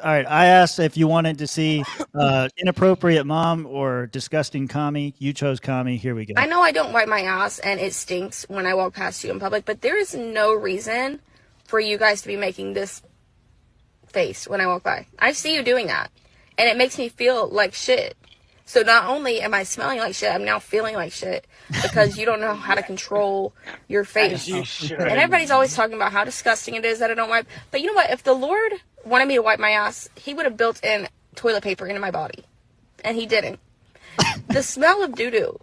All right. I asked if you wanted to see inappropriate mom or disgusting commie. You chose commie. Here we go. I know I don't wipe my ass and it stinks when I walk past you in public, but there is no reason for you guys to be making this face when I walk by. I see you doing that, and it makes me feel like shit. So not only am I smelling like shit, I'm now feeling like shit because you don't know how to control your face. And everybody's always talking about how disgusting it is that I don't wipe. But you know what? If the Lord wanted me to wipe my ass, he would have built in toilet paper into my body. And he didn't. The smell of doo-doo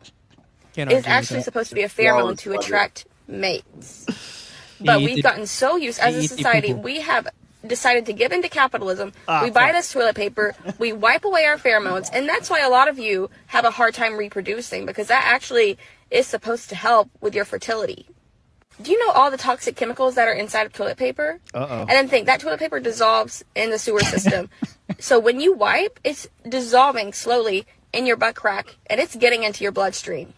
is actually supposed to be a pheromone to attract mates. But we've gotten so used, as a society, we have decided to give into capitalism. We buy this toilet paper, we wipe away our pheromones, and that's why a lot of you have a hard time reproducing, because that actually is supposed to help with your fertility. Do you know all the toxic chemicals that are inside of toilet paper? And then think, that toilet paper dissolves in the sewer system. So when you wipe, it's dissolving slowly in your butt crack, and it's getting into your bloodstream.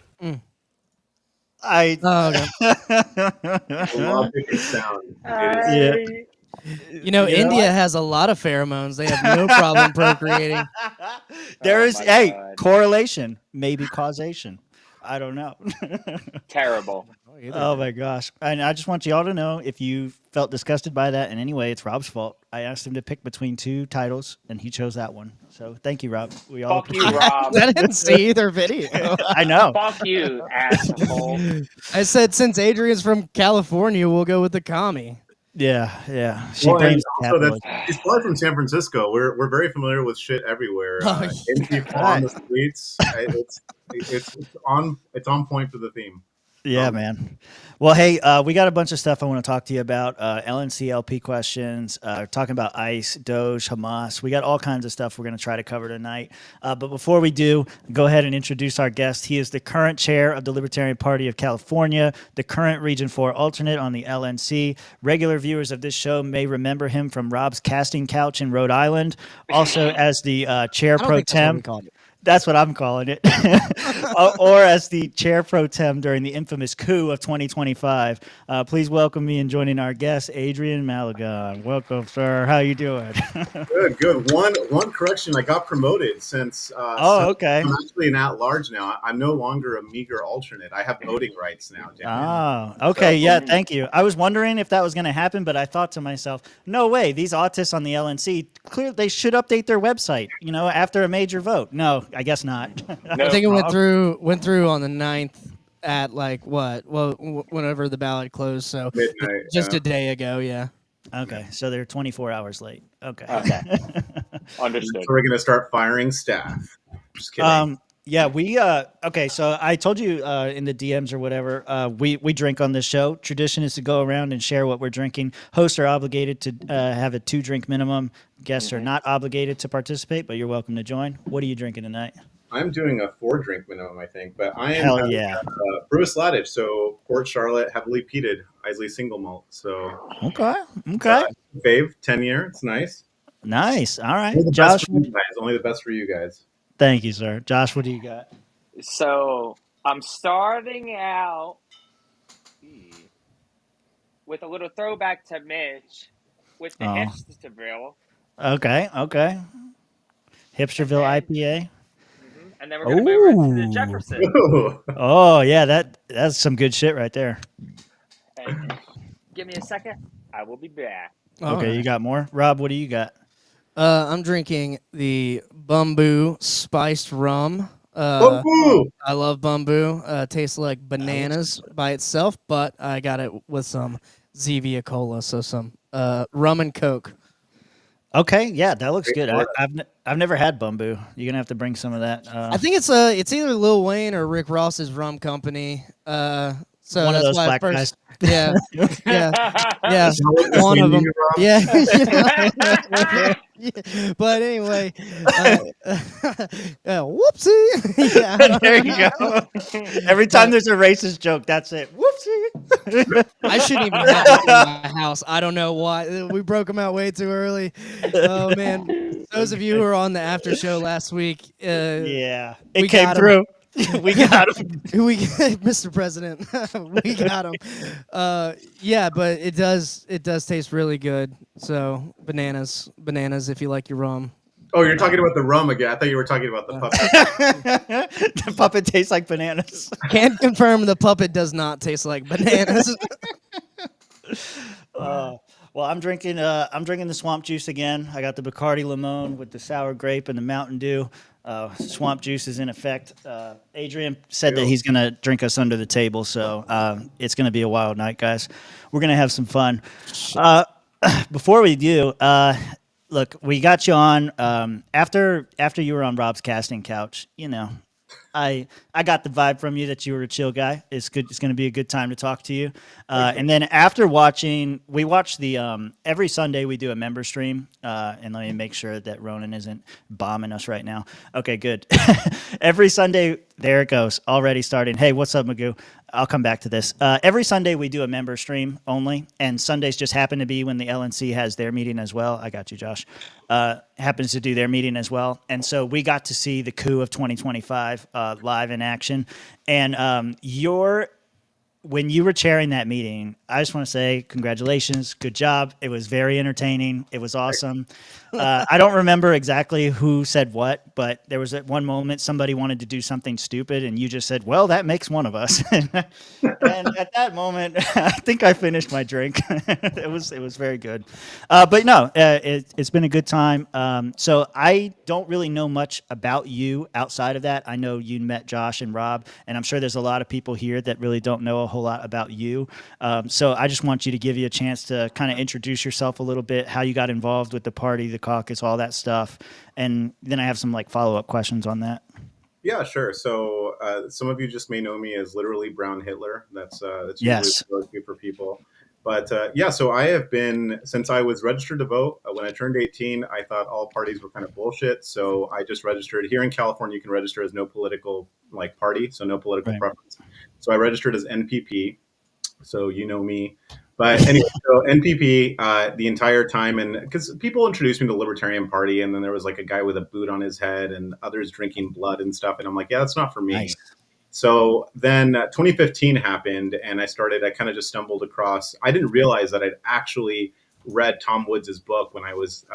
Logic is sound. Yeah. India has a lot of pheromones. They have no problem procreating. There is correlation, maybe causation. I don't know. Terrible. Oh my gosh. And I just want you all to know, if you felt disgusted by that in any way, it's Rob's fault. I asked him to pick between two titles and he chose that one. So thank you, Rob. We all Fuck you, Rob. I didn't see either video. I know. Fuck you, asshole. I said, since Adrian's from California, we'll go with the commie. Yeah. She Well, blames and also capitalism. he's probably from San Francisco. We're very familiar with shit everywhere. In people on the streets. It's on point for the theme. Yeah, man. Well, hey, we got a bunch of stuff I want to talk to you about. LNCLP questions, talking about ICE, Doge, Hamas. We got all kinds of stuff we're going to try to cover tonight. But before we do, go ahead and introduce our guest. He is the current chair of the Libertarian Party of California, the current Region 4 alternate on the LNC. Regular viewers of this show may remember him from Rob's casting couch in Rhode Island, also as the chair pro tem. That's what I'm calling it. Or as the chair pro tem during the infamous coup of 2025. Please welcome me in joining our guest, Adrian Malagon. Welcome, sir. How you doing? Good. One correction. I got promoted since. Okay. I'm actually an at-large now. I'm no longer a meager alternate. I have voting rights now. Okay. Yeah, thank you. I was wondering if that was going to happen, but I thought to myself, no way. These autists on the LNC, clearly they should update their website, after a major vote. No, I guess not. I think it went through on the 9th at whenever the ballot closed. So midnight, just a day ago. Yeah. Okay. So they're 24 hours late. Okay. Understood. So we're going to start firing staff. Just kidding. Yeah, okay, so I told you in the DMs or whatever, we drink on this show. Tradition is to go around and share what we're drinking. Hosts are obligated to have a 2-drink minimum. Guests are not obligated to participate, but you're welcome to join. What are you drinking tonight? I'm doing a 4-drink minimum, I think, but I am Hell yeah. Brewis Lattage, so Port Charlotte, heavily peated, Islay single malt. So Okay. Fave, 10-year, it's nice. Nice. All right, Only the Josh. best for you guys. Only the best for you guys. Thank you, sir. Josh, what do you got? So I'm starting out with a little throwback to Mitch with the Hipsterville. Okay. Hipsterville IPA. And then we're going to move over to the Jefferson. Ooh. Oh, yeah, that's some good shit right there. And give me a second. I will be back. Okay, you got more? Rob, what do you got? I'm drinking the Bumbu spiced rum. Bumbu! I love Bumbu. Tastes like bananas by itself, but I got it with some Zevia Cola, so some rum and Coke. Okay, yeah, that looks good. I've never had Bumbu. You're gonna have to bring some of that. I think it's either Lil Wayne or Rick Ross's rum company. So one of that's those why black first, guys. Yeah. One of them. Yeah. But anyway, whoopsie. Yeah. There you go. Every time there's a racist joke, that's it. Whoopsie. I shouldn't even have it in my house. I don't know why. We broke them out way too early. Oh, man. Those of you who were on the after show last week. Yeah. It came through. We got him. Mr. President, we got him. Yeah, but it does taste really good. So bananas if you like your rum. Oh, you're talking about the rum again. I thought you were talking about the puppet. The puppet tastes like bananas. Can't confirm the puppet does not taste like bananas. Well, I'm drinking the swamp juice again. I got the Bacardi Limon with the sour grape and the Mountain Dew. Swamp juice is in effect. Adrian said that he's going to drink us under the table, so it's going to be a wild night, guys. We're going to have some fun. Before we do, look, we got you on after you were on Rob's casting couch. You know, I got the vibe from you that you were a chill guy. It's good. It's going to be a good time to talk to you. And then after we watch the every Sunday we do a member stream. And let me make sure that Ronan isn't bombing us right now. Okay, good. Every Sunday, there it goes. Already starting. Hey, what's up, Magoo? I'll come back to this. Every Sunday we do a member stream only, and Sundays just happen to be when the LNC has their meeting as well. I got you, Josh. Happens to do their meeting as well, and so we got to see the coup of 2025 live in action. And when you were chairing that meeting, I just want to say congratulations, good job. It was very entertaining. It was awesome. I don't remember exactly who said what, but there was at one moment somebody wanted to do something stupid, and you just said, "Well, that makes one of us." And at that moment, I think I finished my drink. It was very good. But no, it's been a good time. So I don't really know much about you outside of that. I know you met Josh and Rob, and I'm sure there's a lot of people here that really don't know a whole lot about you. So I just want you to give you a chance to kind of introduce yourself a little bit, how you got involved with the party, the caucus, all that stuff. And then I have some follow-up questions on that. Yeah, sure. So some of you just may know me as literally Brown Hitler. That's yes. usually for people. But so I have been, since I was registered to vote, when I turned 18, I thought all parties were kind of bullshit. So I just registered. Here in California, you can register as no political party, so no political preference. So I registered as NPP. So you know me. But anyway, so NPP the entire time, and because people introduced me to the Libertarian Party, and then there was a guy with a boot on his head and others drinking blood and stuff. And I'm like, yeah, that's not for me. Nice. So then 2015 happened, and I kind of just stumbled across. I didn't realize that I'd actually read Tom Woods' book when I was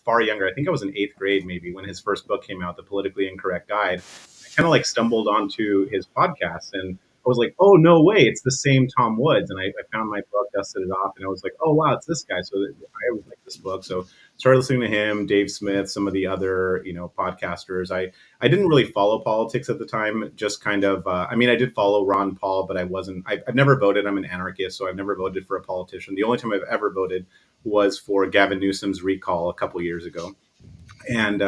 far younger. I think I was in 8th grade, maybe, when his first book came out, The Politically Incorrect Guide. I kind of stumbled onto his podcast, and I was like, oh, no way, it's the same Tom Woods. And I found my book, dusted it off, and I was like, oh, wow, it's this guy. So I always like this book. So started listening to him, Dave Smith, some of the other, podcasters. I didn't really follow politics at the time, just kind of, I did follow Ron Paul, but I've never voted. I'm an anarchist, so I've never voted for a politician. The only time I've ever voted was for Gavin Newsom's recall a couple years ago. And,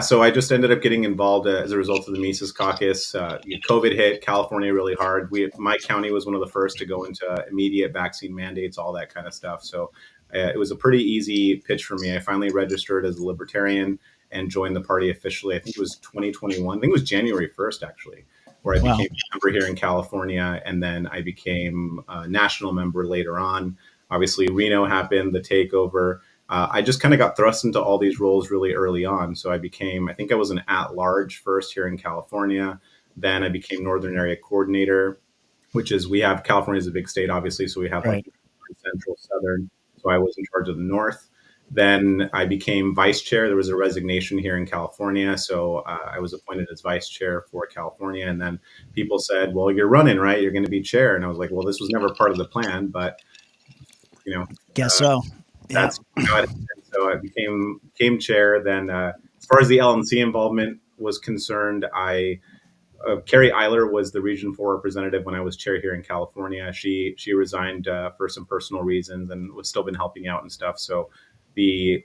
so I just ended up getting involved as a result of the Mises Caucus. COVID hit California really hard. My county was one of the first to go into immediate vaccine mandates, all that kind of stuff. So it was a pretty easy pitch for me. I finally registered as a libertarian and joined the party officially. I think it was 2021. I think it was January 1st, actually, where I became a member here in California. And then I became a national member later on. Obviously, Reno happened, the takeover. I just kind of got thrust into all these roles really early on. So I think I was an at-large first here in California. Then I became Northern Area Coordinator, which is, California is a big state, obviously. So we have Central, Southern. So I was in charge of the North. Then I became Vice Chair. There was a resignation here in California. So I was appointed as Vice Chair for California. And then people said, well, you're running, right? You're going to be Chair. And I was like, well, this was never part of the plan, but, guess so. That's so I became chair. Then, as far as the LNC involvement was concerned, Carrie Eiler was the Region 4 representative when I was chair here in California. She resigned for some personal reasons and was still been helping out and stuff. So the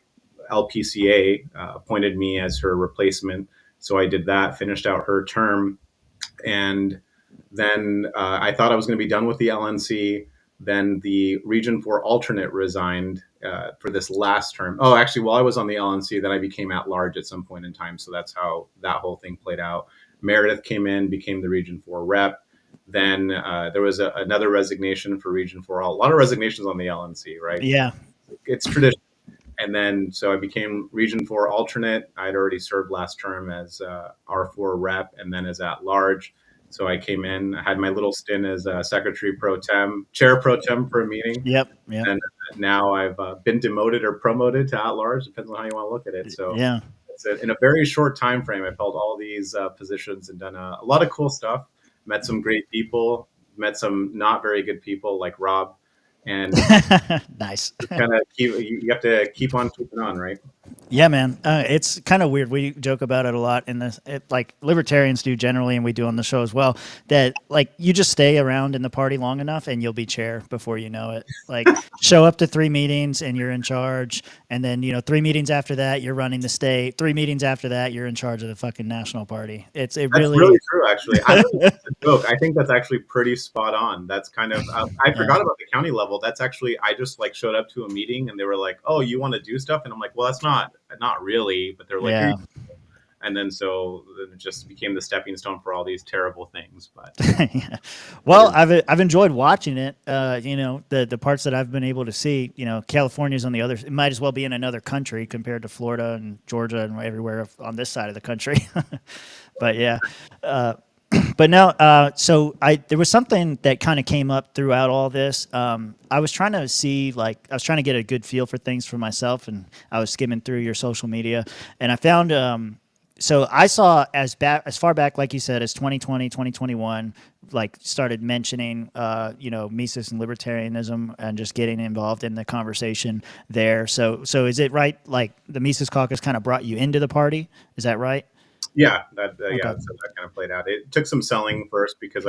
LPCA appointed me as her replacement. So I did that, finished out her term, and then I thought I was going to be done with the LNC. Then the Region 4 alternate resigned for this last term. Oh, actually, while I was on the LNC, then I became at large at some point in time. So that's how that whole thing played out. Meredith came in, became the Region 4 rep. Then there was another resignation for Region 4. A lot of resignations on the LNC, right? Yeah. It's tradition. And then, so I became Region 4 alternate. I'd already served last term as R4 rep and then as at large. So I came in, I had my little stint as secretary pro tem, chair pro tem for a meeting. Yep. And now I've been demoted or promoted to at large, depends on how you want to look at it. So yeah, that's it. In a very short time frame, I've held all these positions and done a lot of cool stuff. Met some great people, met some not very good people like Rob. And nice. kind of you have to keep on keeping on, right? Yeah, man. It's kind of weird. We joke about it a lot in this, like libertarians do generally, and we do on the show as well, that like you just stay around in the party long enough and you'll be chair before you know it. Like show up to 3 meetings and you're in charge. And then, 3 meetings after that, you're running the state. 3 meetings after that, you're in charge of the fucking national party. That's really true, actually. I don't think it's a joke. I think that's actually pretty spot on. That's kind of, I forgot about the county level. That's actually, I just like showed up to a meeting and they were like, oh, you want to do stuff? And I'm like, well, that's not really, but they're like, yeah. And then so it just became the stepping stone for all these terrible things. But yeah. Well, I've enjoyed watching it. The parts that I've been able to see. California's on the other. It might as well be in another country compared to Florida and Georgia and everywhere on this side of the country. But yeah. But no, so there was something that kind of came up throughout all this. I was trying to see, I was trying to get a good feel for things for myself, and I was skimming through your social media, and I found, so I saw as far back, like you said, as 2020, 2021, started mentioning, Mises and libertarianism and just getting involved in the conversation there. So is it right? Like the Mises caucus kind of brought you into the party? Is that right? Yeah, so Okay. that kind of played out. It took some selling first because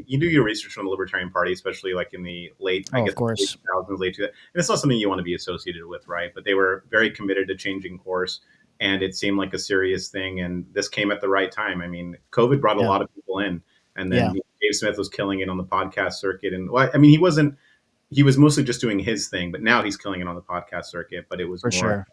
you do your research on the Libertarian Party, especially like in the late, of course, late 2000s, late 2000s. And it's not something you want to be associated with, right? But they were very committed to changing course, and it seemed like a serious thing. And this came at the right time. I mean, COVID brought a lot of people in, and then Dave Smith was killing it on the podcast circuit. And he was mostly just doing his thing, but now he's killing it on the podcast circuit. But it was for sure.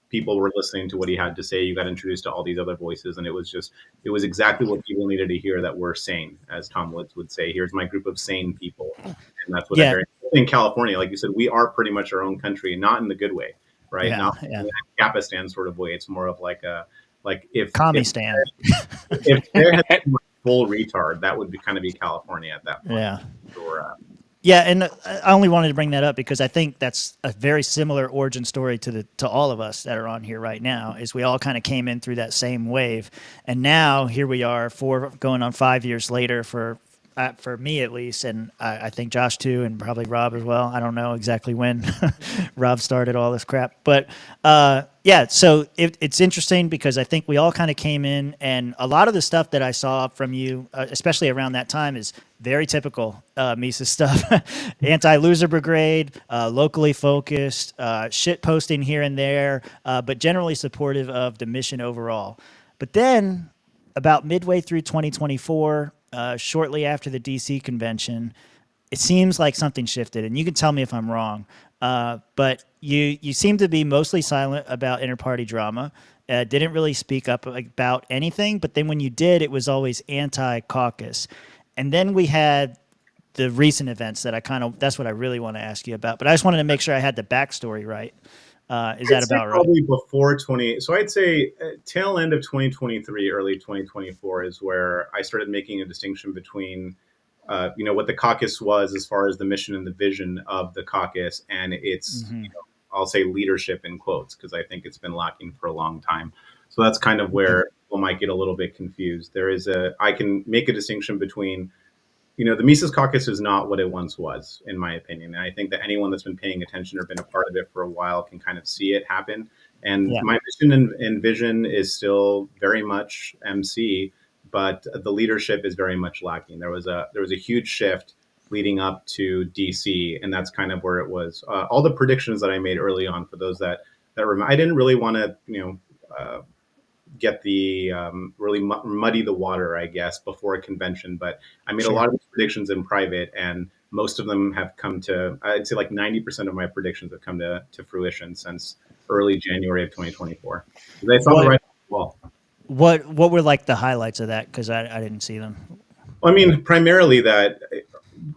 People were listening to what he had to say. You got introduced to all these other voices, and it was exactly what people needed to hear, that we're sane, as Tom Woods would say. Here's my group of sane people, and that's what I heard. In California, like you said, we are pretty much our own country, not in the good way, right? Not in the Capistan sort of way. It's more of if Commie-stan. If there had been a full retard, that would kind of be California at that point. Yeah. Or, yeah, and I only wanted to bring that up because I think that's a very similar origin story to all of us that are on here right now. Is we all kind of came in through that same wave, and now here we are, going on 5 years later for me at least, and I think Josh too, and probably Rob as well. I don't know exactly when Rob started all this crap, but so it's interesting because I think we all kind of came in, and a lot of the stuff that I saw from you, especially around that time, is very typical Mises stuff. Anti-loser brigade, locally focused, shit posting here and there, but generally supportive of the mission overall. But then about midway through 2024, shortly after the DC convention, it seems like something shifted, and you can tell me if I'm wrong. But you seem to be mostly silent about inter-party drama. Didn't really speak up about anything, but then when you did, it was always anti-caucus. And then we had the recent events that's what I really want to ask you about. But I just wanted to make sure I had the backstory right. Is that about right? Probably before 20. So I'd say tail end of 2023, early 2024 is where I started making a distinction between, what the caucus was as far as the mission and the vision of the caucus, and its, I'll say leadership in quotes, because I think it's been lacking for a long time. So that's kind of where people might get a little bit confused. I can make a distinction between, the Mises Caucus is not what it once was, in my opinion. And I think that anyone that's been paying attention or been a part of it for a while can kind of see it happen. And my mission and vision is still very much MC, but the leadership is very much lacking. There was a huge shift leading up to DC, and that's kind of where it was. All the predictions that I made early on, for those that remember, I didn't really want to, get the really muddy the water, I guess, before a convention. But I made a lot of predictions in private, and most of them have come to, I'd say 90% of my predictions have come to fruition since early January of 2024. They saw the right wall. What were the highlights of that? Because I didn't see them. Well, I mean, primarily that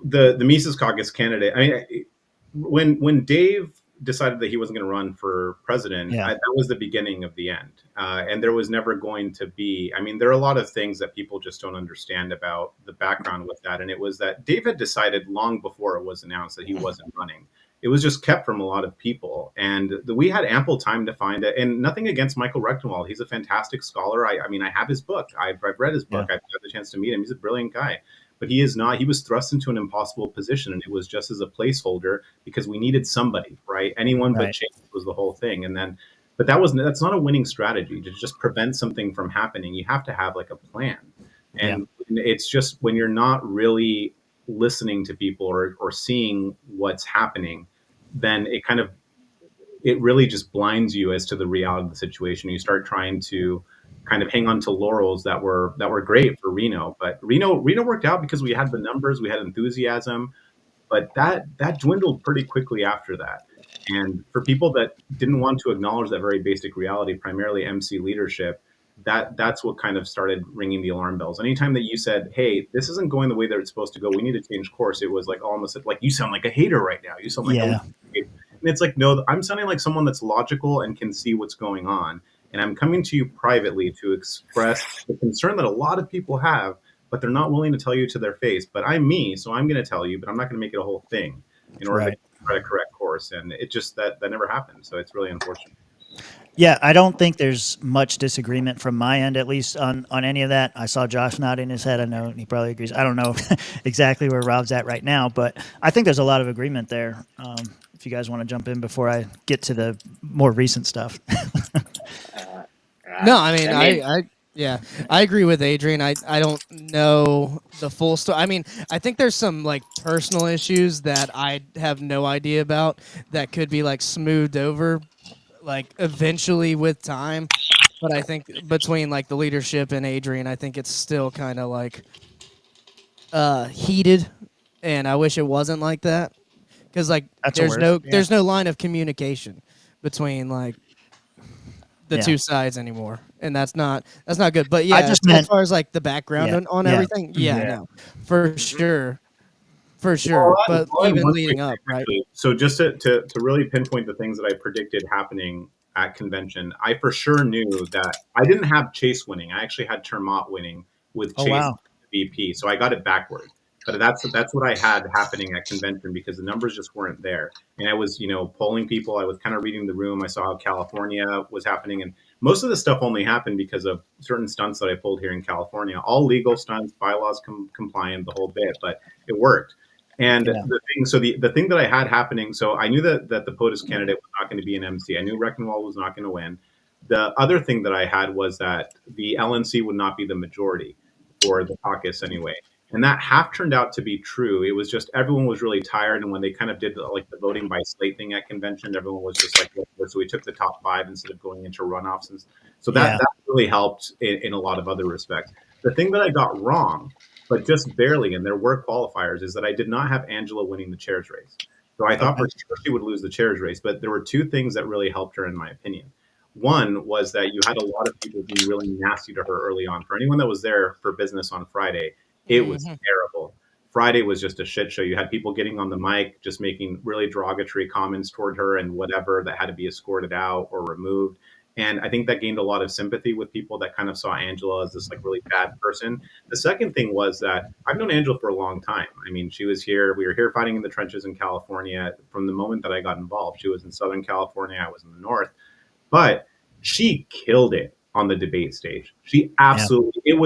the Mises Caucus candidate, when Dave decided that he wasn't going to run for president, that was the beginning of the end. And there was never going to be, I mean, there are a lot of things that people just don't understand about the background with that. And it was that David decided long before it was announced that he wasn't running. It was just kept from a lot of people. And we had ample time to find it. And nothing against Michael Rechtenwald. He's a fantastic scholar. I mean, I have his book. I've read his book. I've had the chance to meet him. He's a brilliant guy. But he is not. He was thrust into an impossible position, and it was just as a placeholder because we needed somebody, right? Anyone but Chase was the whole thing. And then, but that's not a winning strategy to just prevent something from happening. You have to have like a plan, and it's just when you're not really listening to people or seeing what's happening, then it really just blinds you as to the reality of the situation. You start trying to kind of hang on to laurels that were great for Reno, but Reno worked out because we had the numbers, we had enthusiasm, but that dwindled pretty quickly after that. And for people that didn't want to acknowledge that very basic reality, primarily MC leadership, that's what kind of started ringing the alarm bells. Anytime that you said, "Hey, this isn't going the way that it's supposed to go, we need to change course," it was like almost like, "You sound like a hater right now. You sound like a hater." And it's like, no, I'm sounding like someone that's logical and can see what's going on. And I'm coming to you privately to express the concern that a lot of people have, but they're not willing to tell you to their face. But I'm me, so I'm going to tell you, but I'm not going to make it a whole thing in order to try to correct course. And it just, that never happened. So it's really unfortunate. Yeah, I don't think there's much disagreement from my end, at least on any of that. I saw Josh nodding his head. I know he probably agrees. I don't know exactly where Rob's at right now, but I think there's a lot of agreement there. If you guys want to jump in before I get to the more recent stuff. No, I mean, I agree with Adrian. I don't know the full story. I mean, I think there's some like personal issues that I have no idea about that could be like smoothed over like eventually with time. But I think between like the leadership and Adrian, I think it's still kind of like heated, and I wish it wasn't like that. Because like there's no line of communication between like the two sides anymore, and that's not good. But yeah, as far as like the background on everything, no, for sure. Well, but even leading up, right? So just to really pinpoint the things that I predicted happening at convention, I for sure knew that I didn't have Chase winning. I actually had Termont winning with Chase VP, so I got it backward. But that's what I had happening at convention because the numbers just weren't there. And I was, polling people. I was kind of reading the room. I saw how California was happening. And most of the stuff only happened because of certain stunts that I pulled here in California. All legal stunts, bylaws compliant, the whole bit. But it worked. And the thing that I had happening, so I knew that the POTUS candidate was not going to be an MC. I knew Rechtenwald was not going to win. The other thing that I had was that the LNC would not be the majority for the caucus anyway. And that half turned out to be true. It was just everyone was really tired. And when they kind of did like the voting by slate thing at convention, everyone was just like, so we took the top 5 instead of going into runoffs. And so that really helped in a lot of other respects. The thing that I got wrong, but just barely, and there were qualifiers, is that I did not have Angela winning the chairs race. So I thought for sure she would lose the chairs race, but there were 2 things that really helped her, in my opinion. One was that you had a lot of people being really nasty to her early on. For anyone that was there for business on Friday, it was terrible. Friday was just a shit show. You had people getting on the mic, just making really derogatory comments toward her and whatever that had to be escorted out or removed. And I think that gained a lot of sympathy with people that kind of saw Angela as this like really bad person. The second thing was that I've known Angela for a long time. I mean, she was here. We were here fighting in the trenches in California from the moment that I got involved. She was in Southern California. I was in the North. But she killed it on the debate stage. She absolutely, it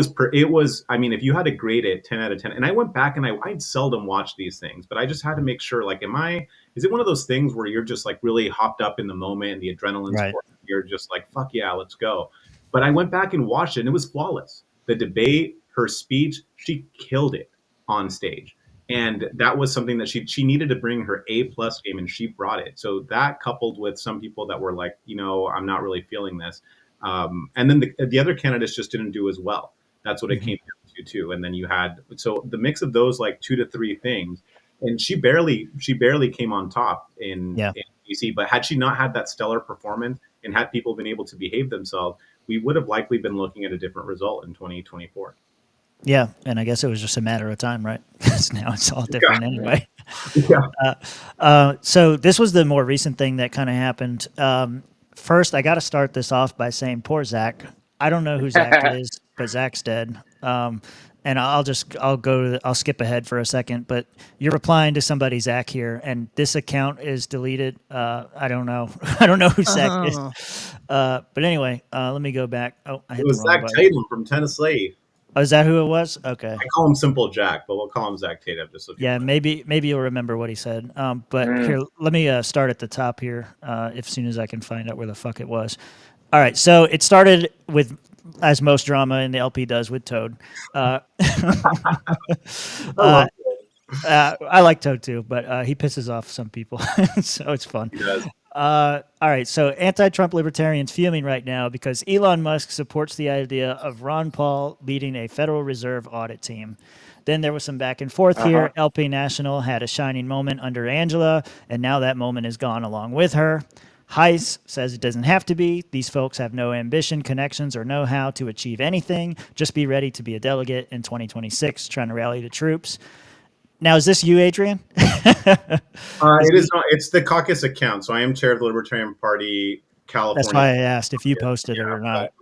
was, I mean, if you had to grade it 10 out of 10, and I went back and I'd seldom watch these things, but I just had to make sure, like, is it one of those things where you're just like really hopped up in the moment and the adrenaline's you're just like, fuck yeah, let's go. But I went back and watched it and it was flawless. The debate, her speech, she killed it on stage. And that was something that she needed to bring her A+ game, and she brought it. So that coupled with some people that were like, I'm not really feeling this. And then the other candidates just didn't do as well. That's what it came down to too. And then you had, so the mix of those like 2 to 3 things, and she barely came on top in DC. But had she not had that stellar performance and had people been able to behave themselves, we would have likely been looking at a different result in 2024. Yeah, and I guess it was just a matter of time, right? Because now it's all different anyway. Yeah. So this was the more recent thing that kind of happened. First, I got to start this off by saying, poor Zach. I don't know who Zach is, but Zach's dead. And I'll skip ahead for a second, but you're replying to somebody, Zach, here, and this account is deleted. I don't know. I don't know who Zach is. But anyway, let me go back. Oh, I hit It the was wrong Zach button. Tatum from Tennessee. Oh, is that who it was? Okay. I call him Simple Jack, but we'll call him Zach Tatum just so Yeah, maybe you'll remember what he said. But here, let me start at the top here. As soon as I can find out where the fuck it was. All right, so it started with, as most drama in the LP does, with Toad. I like Toad too, but he pisses off some people, so it's fun. He does. All right, so anti-Trump libertarians fuming right now because Elon Musk supports the idea of Ron Paul leading a Federal Reserve audit team. Then there was some back and forth here. LP National had a shining moment under Angela, and now that moment is gone along with her. Heiss says it doesn't have to be. These folks have no ambition, connections, or know-how to achieve anything. Just be ready to be a delegate in 2026, trying to rally the troops. Now, is this you, Adrian? It is not. It's the caucus account. So I am chair of the Libertarian Party California. That's why I asked if you posted it or not.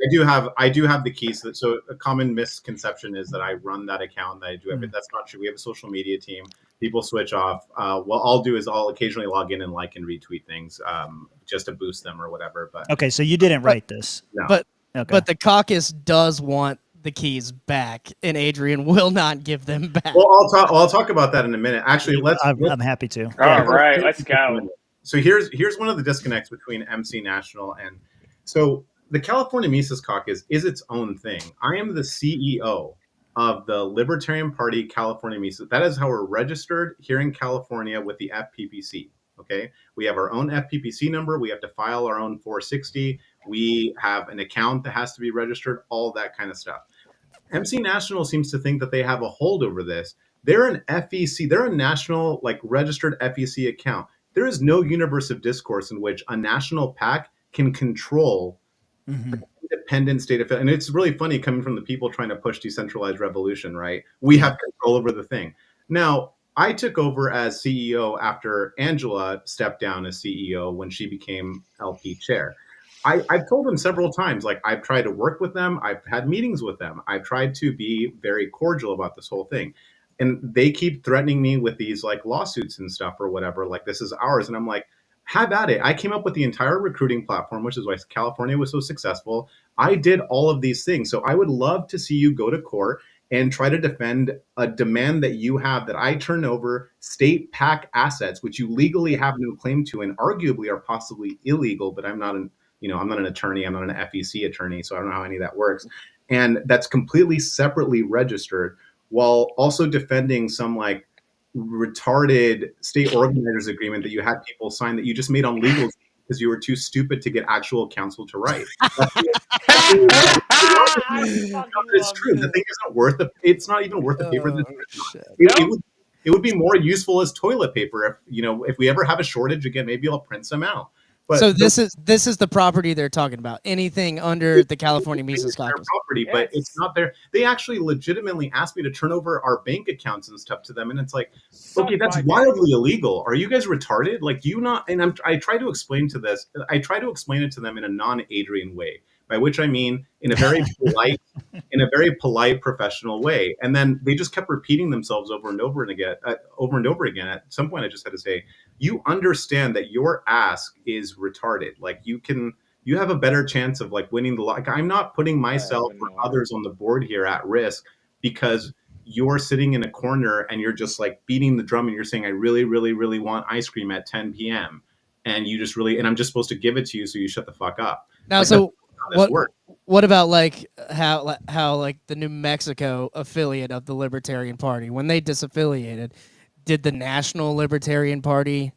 I do have the keys. So a common misconception is that I run that account, that I do everything. That's not true. We have a social media team. People switch off. What I'll do is I'll occasionally log in and like and retweet things just to boost them or whatever. But okay, so you didn't write this. No. But the caucus does want the keys back, and Adrian will not give them back. Well, I'll talk about that in a minute. Actually, I'm happy to. All right, let's go. So here's one of the disconnects between MC National and so the California Mises Caucus is its own thing. I am the CEO of the Libertarian Party California Mises. That is how we're registered here in California with the FPPC. Okay, we have our own FPPC number. We have to file our own 460. We have an account that has to be registered. All that kind of stuff. MC National seems to think that they have a hold over this. They're an FEC. They're a national, like, registered FEC account. There is no universe of discourse in which a national PAC can control the independent state of, and it's really funny coming from the people trying to push decentralized revolution, right? We have control over the thing. Now, I took over as CEO after Angela stepped down as CEO when she became LP chair. I've told them several times, like, I've tried to work with them. I've had meetings with them. I've tried to be very cordial about this whole thing. And they keep threatening me with these, like, lawsuits and stuff or whatever, like, this is ours. And I'm like, have at it. I came up with the entire recruiting platform, which is why California was so successful. I did all of these things. So I would love to see you go to court and try to defend a demand that you have, that I turn over state PAC assets, which you legally have no claim to and arguably are possibly illegal, but I'm not an attorney. I'm not an FEC attorney, so I don't know how any of that works. And that's completely separately registered, while also defending some, like, retarded state organizers agreement that you had people sign that you just made on legal because you were too stupid to get actual counsel to write. It's true. The thing isn't worth it. It's not even worth the paper. It would be more useful as toilet paper. If we ever have a shortage again, maybe I'll print some out. But so this is the property they're talking about. Anything under the California Mises Caucus property, yes. But it's not there. They actually legitimately asked me to turn over our bank accounts and stuff to them, and it's like, okay, that's wildly illegal. Are you guys retarded? Like, do you not? And I try to explain it to them in a non-Adrian way, by which I mean in a very polite, professional way. And then they just kept repeating themselves over and over again. At some point, I just had to say, you understand that your ask is retarded. Like, you have a better chance of, like, winning the law. Like, I'm not putting myself or others on the board here at risk because you're sitting in a corner and you're just, like, beating the drum and you're saying, I really, really, really want ice cream at 10 p.m. And I'm just supposed to give it to you, so you shut the fuck up. Now, so what about, like, how like the New Mexico affiliate of the Libertarian Party, when they disaffiliated, did the National Libertarian Party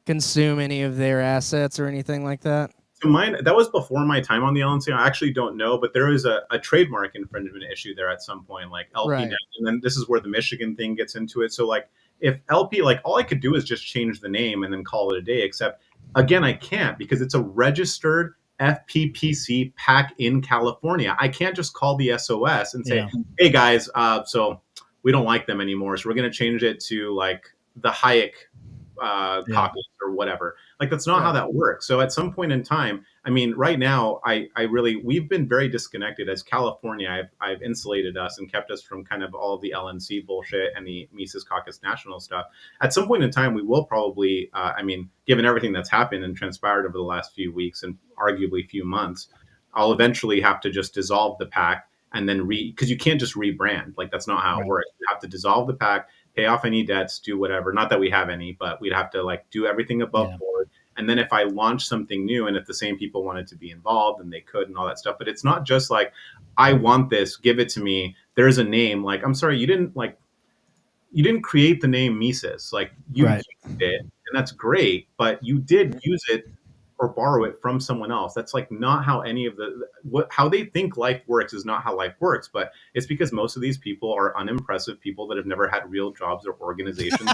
consume any of their assets or anything like that? So that was before my time on the LNC. I actually don't know, but there was a trademark infringement issue there at some point, like LP. Right. And then this is where the Michigan thing gets into it. So, like, if LP, like, all I could do is just change the name and then call it a day, except, again, I can't, because it's a registered FPPC PAC in California. I can't just call the SOS and say, hey guys, so we don't like them anymore, so we're going to change it to like the Hayek caucus or whatever. Like, that's not how that works. So at some point in time, I mean, right now, we've been very disconnected as California. I've insulated us and kept us from kind of all of the LNC bullshit and the Mises Caucus National stuff. At some point in time, we will probably, given everything that's happened and transpired over the last few weeks and arguably few months, I'll eventually have to just dissolve the PAC and then because you can't just rebrand. Like, that's not how it works. You have to dissolve the PAC, pay off any debts, do whatever. Not that we have any, but we'd have to like do everything above board. And then if I launch something new and if the same people wanted to be involved, then they could and all that stuff. But it's not just like, I want this, give it to me. There's a name. Like, I'm sorry, you didn't create the name Mises. Like, you used it, and that's great, but you did use it or borrow it from someone else. That's like not how any of how they think life works is not how life works. But it's because most of these people are unimpressive people that have never had real jobs or organizations.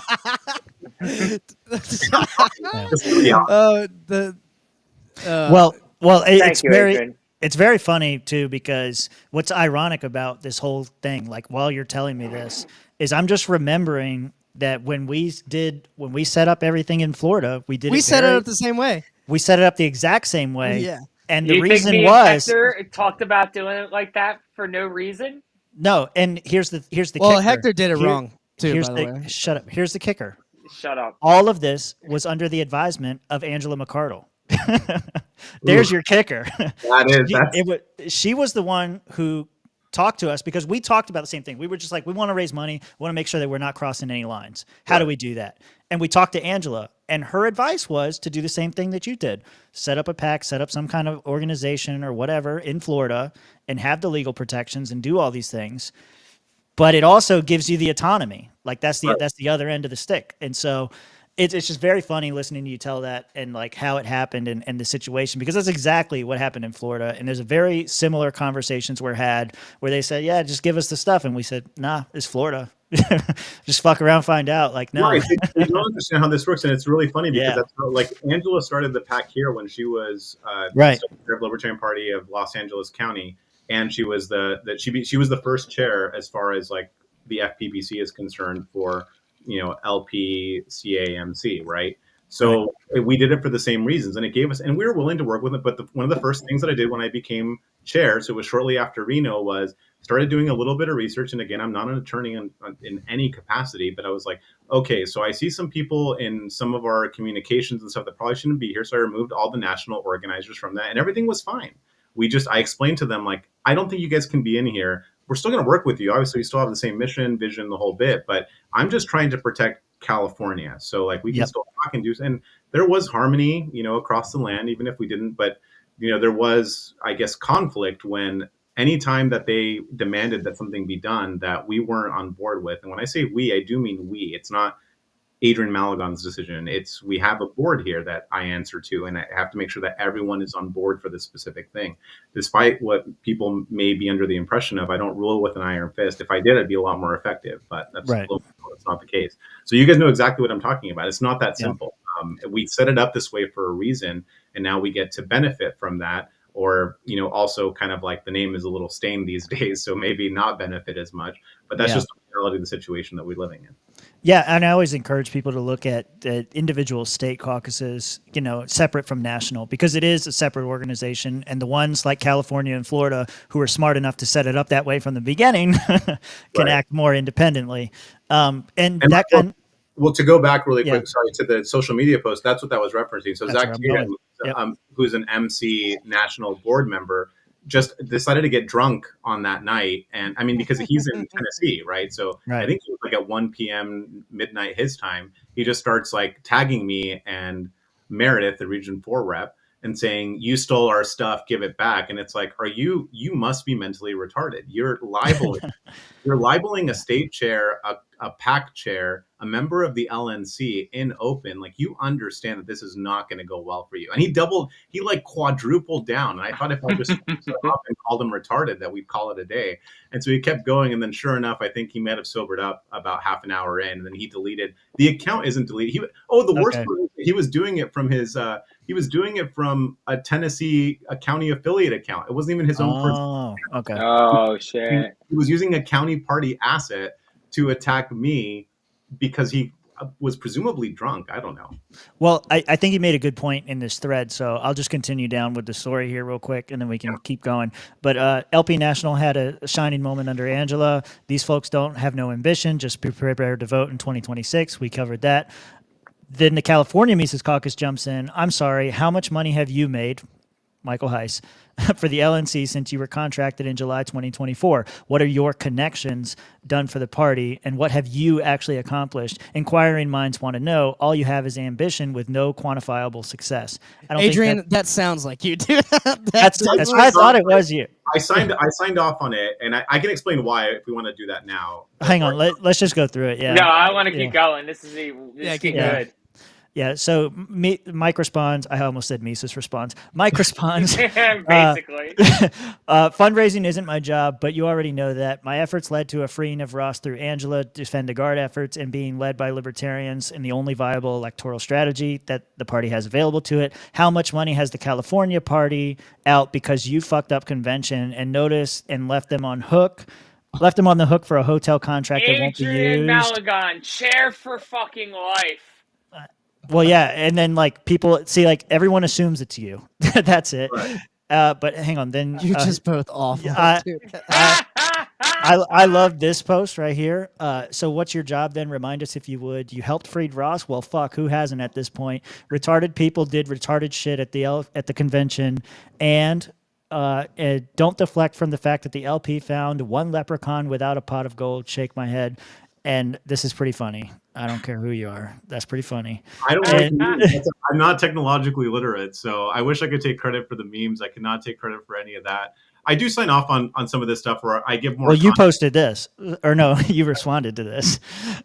It's very funny too, because what's ironic about this whole thing, like while you're telling me this, is I'm just remembering that when we set up everything in Florida, we set it up the same way. We set it up the exact same way. Yeah. And the reason was Hector talked about doing it like that for no reason. No, and here's the kicker. Well, Hector did it wrong too, by the way. Shut up. Here's the kicker. Shut up. All of this was under the advisement of Angela McArdle. There's your kicker. She was the one who talked to us, because we talked about the same thing. We were just like, we want to raise money. We want to make sure that we're not crossing any lines. How do we do that? And we talked to Angela, and her advice was to do the same thing that you did. Set up a PAC, set up some kind of organization or whatever in Florida and have the legal protections and do all these things. But it also gives you the autonomy. Like, that's the other end of the stick. And so it's just very funny listening to you tell that and like how it happened and the situation, because that's exactly what happened in Florida. And there's a very similar conversations were had where they said, yeah, just give us the stuff. And we said, nah, it's Florida. Just fuck around, find out. Like, no. Right. You don't understand how this works. And it's really funny because that's how, like, Angela started the PAC here when she was the Libertarian Party of Los Angeles County. And she was she was the first chair as far as like the FPPC is concerned for, LPCAMC, right? So we did it for the same reasons, and it gave us, and we were willing to work with it. But one of the first things that I did when I became chair, so it was shortly after Reno, was started doing a little bit of research. And again, I'm not an attorney in any capacity, but I was like, okay, so I see some people in some of our communications and stuff that probably shouldn't be here. So I removed all the national organizers from that, and everything was fine. I explained to them, like, I don't think you guys can be in here. We're still going to work with you. Obviously, we still have the same mission, vision, the whole bit, but I'm just trying to protect California. So like we can still talk and do, and there was harmony, across the land, even if we didn't, but there was, I guess, conflict when anytime that they demanded that something be done that we weren't on board with. And when I say we, I do mean we. It's not Adrian Malagon's decision. We have a board here that I answer to, and I have to make sure that everyone is on board for this specific thing. Despite what people may be under the impression of, I don't rule with an iron fist. If I did, I'd be a lot more effective, but that's not the case. So you guys know exactly what I'm talking about. It's not that simple. We set it up this way for a reason, and now we get to benefit from that. Or, also kind of like the name is a little stained these days, so maybe not benefit as much. But that's just the reality of the situation that we're living in. Yeah, and I always encourage people to look at individual state caucuses, separate from national, because it is a separate organization. And the ones like California and Florida who are smart enough to set it up that way from the beginning can act more independently. Well, to go back really quick, sorry, to the social media post, that's what that was referencing. So Zach Tieran, who's an MC national board member, just decided to get drunk on that night. And I mean, because he's in Tennessee, right? So I think it was like at 1 p.m. midnight his time, he just starts like tagging me and Meredith, the Region 4 rep, and saying, you stole our stuff, give it back. And it's like, you must be mentally retarded. You're libeling a state chair, a PAC chair, a member of the LNC in open. Like, you understand that this is not going to go well for you. And he like quadrupled down. And I thought if I just up and called him retarded, that we'd call it a day. And so he kept going. And then sure enough, I think he might have sobered up about half an hour in, and then he deleted. The account isn't deleted. The worst part is he was doing it from his he was doing it from a Tennessee county affiliate account. It wasn't even his own personal. Oh, okay. Oh shit! He was using a county party asset to attack me because he was presumably drunk. I don't know. Well, I think you made a good point in this thread, so I'll just continue down with the story here real quick, and then we can keep going. But LP National had a shining moment under Angela. These folks have no ambition, just be prepared to vote in 2026. We covered that. Then the California Mises Caucus jumps in. I'm sorry, how much money have you made, Michael Heiss, for the LNC since you were contracted in July 2024? What are your connections done for the party, and what have you actually accomplished? Inquiring minds want to know. All you have is ambition with no quantifiable success. I don't Adrian, think that sounds like you, dude. that's why I thought it was you. I signed off on it, and I can explain why if we want to do that now. Hang on, let's just go through it. Yeah. No, I want to keep going. This is keep good. Yeah, so Mike responds. I almost said Mises responds. Mike responds. Basically. Fundraising isn't my job, but you already know that. My efforts led to a freeing of Ross through Angela, Defend the Guard efforts, and being led by libertarians in the only viable electoral strategy that the party has available to it. How much money has the California party out because you fucked up convention and noticed and left them on the hook for a hotel contract that won't be Adrian used? Malagon, chair for fucking life. Well, yeah, and then like people see, like everyone assumes it's you. That's it. Right. But hang on, then You're just both awful. I love this post right here. So what's your job then? Remind us if you would. You helped freed Ross. Well, fuck, who hasn't at this point? Retarded people did retarded shit at the convention, and don't deflect from the fact that the LP found one leprechaun without a pot of gold. Shake my head. And this is pretty funny. I don't care who you are. That's pretty funny. I don't. I'm not technologically literate, so I wish I could take credit for the memes. I cannot take credit for any of that. I do sign off on some of this stuff where I give more. Well, you posted this, or no, you responded to this.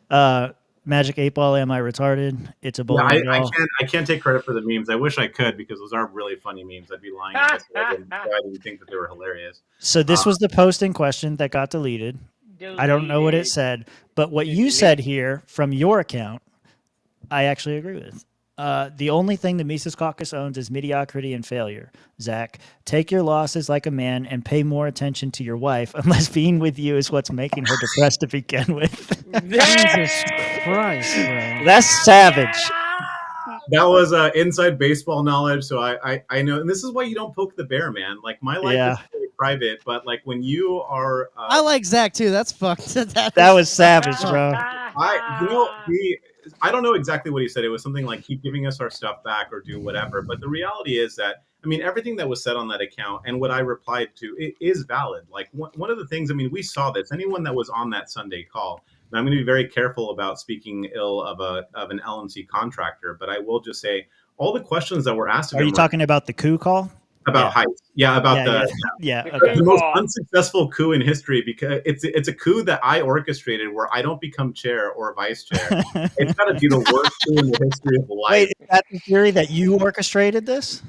Magic 8-Ball, am I retarded? It's a bowling ball. I can't take credit for the memes. I wish I could because those are really funny memes. I'd be lying if I didn't think that they were hilarious. So this was the post in question that got deleted. I don't know what it said, but what you said here from your account, I actually agree with. The only thing the Mises Caucus owns is mediocrity and failure. Zach, take your losses like a man and pay more attention to your wife, unless being with you is what's making her depressed to begin with. Jesus Christ, bro. That's savage. That was inside baseball knowledge, so I know, and this is why you don't poke the bear, man. Like my life is very private, but like when you are, I like Zach too. That's fucked. That was savage, bro. I don't know exactly what he said. It was something like keep giving us our stuff back or do whatever. But the reality is that, I mean, everything that was said on that account and what I replied to, it is valid. Like one of the things, I mean, we saw this. Anyone that was on that Sunday call, and I'm going to be very careful about speaking ill of an LNC contractor, but I will just say all the questions that were asked of him. Are you talking about the coup call? About Heiss. Yeah, about okay. The most unsuccessful coup in history, because it's a coup that I orchestrated where I don't become chair or vice chair. It's got to be the worst coup in the history of life. Wait, is that the theory that you orchestrated this?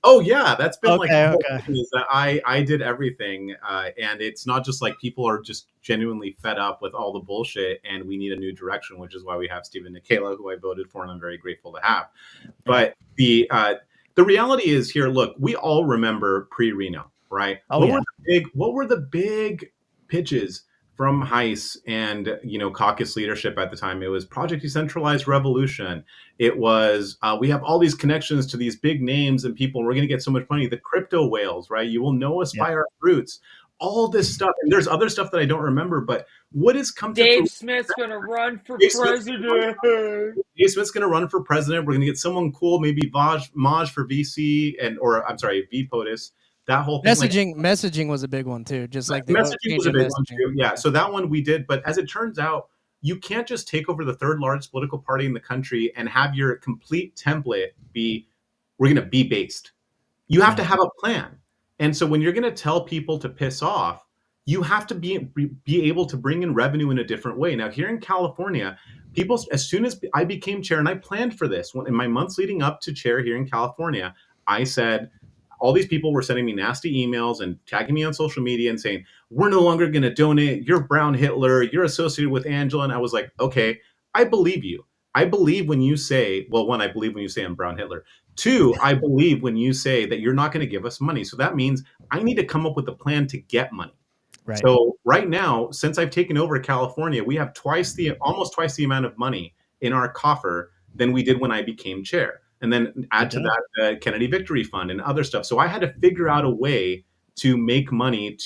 Oh yeah, that's been okay. Is that I did everything, and it's not just like people are just genuinely fed up with all the bullshit, and we need a new direction, which is why we have Stephen Nikela, who I voted for, and I'm very grateful to have. But the reality is here, look, we all remember pre-Reno, right? What were the big pitches from Heiss and, caucus leadership at the time? It was Project Decentralized Revolution. It was, we have all these connections to these big names and people, and we're going to get so much money. The crypto whales, right? You will know us by our fruits. All this stuff. And there's other stuff that I don't remember, but what has come to Dave Smith's going to run for president. Dave Smith's going to run for president. We're going to get someone cool, maybe Maj for VC V POTUS. That whole thing. Messaging was a big one too. Just like the messaging was a big one too. Yeah. So that one we did, but as it turns out, you can't just take over the third largest political party in the country and have your complete template be, we're going to be based. You have to have a plan. And so when you're going to tell people to piss off, you have to be able to bring in revenue in a different way. Now, here in California, people, as soon as I became chair, and I planned for this, in my months leading up to chair here in California, I said, all these people were sending me nasty emails and tagging me on social media and saying, we're no longer going to donate. You're Brown Hitler. You're associated with Angela. And I was like, okay, I believe you. I believe when you say, well, one, I believe when you say I'm Brown Hitler. Two, I believe when you say that you're not going to give us money. So that means I need to come up with a plan to get money. Right. So right now, since I've taken over California, we have almost twice the amount of money in our coffer than we did when I became chair. And then add to that the Kennedy Victory Fund and other stuff. So I had to figure out a way to make money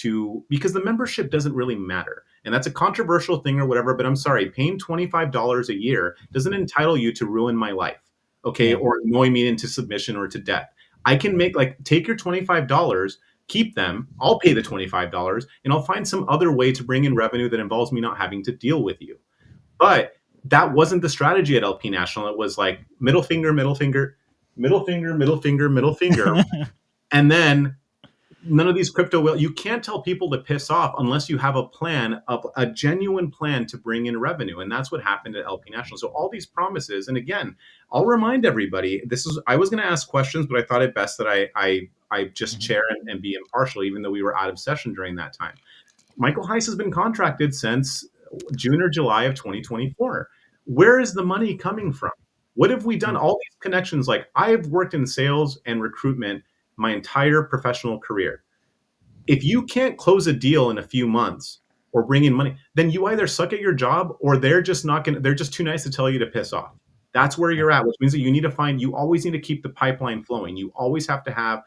because the membership doesn't really matter. And that's a controversial thing or whatever, but I'm sorry, paying $25 a year doesn't entitle you to ruin my life, okay, or annoy me into submission or to death. I can take your $25, keep them, I'll pay the $25, and I'll find some other way to bring in revenue that involves me not having to deal with you. But that wasn't the strategy at LP National. It was like middle finger, middle finger, middle finger, middle finger, middle finger. And then none of these you can't tell people to piss off unless you have a genuine plan to bring in revenue. And that's what happened at LP National. So all these promises, and again, I'll remind everybody, I was going to ask questions, but I thought it best that I just chair and be impartial, even though we were out of session during that time. Michael Heiss has been contracted since June or July of 2024. Where is the money coming from? What have we done? All these connections, like I've worked in sales and recruitment my entire professional career. If you can't close a deal in a few months or bring in money, then you either suck at your job or they're just too nice to tell you to piss off. That's where you're at, which means that you always need to keep the pipeline flowing. You always have to have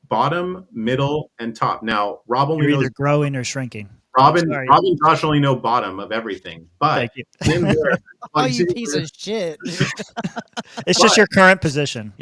bottom, middle, and top. Now, Rob only knows either growing or shrinking. Rob and Josh only know bottom of everything, but oh, you piece of shit! It's just your current position.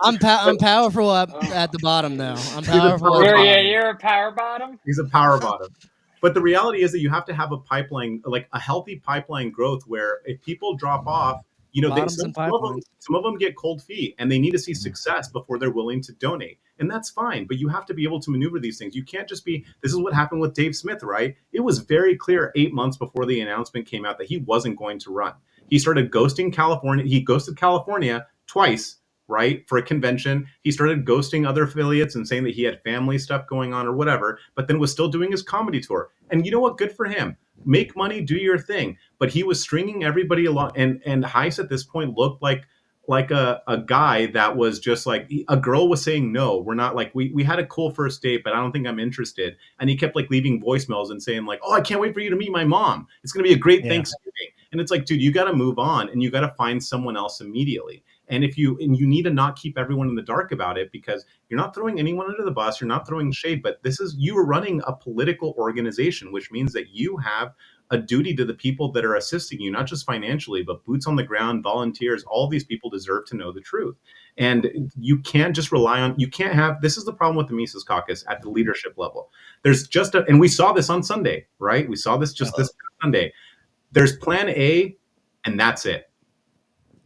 I'm powerful at the bottom, though. I'm powerful. You're a power bottom. He's a power bottom. But the reality is that you have to have a pipeline, like a healthy pipeline growth, where if people drop off, some of them get cold feet and they need to see success before they're willing to donate. And that's fine, but you have to be able to maneuver these things. You can't just this is what happened with Dave Smith, right? It was very clear 8 months before the announcement came out that he wasn't going to run. He started ghosting California. He ghosted California twice, right? For a convention. He started ghosting other affiliates and saying that he had family stuff going on or whatever, but then was still doing his comedy tour. And you know what? Good for him. Make money, do your thing. But he was stringing everybody along. And Heiss at this point looked like a guy that was just like, a girl was saying, no, we're not, like, we had a cool first date, but I don't think I'm interested. And he kept leaving voicemails and saying oh, I can't wait for you to meet my mom. It's going to be a great Thanksgiving. And it's like, dude, you got to move on and you got to find someone else immediately. And you need to not keep everyone in the dark about it, because you're not throwing anyone under the bus. You're not throwing shade, but you are running a political organization, which means that you have a duty to the people that are assisting you, not just financially, but boots on the ground, volunteers. All these people deserve to know the truth. And you can't just this is the problem with the Mises Caucus at the leadership level. There's and we saw this on Sunday, right? We saw this this Sunday. There's plan A and that's it.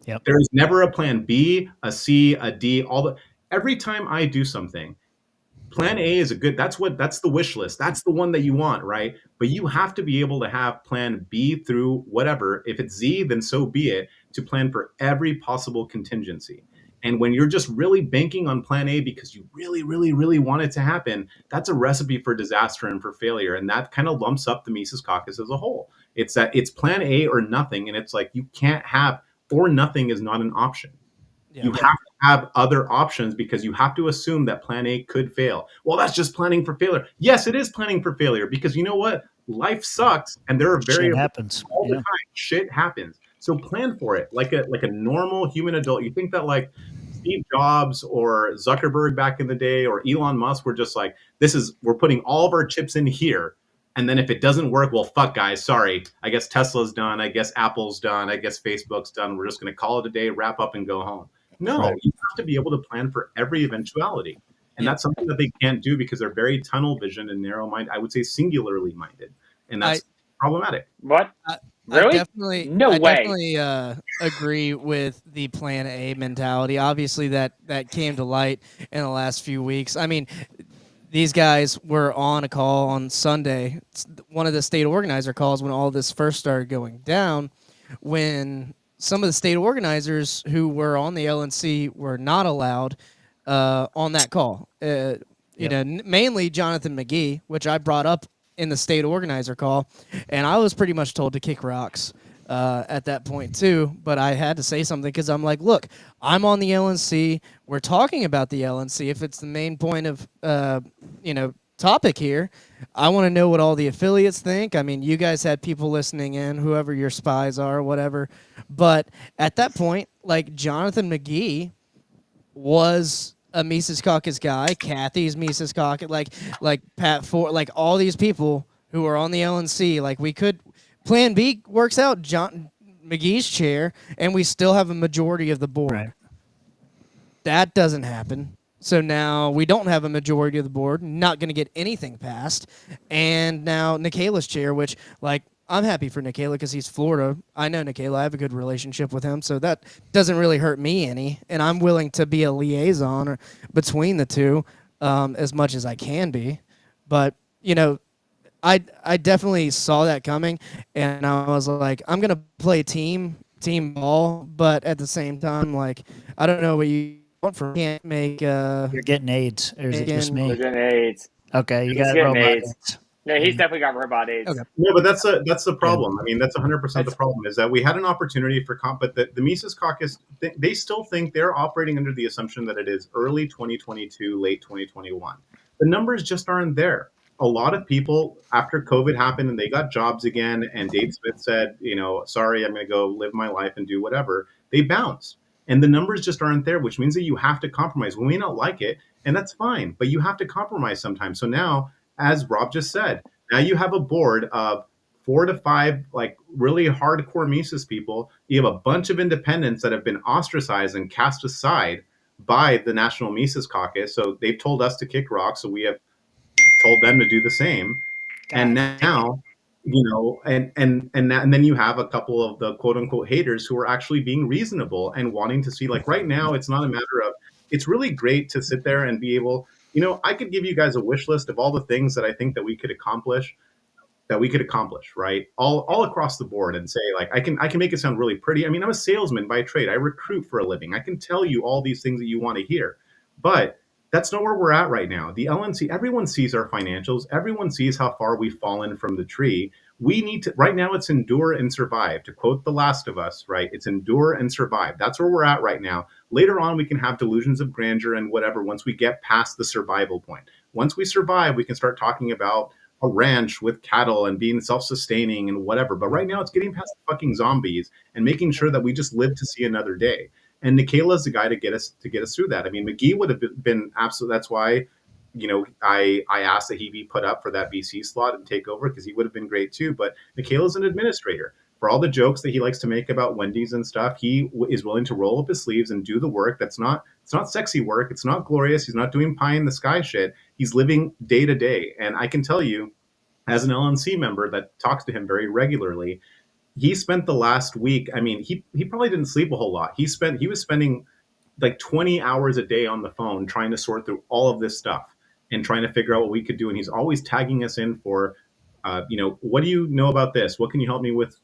Yep. There is never a plan B, a C, a D, every time I do something, plan A is that's the wish list. That's the one that you want, right? But you have to be able to have plan B through whatever. If it's Z, then so be it, to plan for every possible contingency. And when you're just really banking on plan A because you really, really, really want it to happen, that's a recipe for disaster and for failure. And that kind of lumps up the Mises Caucus as a whole. It's that it's plan A or nothing. And it's like, you can't have, or nothing is not an option. Yeah, you have to have other options, because you have to assume that plan A could fail. Well, that's just planning for failure. Yes, it is planning for failure, because you know what? Life sucks, and there are variables. Shit happens all the time. Shit happens. So plan for it like a normal human adult. You think that Steve Jobs or Zuckerberg back in the day or Elon Musk were just like, we're putting all of our chips in here. And then if it doesn't work, well, fuck, guys, sorry. I guess Tesla's done. I guess Apple's done. I guess Facebook's done. We're just going to call it a day, wrap up, and go home. No, right. You have to be able to plan for every eventuality. And that's something that they can't do because they're very tunnel vision and narrow minded. I would say singularly minded. And that's problematic. What? Really? I definitely agree with the plan A mentality. Obviously, that came to light in the last few weeks. I mean, these guys were on a call on Sunday, one of the state organizer calls when all this first started going down, when some of the state organizers who were on the LNC were not allowed on that call. Mainly Jonathan McGee, which I brought up in the state organizer call, and I was pretty much told to kick rocks. at that point too. But I had to say something because I'm like, look, I'm on the LNC. We're talking about the LNC. If it's the main point of topic here, I want to know what all the affiliates think. I mean, you guys had people listening in, whoever your spies are, whatever. But at that point, like Jonathan McGee was a Mises Caucus guy, Kathy's Mises Caucus, like Pat Ford, like all these people who are on the LNC. Like we could, Plan B works out John McGee's chair, and we still have a majority of the board. Right. That doesn't happen. So now we don't have a majority of the board, not going to get anything passed. And now Nikola's chair, which, like, I'm happy for Nikola because he's Florida. I know Nikola. I have a good relationship with him, so that doesn't really hurt me any. And I'm willing to be a liaison between the two as much as I can be. But, I definitely saw that coming, and I was like, I'm going to play team ball, but at the same time, like, I don't know what you want from me. Can't make You're getting AIDS, or is it just We're me? getting AIDS. Okay, you He's got getting robot AIDS. AIDS. No, he's definitely got robot AIDS. Okay. No, but that's the problem. I mean, that's 100% the problem is that we had an opportunity for but the Mises Caucus, they still think they're operating under the assumption that it is early 2022, late 2021. The numbers just aren't there. A lot of people, after COVID happened and they got jobs again, and Dave Smith said, sorry, I'm going to go live my life and do whatever, they bounced. And the numbers just aren't there, which means that you have to compromise. We may not like it, and that's fine, but you have to compromise sometimes. So now, as Rob just said, now you have a board of 4 to 5 like really hardcore Mises people. You have a bunch of independents that have been ostracized and cast aside by the National Mises Caucus. So they've told us to kick rocks, so we have told them to do the same. And now, and then you have a couple of the quote unquote haters who are actually being reasonable and wanting to see, like, right now, it's not a matter of, it's really great to sit there and be able, I could give you guys a wish list of all the things that I think that we could accomplish, right? All across the board, and say, like, I can make it sound really pretty. I mean, I'm a salesman by trade. I recruit for a living. I can tell you all these things that you want to hear, but that's not where we're at right now. The LNC, everyone sees our financials. Everyone sees how far we've fallen from the tree. We need to, right now, it's endure and survive. To quote The Last of Us, right? It's endure and survive. That's where we're at right now. Later on, we can have delusions of grandeur and whatever once we get past the survival point. Once we survive, we can start talking about a ranch with cattle and being self-sustaining and whatever. But right now, it's getting past the fucking zombies and making sure that we just live to see another day. And Nikola's the guy to get us through that. I mean, McGee would have been absolute. That's why, I asked that he be put up for that BC slot and take over, because he would have been great too. But Nikola's an administrator. For all the jokes that he likes to make about Wendy's and stuff, he is willing to roll up his sleeves and do the work. It's not sexy work. It's not glorious. He's not doing pie in the sky shit. He's living day to day. And I can tell you, as an LNC member that talks to him very regularly, he spent the last week, I mean, he probably didn't sleep a whole lot. He was spending like 20 hours a day on the phone trying to sort through all of this stuff and trying to figure out what we could do. And he's always tagging us in for, what do you know about this? What can you help me with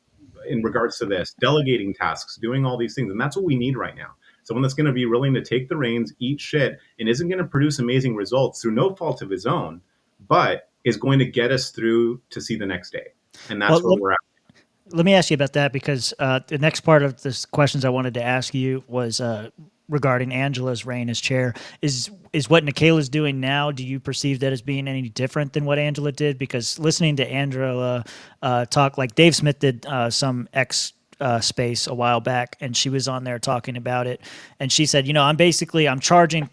in regards to this? Delegating tasks, doing all these things. And that's what we need right now. Someone that's going to be willing to take the reins, eat shit, and isn't going to produce amazing results through no fault of his own, but is going to get us through to see the next day. And that's where we're at. Let me ask you about that, because the next part of this questions I wanted to ask you was regarding Angela's reign as chair. Is what Nikola's doing now, do you perceive that as being any different than what Angela did? Because listening to Angela talk, like Dave Smith did some space a while back, and she was on there talking about it, and she said, I'm charging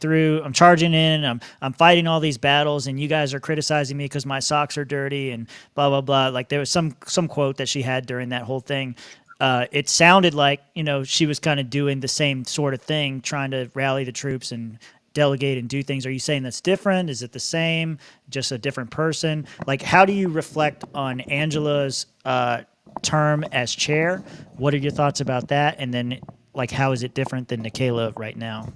in, I'm fighting all these battles, and you guys are criticizing me because my socks are dirty and blah blah blah. Like, there was some quote that she had during that whole thing. It sounded like she was kind of doing the same sort of thing, trying to rally the troops and delegate and do things. Are you saying that's different? Is it the same, just a different person? Like, how do you reflect on Angela's term as chair? What are your thoughts about that? And then, like, how is it different than Nikola right now?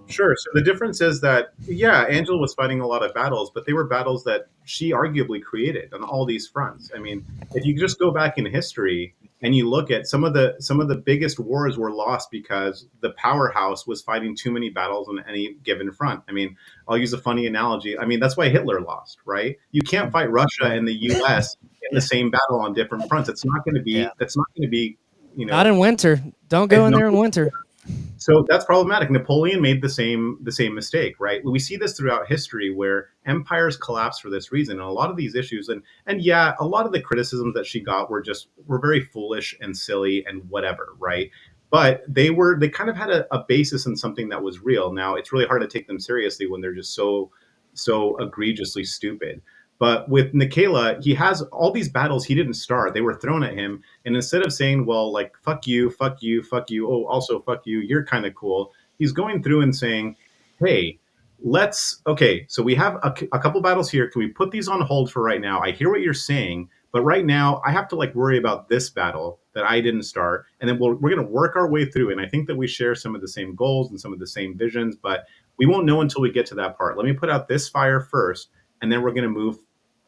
Sure. So the difference is that, Angela was fighting a lot of battles, but they were battles that she arguably created on all these fronts. I mean, if you just go back in history and you look at some of the biggest wars were lost because the powerhouse was fighting too many battles on any given front. I mean, I'll use a funny analogy. I mean, that's why Hitler lost, right? You can't fight Russia and the U.S. in the same battle on different fronts. It's not going to be. That's not going to be Not in winter. Don't go in there in winter. So that's problematic. Napoleon made the same mistake, right? We see this throughout history where empires collapse for this reason. And a lot of these issues, and yeah, a lot of the criticisms that she got were very foolish and silly and whatever, right? But they kind of had a basis in something that was real. Now it's really hard to take them seriously when they're just so egregiously stupid. But with Nikela, he has all these battles he didn't start. They were thrown at him. And instead of saying, well, like, fuck you, fuck you, fuck you, oh, also fuck you, you're kind of cool, he's going through and saying, hey, so we have a couple battles here. Can we put these on hold for right now? I hear what you're saying, but right now I have to worry about this battle that I didn't start. And then we're going to work our way through. And I think that we share some of the same goals and some of the same visions, but we won't know until we get to that part. Let me put out this fire first, and then we're going to move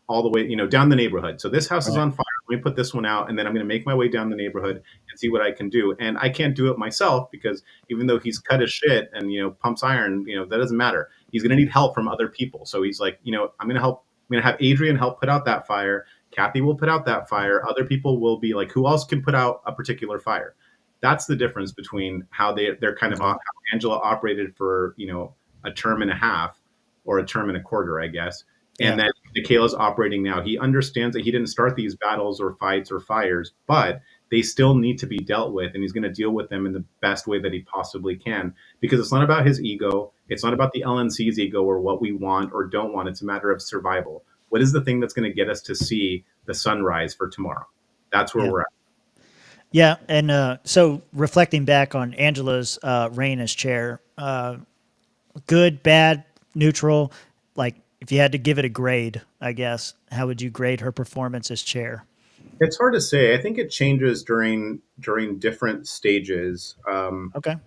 all the way, down the neighborhood. So this house is on fire. Let me put this one out, and then I'm going to make my way down the neighborhood and see what I can do. And I can't do it myself because even though he's cut his shit and, pumps iron, that doesn't matter. He's going to need help from other people. So he's like, I'm going to help. I'm going to have Adrian help put out that fire. Kathy will put out that fire. Other people will be like, who else can put out a particular fire? That's the difference between how they're kind of how Angela operated for, a term and a half or a term and a quarter, I guess. And then Nikela's operating now. He understands that he didn't start these battles or fights or fires, but they still need to be dealt with. And he's going to deal with them in the best way that he possibly can, because it's not about his ego. It's not about the LNC's ego or what we want or don't want. It's a matter of survival. What is the thing that's going to get us to see the sunrise for tomorrow? That's where we're at. Yeah. And so reflecting back on Angela's reign as chair, good, bad, neutral, if you had to give it a grade, I guess, how would you grade her performance as chair? It's hard to say. I think it changes during different stages. Okay.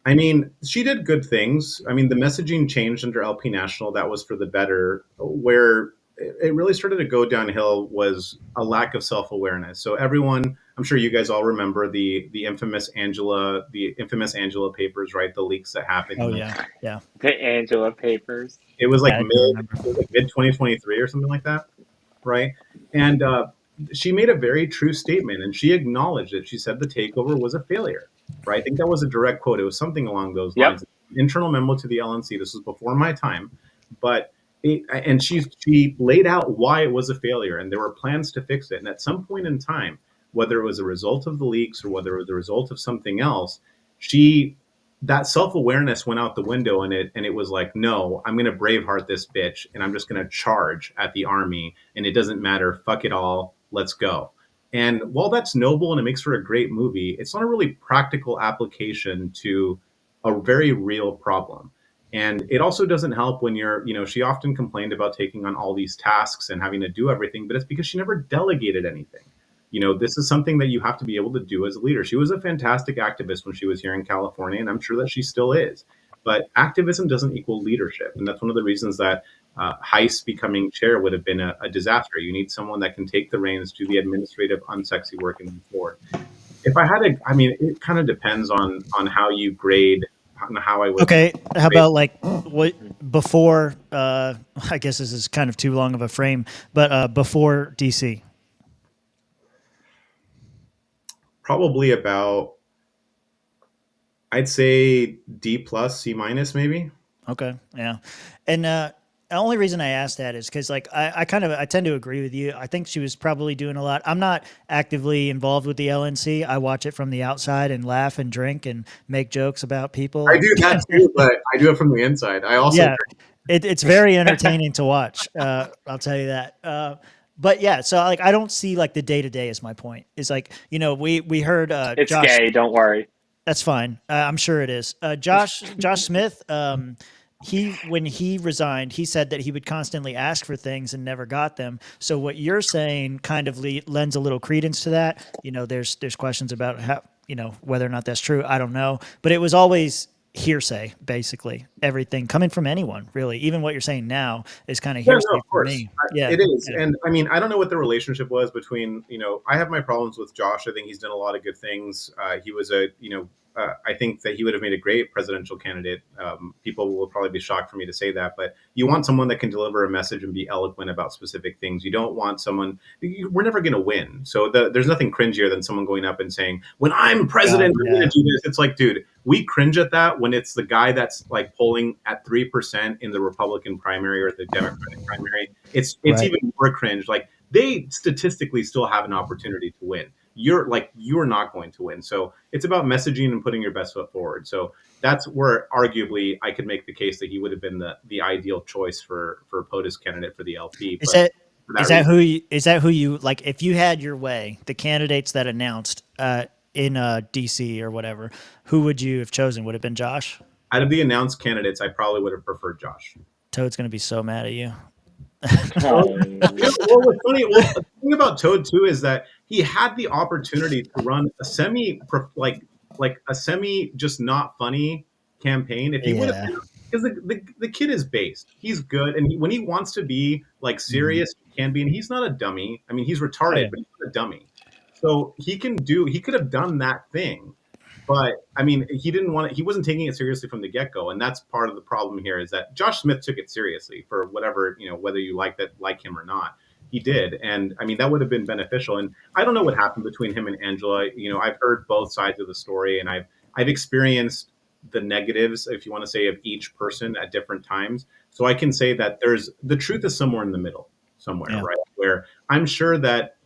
I mean, she did good things. I mean, the messaging changed under LP National. That was for the better. Where it really started to go downhill was a lack of self-awareness. So everyone, I'm sure you guys all remember the infamous Angela papers, right? The leaks that happened. Oh yeah, yeah. The Angela papers. It was like mid 2023 or something like that, right? And she made a very true statement, and she acknowledged it. She said the takeover was a failure, right? I think that was a direct quote. It was something along those lines. Internal memo to the LNC. This was before my time, but she laid out why it was a failure, and there were plans to fix it. And at some point in time, whether it was a result of the leaks or whether it was a result of something else, that self-awareness went out the window, and it was like, no, I'm going to Braveheart this bitch, and I'm just going to charge at the army, and it doesn't matter. Fuck it all. Let's go. And while that's noble and it makes for a great movie, it's not a really practical application to a very real problem. And it also doesn't help when she often complained about taking on all these tasks and having to do everything, but it's because she never delegated anything. This is something that you have to be able to do as a leader. She was a fantastic activist when she was here in California, and I'm sure that she still is. But activism doesn't equal leadership. And that's one of the reasons that Heiss becoming chair would have been a disaster. You need someone that can take the reins, do the administrative, unsexy work, and move forward. If I had it kind of depends on how you grade, on how I would. Okay. How about what before, I guess this is kind of too long of a frame, but before DC? Probably about, I'd say D plus, C minus, maybe. Okay. Yeah. And the only reason I asked that is because I tend to agree with you. I think she was probably doing a lot. I'm not actively involved with the LNC. I watch it from the outside and laugh and drink and make jokes about people. I do that too, but I do it from the inside. I also it's very entertaining to watch. I'll tell you that. But yeah, so I don't see the day to day is my point. It's we heard it's Josh, gay, don't worry. That's fine. I'm sure it is. Josh Smith, when he resigned, he said that he would constantly ask for things and never got them. So what you're saying kind of lends a little credence to that. There's questions about how, whether or not that's true. I don't know, but it was always hearsay, basically. Everything coming from anyone, really. Even what you're saying now is kind of hearsay for me. Yeah, it is. Yeah. And I don't know what the relationship was between, I have my problems with Josh. I think he's done a lot of good things. He was I think that he would have made a great presidential candidate. People will probably be shocked for me to say that, but you want someone that can deliver a message and be eloquent about specific things. You don't want someone. We're never going to win. So there's nothing cringier than someone going up and saying, "When I'm president, I'm going to do this." It's like, dude, we cringe at that when it's the guy that's like polling at 3% in the Republican primary or the Democratic primary. It's even more cringe. Like, they statistically still have an opportunity to win. You're not going to win. So it's about messaging and putting your best foot forward. So that's where arguably I could make the case that he would have been the ideal choice for POTUS candidate for the LP. Is that who you like? If you had your way, the candidates that announced in DC or whatever, who would you have chosen? Would it have been Josh? Out of the announced candidates, I probably would have preferred Josh. Toad's going to be so mad at you. Well, what's funny, the thing about Toad too is that he had the opportunity to run a semi just not funny campaign if he would have, because the kid is based. He's good, and when he wants to be like serious, he can be, and he's not a dummy. I mean, he's retarded, but he's not a dummy. So he could have done that thing. But I mean, he wasn't taking it seriously from the get-go. And that's part of the problem here, is that Josh Smith took it seriously for whatever, whether you like him or not. He did. And I mean, that would have been beneficial. And I don't know what happened between him and Angela. I've heard both sides of the story, and I've experienced the negatives, if you want to say, of each person at different times. So I can say that the truth is somewhere in the middle, right? Where I'm sure that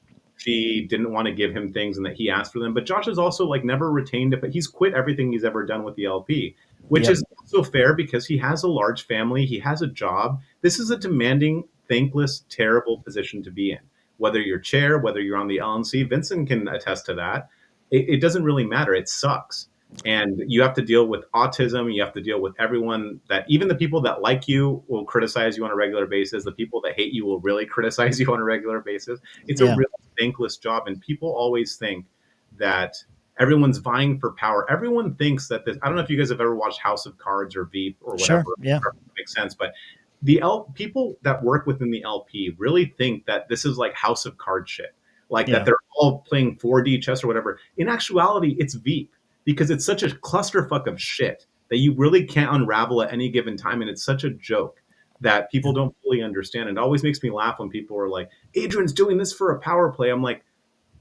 she didn't want to give him things and that he asked for them. But Josh has also never retained it, but he's quit everything he's ever done with the LP, which is also fair because he has a large family. He has a job. This is a demanding, thankless, terrible position to be in. Whether you're chair, whether you're on the LNC, Vincent can attest to that. It doesn't really matter. It sucks. And you have to deal with autism. You have to deal with everyone that, even the people that like you will criticize you on a regular basis. The people that hate you will really criticize you on a regular basis. It's a really thankless job. And people always think that everyone's vying for power. Everyone thinks that this, I don't know if you guys have ever watched House of Cards or Veep or whatever. Sure, yeah. It makes sense. But people that work within the LP really think that this is like House of Cards shit. That they're all playing 4D chess or whatever. In actuality, it's Veep. Because it's such a clusterfuck of shit that you really can't unravel at any given time. And it's such a joke that people don't fully understand. It always makes me laugh when people are like, Adrian's doing this for a power play. I'm like,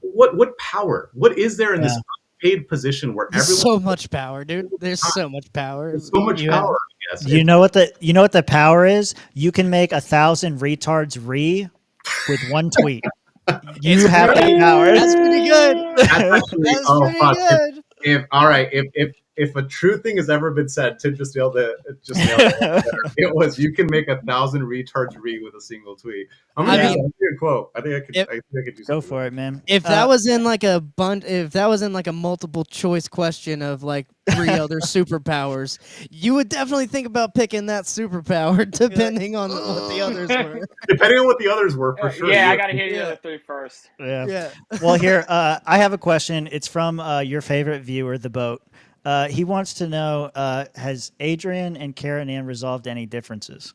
what power? What is there in this unpaid position where everyone... So much power, dude. There's so much power. There's so much power, I guess. You know what the power is? You can make 1,000 retards with one tweet. You have that power. That's pretty good. That's pretty good. If a true thing has ever been said, Tim just nailed it. It was, you can make 1,000 retards with a single tweet. I'm gonna use a quote. I think I could do something. Go for it, man. If that was in a multiple choice question of 3 other superpowers, you would definitely think about picking that superpower, depending on what the others were. Depending on what the others were, for sure. Yeah, I gotta hear the other 3 first. Yeah. Well, here I have a question. It's from your favorite viewer, The Boat. He wants to know, has Adrian and Karen Ann resolved any differences?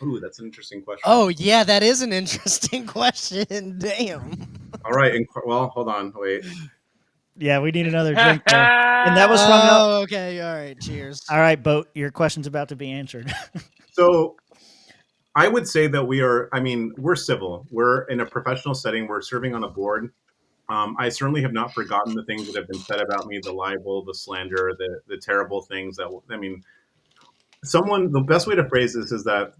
Ooh, that's an interesting question. Oh, yeah, that is an interesting question. Damn. All right. Well, hold on. Wait. Yeah, we need another drink there. And that was from... Oh, okay. All right. Cheers. All right, Boat. Your question's about to be answered. So I would say that we're civil. We're in a professional setting. We're serving on a board. I certainly have not forgotten the things that have been said about me, the libel, the slander, the terrible things the best way to phrase this is that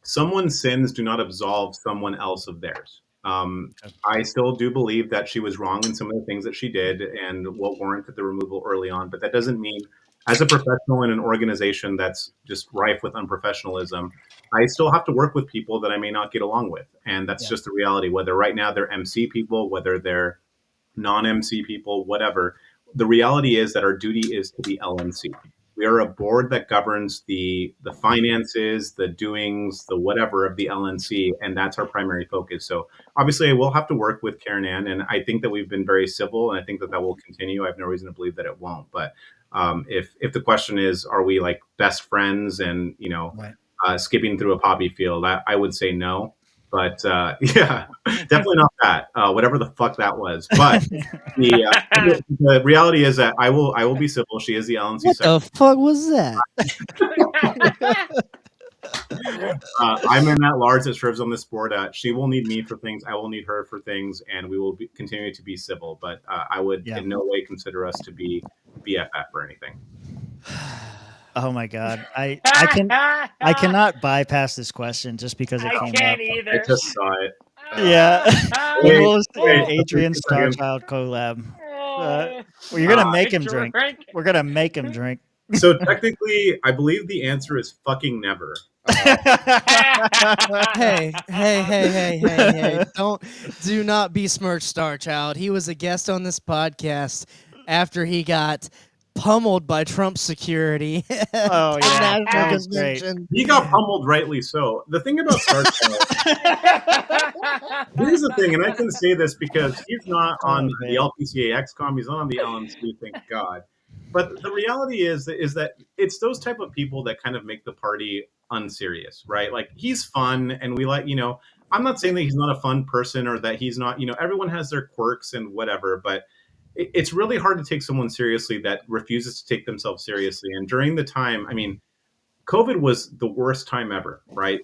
someone's sins do not absolve someone else of theirs. I still do believe that she was wrong in some of the things that she did and what warranted the removal early on. But that doesn't mean, as a professional in an organization that's just rife with unprofessionalism, I still have to work with people that I may not get along with. And that's just the reality, whether right now they're MC people, whether they're non-MC people, whatever. The reality is that our duty is to be LNC. We are a board that governs the finances, the doings, the whatever of the LNC, and that's our primary focus. So obviously, we'll have to work with Karen Ann, and I think that we've been very civil, and I think that will continue. I have no reason to believe that it won't. But if the question is, are we best friends and skipping through a poppy field, I would say no. But yeah, definitely not that. Whatever the fuck that was. But the reality is that I will be civil. She is the LNC What secretary. the fuck was that? I'm in that large that serves on this board. She will need me for things. I will need her for things, and we will continue to be civil. But I would in no way consider us to be BFF or anything. Oh my God, I cannot bypass this question just because it I came can't up. either. I just saw it. Yeah, Wait, Adrian seconds. Starchild collab. Well, you're gonna make him drink. We're gonna make him drink. So technically, I believe the answer is fucking never. Hey! Do not besmirch Starchild. He was a guest on this podcast after he got pummeled by Trump security. Oh yeah, National that was great. Convention. He got pummeled, rightly so. The thing about Starchild, here's the thing, and I can say this because he's not on the LPCA XCOM, he's not on the LNC, thank God. But the reality is that it's those type of people that kind of make the party unserious, right? Like, he's fun, and we like, I'm not saying that he's not a fun person or that he's not, everyone has their quirks and whatever, but it's really hard to take someone seriously that refuses to take themselves seriously. And during the time, COVID was the worst time ever, right?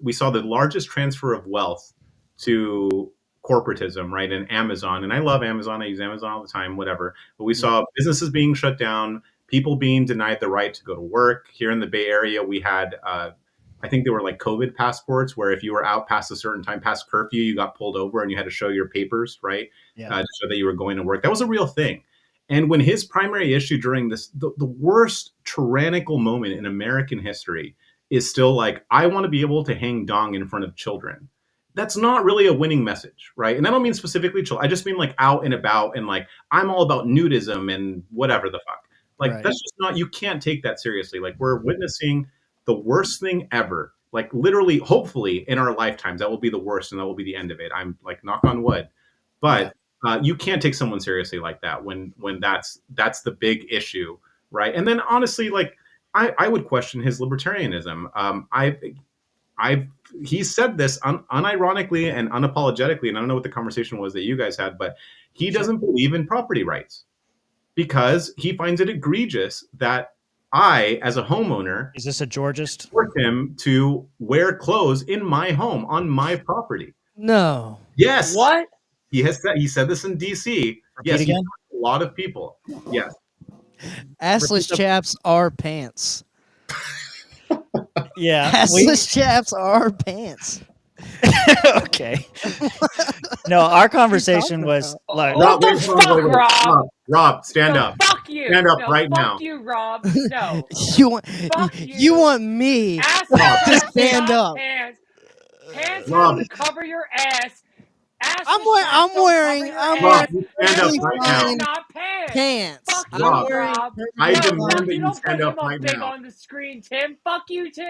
We saw the largest transfer of wealth to corporatism, right? And Amazon. And I love Amazon. I use Amazon all the time, whatever. But we saw businesses being shut down, people being denied the right to go to work. Here in the Bay Area, we had, I think they were like COVID passports, where if you were out past a certain time, past curfew, you got pulled over and you had to show your papers, right? To show that you were going to work. That was a real thing. And when his primary issue during this, the worst tyrannical moment in American history is still like, I want to be able to hang dong in front of children. That's not really a winning message, right? And I don't mean specifically children. I just mean like out and about and like, I'm all about nudism and whatever the fuck. Like, that's just not, you can't take that seriously. Like, we're witnessing the worst thing ever. Like, literally, hopefully in our lifetimes, that will be the worst and that will be the end of it. I'm like, knock on wood. But you can't take someone seriously like that when that's the big issue, right? And then honestly, like, I would question his libertarianism. He said this unironically and unapologetically, and I don't know what the conversation was that you guys had, but he doesn't believe in property rights because he finds it egregious that I, as a homeowner, is this a Georgist? Force him to wear clothes in my home on my property. No. Yes. What? He said this in DC. Yes, again? A lot of people. Yes. Assless chaps are pants. Yeah. Assless chaps are pants. Okay. No, our conversation was like, What the fuck, Rob? Rob, stand No, up. Fuck you. Stand up No, right fuck now. you, Rob. No. You want me to stand up? Pants Rob. have to cover your ass. I'm wearing Rob, you stand up right now. Not pants. Pants. Fuck you, Rob, Rob. I No, demand Rob, that you you don't stand put up him right big now. on the screen, Tim. Fuck you too.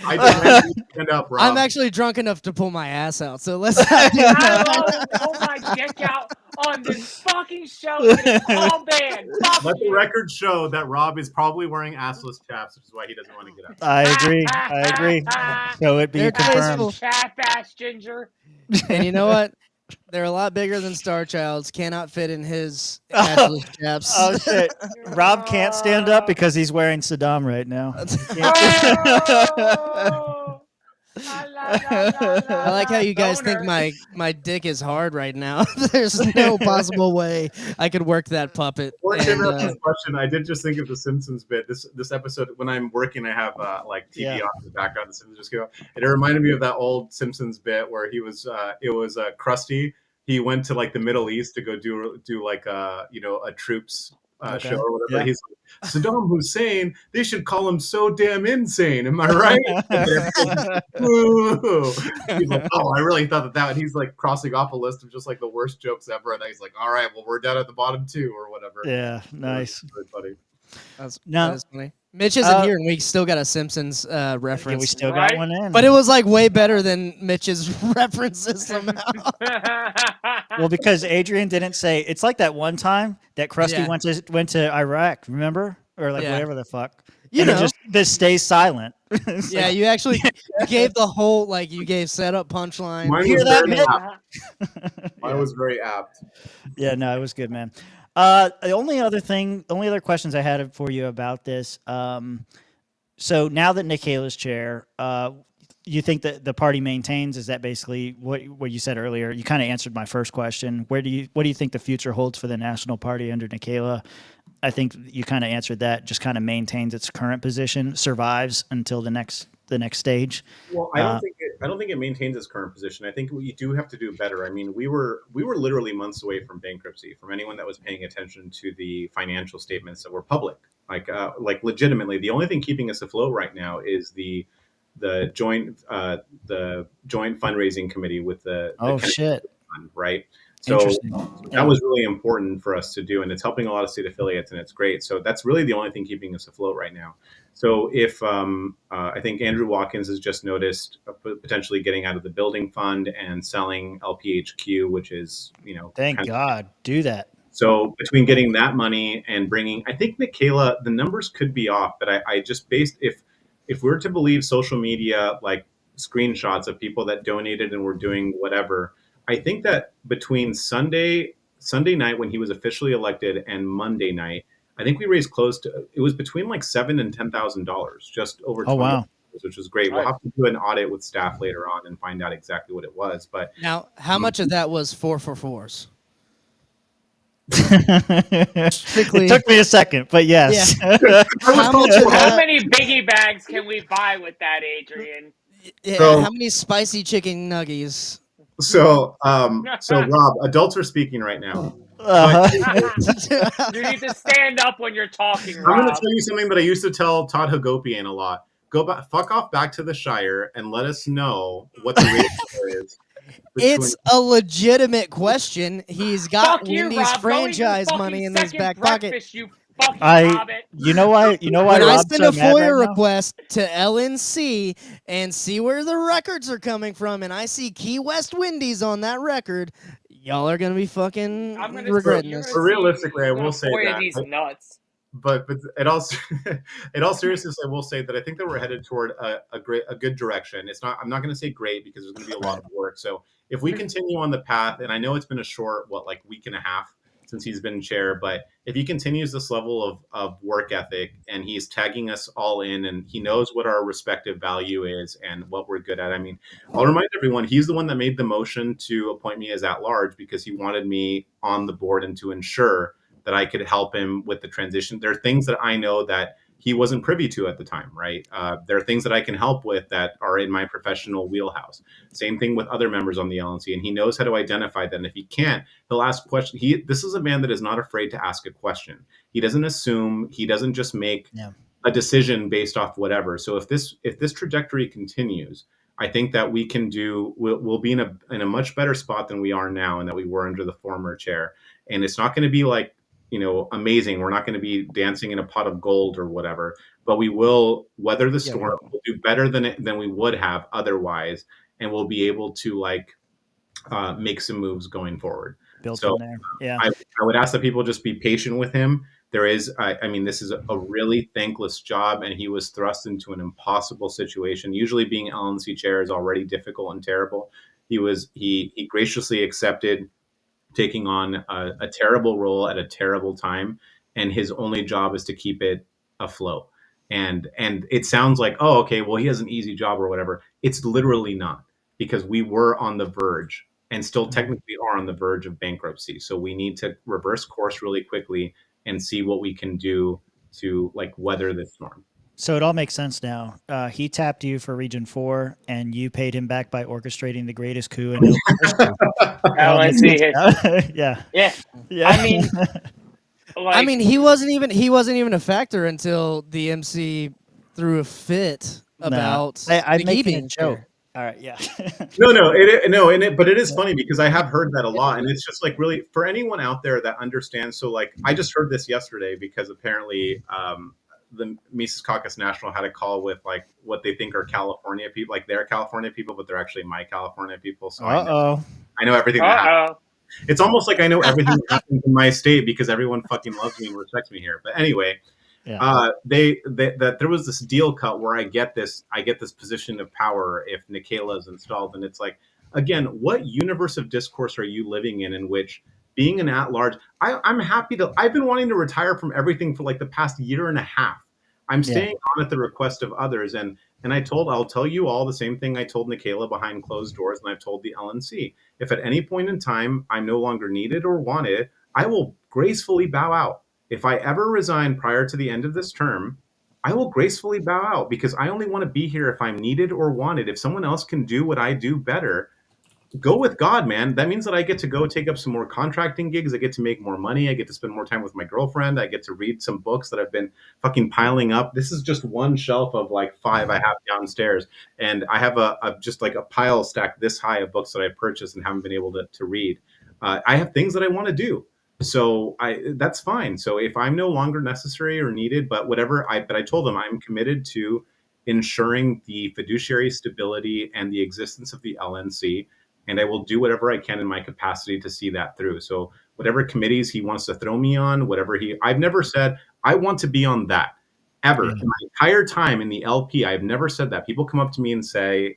I demand that you stand up, Rob. I'm actually drunk enough to pull my ass out, so let's not do that. I will pull my dick out on this fucking show and it's all banned. Fuck Let the you. record show that Rob is probably wearing assless chaps, which is why he doesn't want to get up. I agree. So it be They're confirmed. Chap ass ginger. And you know what? They're a lot bigger than Starchild's. Cannot fit in his assless chaps. Oh shit! Rob can't stand up because he's wearing Saddam right now. Oh! I like how you guys think my dick is hard right now. There's no possible way I could work that puppet. Before And, Tim asks this question, I did just think of the Simpsons bit. This episode, when I'm working, I have like TV on in the background. The Simpsons just go, and it reminded me of that old Simpsons bit where he was, it was Krusty. He went to like the Middle East to go do like a troops show or whatever. Yeah. He's like, Saddam Hussein, they should call him so damn insane. Am I right? Woo. He's like, oh, I really thought that. And he's like crossing off a list of just like the worst jokes ever. And he's like, all right, well, we're down at the bottom too, or whatever. Yeah, nice. Really funny. That No. is funny. Mitch isn't here, and we still got a Simpsons reference. Yeah, we still got one in. But it was like way better than Mitch's references somehow. Well, because Adrian didn't say it's like that one time that Krusty went to Iraq, remember? Or like whatever the fuck. You know, just stay silent. yeah, you actually gave the whole you gave setup punchline. Mine Hear was that, very Mitch? apt. Mine was very apt. Yeah, no, it was good, man. The only other questions I had for you about this. So now that Nick Haley's chair, you think that the party maintains? Is that basically what you said earlier? You kind of answered my first question. What do you think the future holds for the National Party under Nick Haley? I think you kind of answered that. Just kind of maintains its current position, survives until the next stage. Well, I don't think it maintains its current position. I think we do have to do better. I mean, we were literally months away from bankruptcy. From anyone that was paying attention to the financial statements that were public, like legitimately, the only thing keeping us afloat right now is the joint fundraising committee with the shit fund, right? So that was really important for us to do, and it's helping a lot of state affiliates, and it's great. So that's really the only thing keeping us afloat right now. So if I think Andrew Watkins has just noticed potentially getting out of the building fund and selling LPHQ, which is, thank God, do that. So between getting that money and bringing, I think Michaela, the numbers could be off, but I just based, if we're to believe social media, like screenshots of people that donated and were doing whatever, I think that between Sunday night when he was officially elected and Monday night, I think we raised it was between like $7,000 and $10,000, just over. Oh, wow. Which was great. We'll have to do an audit with staff later on and find out exactly what it was. But now, how much of that was 444s? It took me a second, but yes. Yeah. How many biggie bags can we buy with that, Adrian? Yeah, So, how many spicy chicken nuggies? So Rob, adults are speaking right now. You need to stand up when you're talking, Rob. I'm going to tell you something that I used to tell Todd Hagopian a lot. Go back, fuck off back to the Shire and let us know what the ratio is. It's a legitimate question. He's got Fuck you, Wendy's Rob. franchise Go eat your money in fucking his back breakfast, pocket. You fucking hobbit. You know why When Rob's I send so a mad FOIA right now? request to LNC and see where the records are coming from, and I see Key West Wendy's on that record, y'all are gonna be fucking regretting this. Realistically, I will say that. These nuts. But in all seriousness, I will say that I think that we're headed toward a good direction. I'm not going to say great because there's going to be a lot of work. So if we continue on the path, and I know it's been a short week and a half since he's been chair, but if he continues this level of work ethic and he's tagging us all in, and he knows what our respective value is and what we're good at. I mean, I'll remind everyone, he's the one that made the motion to appoint me as at large because he wanted me on the board and to ensure that I could help him with the transition. There are things that I know that he wasn't privy to at the time, right? There are things that I can help with that are in my professional wheelhouse. Same thing with other members on the LNC, and he knows how to identify that. And if he can't, he'll ask questions. This is a man that is not afraid to ask a question. He doesn't assume. He doesn't just make a decision based off whatever. So if this trajectory continues, I think that we'll be in a much better spot than we are now, and that we were under the former chair. And it's not going to be like, amazing. We're not going to be dancing in a pot of gold or whatever, but we will weather the storm. We'll do better than we would have otherwise, and we'll be able to make some moves going forward. So there. Yeah, I would ask that people just be patient with him. There is, this is a really thankless job, and he was thrust into an impossible situation. Usually, being LNC chair is already difficult and terrible. He graciously accepted taking on a terrible role at a terrible time, and his only job is to keep it afloat. And it sounds like, oh, okay, well, he has an easy job or whatever. It's literally not, because we were on the verge and still technically are on the verge of bankruptcy. So we need to reverse course really quickly and see what we can do to weather this storm. So it all makes sense now. He tapped you for Region 4, and you paid him back by orchestrating the greatest coup in LNC. Yeah. I mean, he wasn't even a factor until the MC threw a fit about I'm the making keeping a joke. All right, yeah. But it is funny because I have heard that a lot, and it's just really for anyone out there that understands. So I just heard this yesterday because apparently the Mises Caucus National had a call with what they think are California people, they're California people, but they're actually my California people. So I know everything that happens. It's almost like I know everything that happens in my state because everyone fucking loves me and respects me here. But anyway, that there was this deal cut where I get this position of power if Nikayla is installed, and it's like, again, what universe of discourse are you living in which being an at-large? I'm happy to. I've been wanting to retire from everything for like the past year and a half. I'm staying on at the request of others, and I'll tell you all the same thing I told Nikayla behind closed doors, and I've told the LNC. If at any point in time I'm no longer needed or wanted, I will gracefully bow out. If I ever resign prior to the end of this term, I will gracefully bow out because I only want to be here if I'm needed or wanted. If someone else can do what I do better, go with God, man. That means that I get to go take up some more contracting gigs. I get to make more money. I get to spend more time with my girlfriend. I get to read some books that I've been fucking piling up. This is just one shelf of like 5 I have downstairs. And I have just like a pile stacked this high of books that I purchased and haven't been able to read. I have things that I want to do. So that's fine. So if I'm no longer necessary or needed, but I told them I'm committed to ensuring the fiduciary stability and the existence of the LNC. And I will do whatever I can in my capacity to see that through. So whatever committees he wants to throw me on, I've never said I want to be on that ever. In my entire time in the LP, I've never said that. People come up to me and say,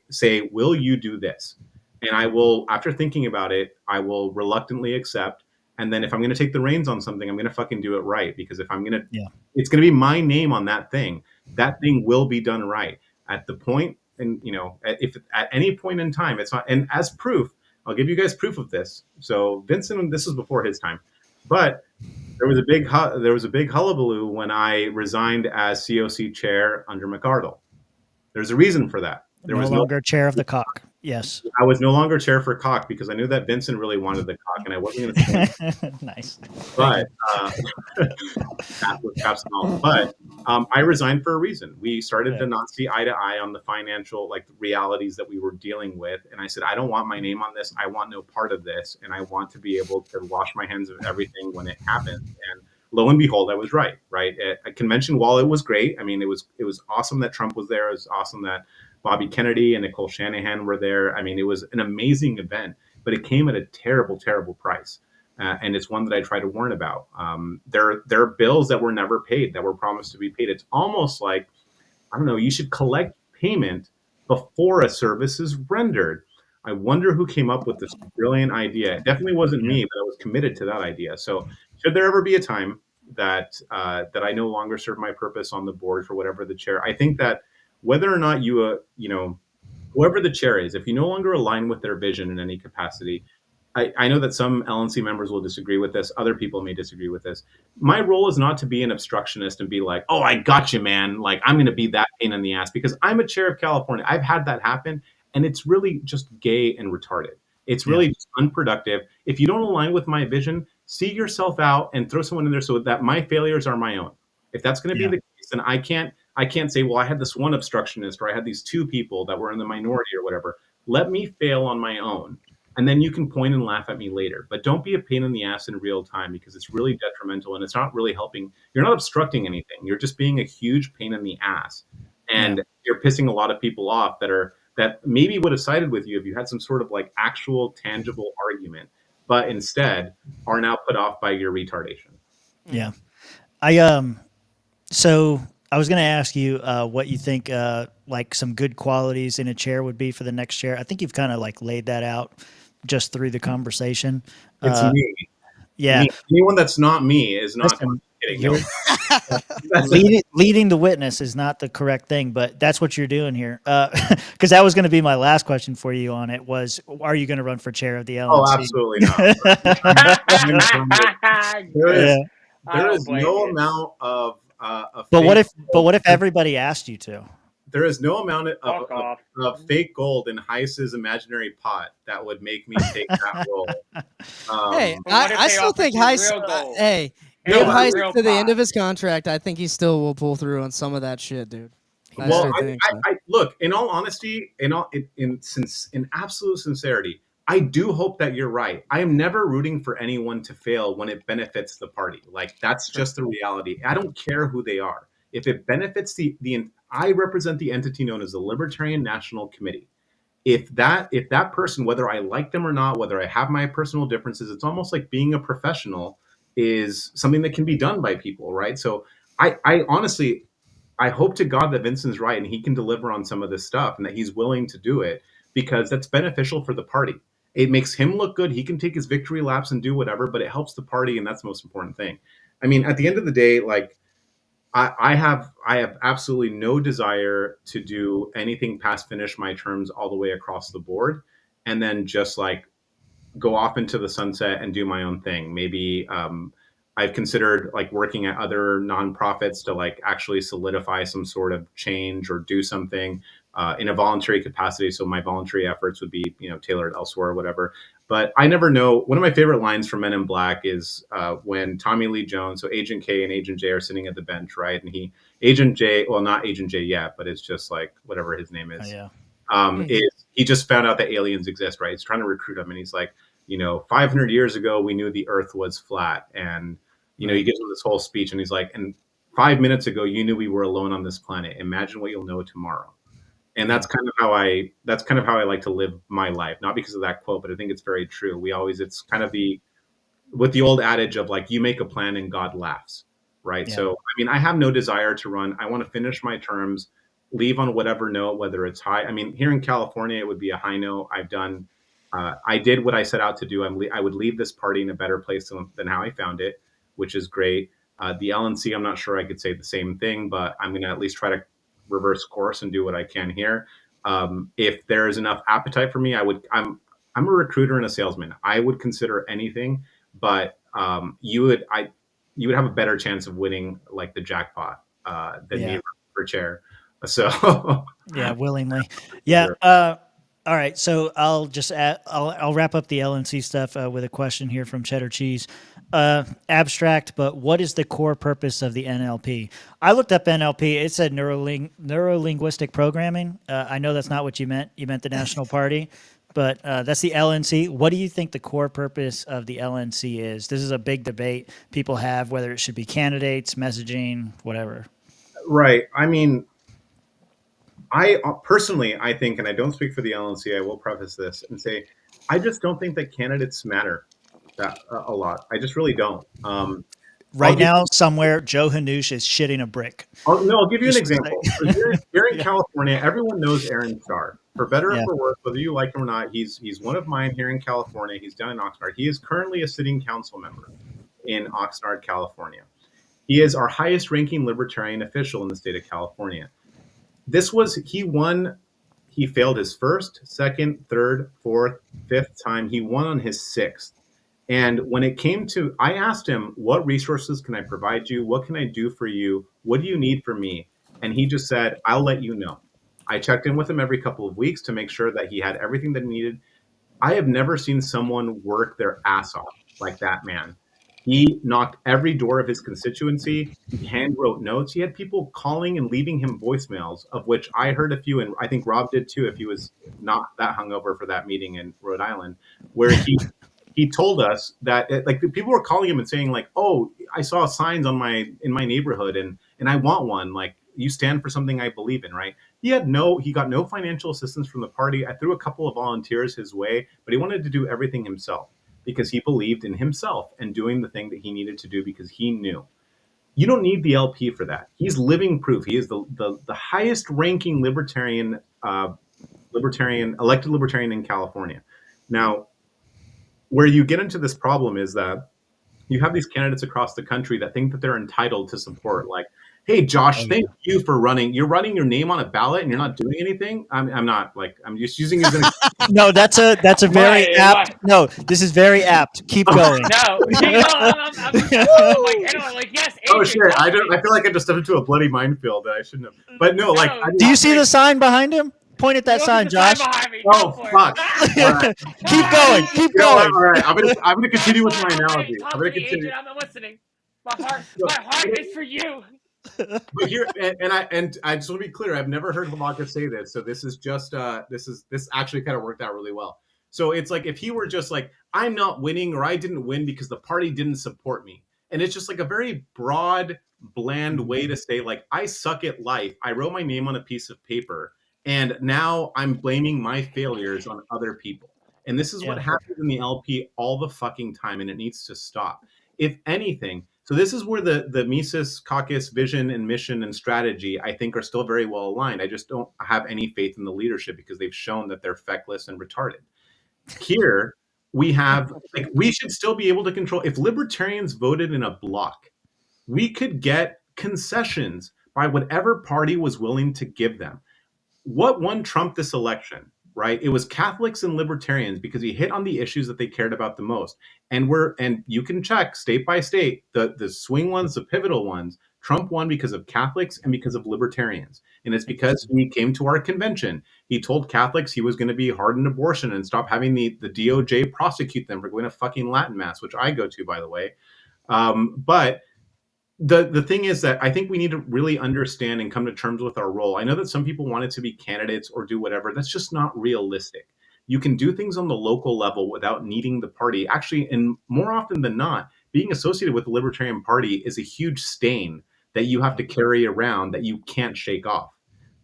will you do this? And I will, after thinking about it, I will reluctantly accept. And then if I'm going to take the reins on something, I'm going to fucking do it right. Because if I'm going to, it's going to be my name on that thing will be done right at the point. And, if at any point in time, it's not, and as proof, I'll give you guys proof of this. So Vincent, this was before his time, but there was a big hullabaloo when I resigned as COC chair under McArdle. There's a reason for that. There was no longer chair of the COC. Yes. I was no longer chair for COC because I knew that Vincent really wanted the COC and I wasn't going to say nice. But I resigned for a reason. We started to not see eye to eye on the financial realities that we were dealing with. And I said, I don't want my name on this. I want no part of this. And I want to be able to wash my hands of everything when it happens. And lo and behold, I was right. At convention, while it was great, I mean, it was awesome that Trump was there. It was awesome that Bobby Kennedy and Nicole Shanahan were there. I mean, it was an amazing event, but it came at a terrible, terrible price. And it's one that I try to warn about. There are bills that were never paid, that were promised to be paid. It's almost like, I don't know, you should collect payment before a service is rendered. I wonder who came up with this brilliant idea. It definitely wasn't me, but I was committed to that idea. So should there ever be a time that I no longer serve my purpose on the board for whatever the chair, I think that whether or not you, whoever the chair is, if you no longer align with their vision in any capacity, I know that some LNC members will disagree with this. Other people may disagree with this. My role is not to be an obstructionist and be like, oh, I got you, man. Like, I'm going to be that pain in the ass because I'm a chair of California. I've had that happen. And it's really just gay and retarded. It's really just unproductive. If you don't align with my vision, see yourself out and throw someone in there so that my failures are my own. If that's going to be the case, then I can't say, well, I had this one obstructionist or I had these two people that were in the minority or whatever. Let me fail on my own. And then you can point and laugh at me later. But don't be a pain in the ass in real time because it's really detrimental and it's not really helping. You're not obstructing anything. You're just being a huge pain in the ass. And you're pissing a lot of people off that maybe would have sided with you if you had some sort of actual tangible argument, but instead are now put off by your retardation. Yeah. So I was going to ask you what you think some good qualities in a chair would be for the next chair. I think you've kind of laid that out just through the conversation. It's me. Yeah. Anyone that's not me is not going to be kidding. Leading the witness is not the correct thing, but that's what you're doing here. Because that was going to be my last question for you on it was, are you going to run for chair of the LNC? Oh, absolutely not. There is no amount of But what if everybody asked you to? There is no amount of fake gold in Heiss's imaginary pot that would make me take that role. I still think Heiss. Give Heiss to the end of his contract. I think he still will pull through on some of that shit, dude. Look, in all honesty, in absolute sincerity, I do hope that you're right. I am never rooting for anyone to fail when it benefits the party. That's just the reality. I don't care who they are. If it benefits I represent the entity known as the Libertarian National Committee. If that person, whether I like them or not, whether I have my personal differences, it's almost like being a professional is something that can be done by people, right? So I honestly, I hope to God that Vincent's right and he can deliver on some of this stuff and that he's willing to do it, because that's beneficial for the party. It makes him look good. He can take his victory laps and do whatever, but it helps the party, and that's the most important thing. I mean, at the end of the day, like I have absolutely no desire to do anything past finish my terms all the way across the board, and then just like go off into the sunset and do my own thing. Maybe I've considered like working at other nonprofits to like actually solidify some sort of change or do something in a voluntary capacity. So my voluntary efforts would be, tailored elsewhere or whatever. But I never know. One of my favorite lines from Men in Black is when Tommy Lee Jones, so Agent K and Agent J are sitting at the bench, right? And Agent J, well, not Agent J yet, but it's just like whatever his name is. Yeah. He just found out that aliens exist, right? He's trying to recruit them, and he's like, 500 years ago, we knew the Earth was flat, and he gives him this whole speech, and he's like, and 5 minutes ago, you knew we were alone on this planet. Imagine what you'll know tomorrow. And that's kind of how I like to live my life. Not because of that quote, but I think it's very true. It's kind of with the old adage of like, you make a plan and God laughs, right? Yeah. So, I mean, I have no desire to run. I want to finish my terms, leave on whatever note, whether it's high. I mean, here in California, it would be a high note. I did what I set out to do. I would leave this party in a better place than how I found it, which is great. The LNC, I'm not sure I could say the same thing, but I'm going to at least try to reverse course and do what I can here. If there is enough appetite for me, I'm a recruiter and a salesman. I would consider anything, but you would have a better chance of winning like the jackpot than me for chair. So yeah, willingly. Yeah. All right, so I'll wrap up the LNC stuff with a question here from Cheddar Cheese. Abstract, but what is the core purpose of the NLP? I looked up NLP. It said neuro-linguistic programming. I know that's not what you meant. You meant the National Party, but that's the LNC. What do you think the core purpose of the LNC is? This is a big debate people have, whether it should be candidates, messaging, whatever. Right. I mean, I personally, I think, and I don't speak for the LNC, I will preface this and say, I just don't think that candidates matter that a lot. I just really don't. Right now, somewhere, Joe Hanoush is shitting a brick. I'll give you an example. Here in California, everyone knows Aaron Starr. For better or for worse, whether you like him or not, he's one of mine here in California. He's down in Oxnard. He is currently a sitting council member in Oxnard, California. He is our highest ranking libertarian official in the state of California. He won, he failed his first, second, third, fourth, fifth time. He won on his sixth. And when it came to, I asked him, what resources can I provide you? What can I do for you? What do you need from me? And he just said, I'll let you know. I checked in with him every couple of weeks to make sure that he had everything that he needed. I have never seen someone work their ass off like that man. He knocked every door of his constituency. He hand wrote notes. He had people calling and leaving him voicemails, of which I heard a few, and I think Rob did too, if he was not that hungover for that meeting in Rhode Island, where he told us that like people were calling him and saying like, "Oh, I saw signs in my neighborhood, and I want one. Like, you stand for something I believe in, right?" He got no financial assistance from the party. I threw a couple of volunteers his way, but he wanted to do everything himself, because he believed in himself and doing the thing that he needed to do because he knew. You don't need the LP for that. He's living proof. He is the highest ranking elected libertarian in California. Now, where you get into this problem is that you have these candidates across the country that think that they're entitled to support. Like, hey, Josh, thank you for running. You're running your name on a ballot and you're not doing anything. I'm not, like, I'm just using it as an example. No, that's a very apt. Right. No, this is very apt. Keep going. I'm like, yes. Adrian, oh shit! I feel like I just stepped into a bloody minefield that I shouldn't have. But no, like, do you see the sign behind him? Point at that sign, Josh. Oh fuck! Right. Keep going. Keep going. All right, I'm gonna continue with my analogy. I'm gonna continue. Adrian, I'm listening. My heart is for you. But here, and I just want to be clear. I've never heard Habakkuk say this, so this is just this actually kind of worked out really well. So it's like if he were just like, I'm not winning, or I didn't win because the party didn't support me, and it's just like a very broad, bland way to say like, I suck at life. I wrote my name on a piece of paper, and now I'm blaming my failures on other people. And this is what happens in the LP all the fucking time, and it needs to stop. If anything, So this is where the Mises caucus vision and mission and strategy, I think, are still very well aligned. I just don't have any faith in the leadership because they've shown that they're feckless and retarded. Here we have, like, we should still be able to control. If libertarians voted in a block, we could get concessions by whatever party was willing to give them. What won Trump this election, right? It was Catholics and libertarians because he hit on the issues that they cared about the most. And you can check state by state, the swing ones, the pivotal ones. Trump won because of Catholics and because of libertarians. And it's because he came to our convention. He told Catholics he was going to be hard on abortion and stop having the DOJ prosecute them for going to fucking Latin mass, which I go to, by the way. But the thing is that I think we need to really understand and come to terms with our role. I know that some people want it to be candidates or do whatever. That's just not realistic. You can do things on the local level without needing the party. Actually, and more often than not, being associated with the Libertarian Party is a huge stain that you have to carry around that you can't shake off.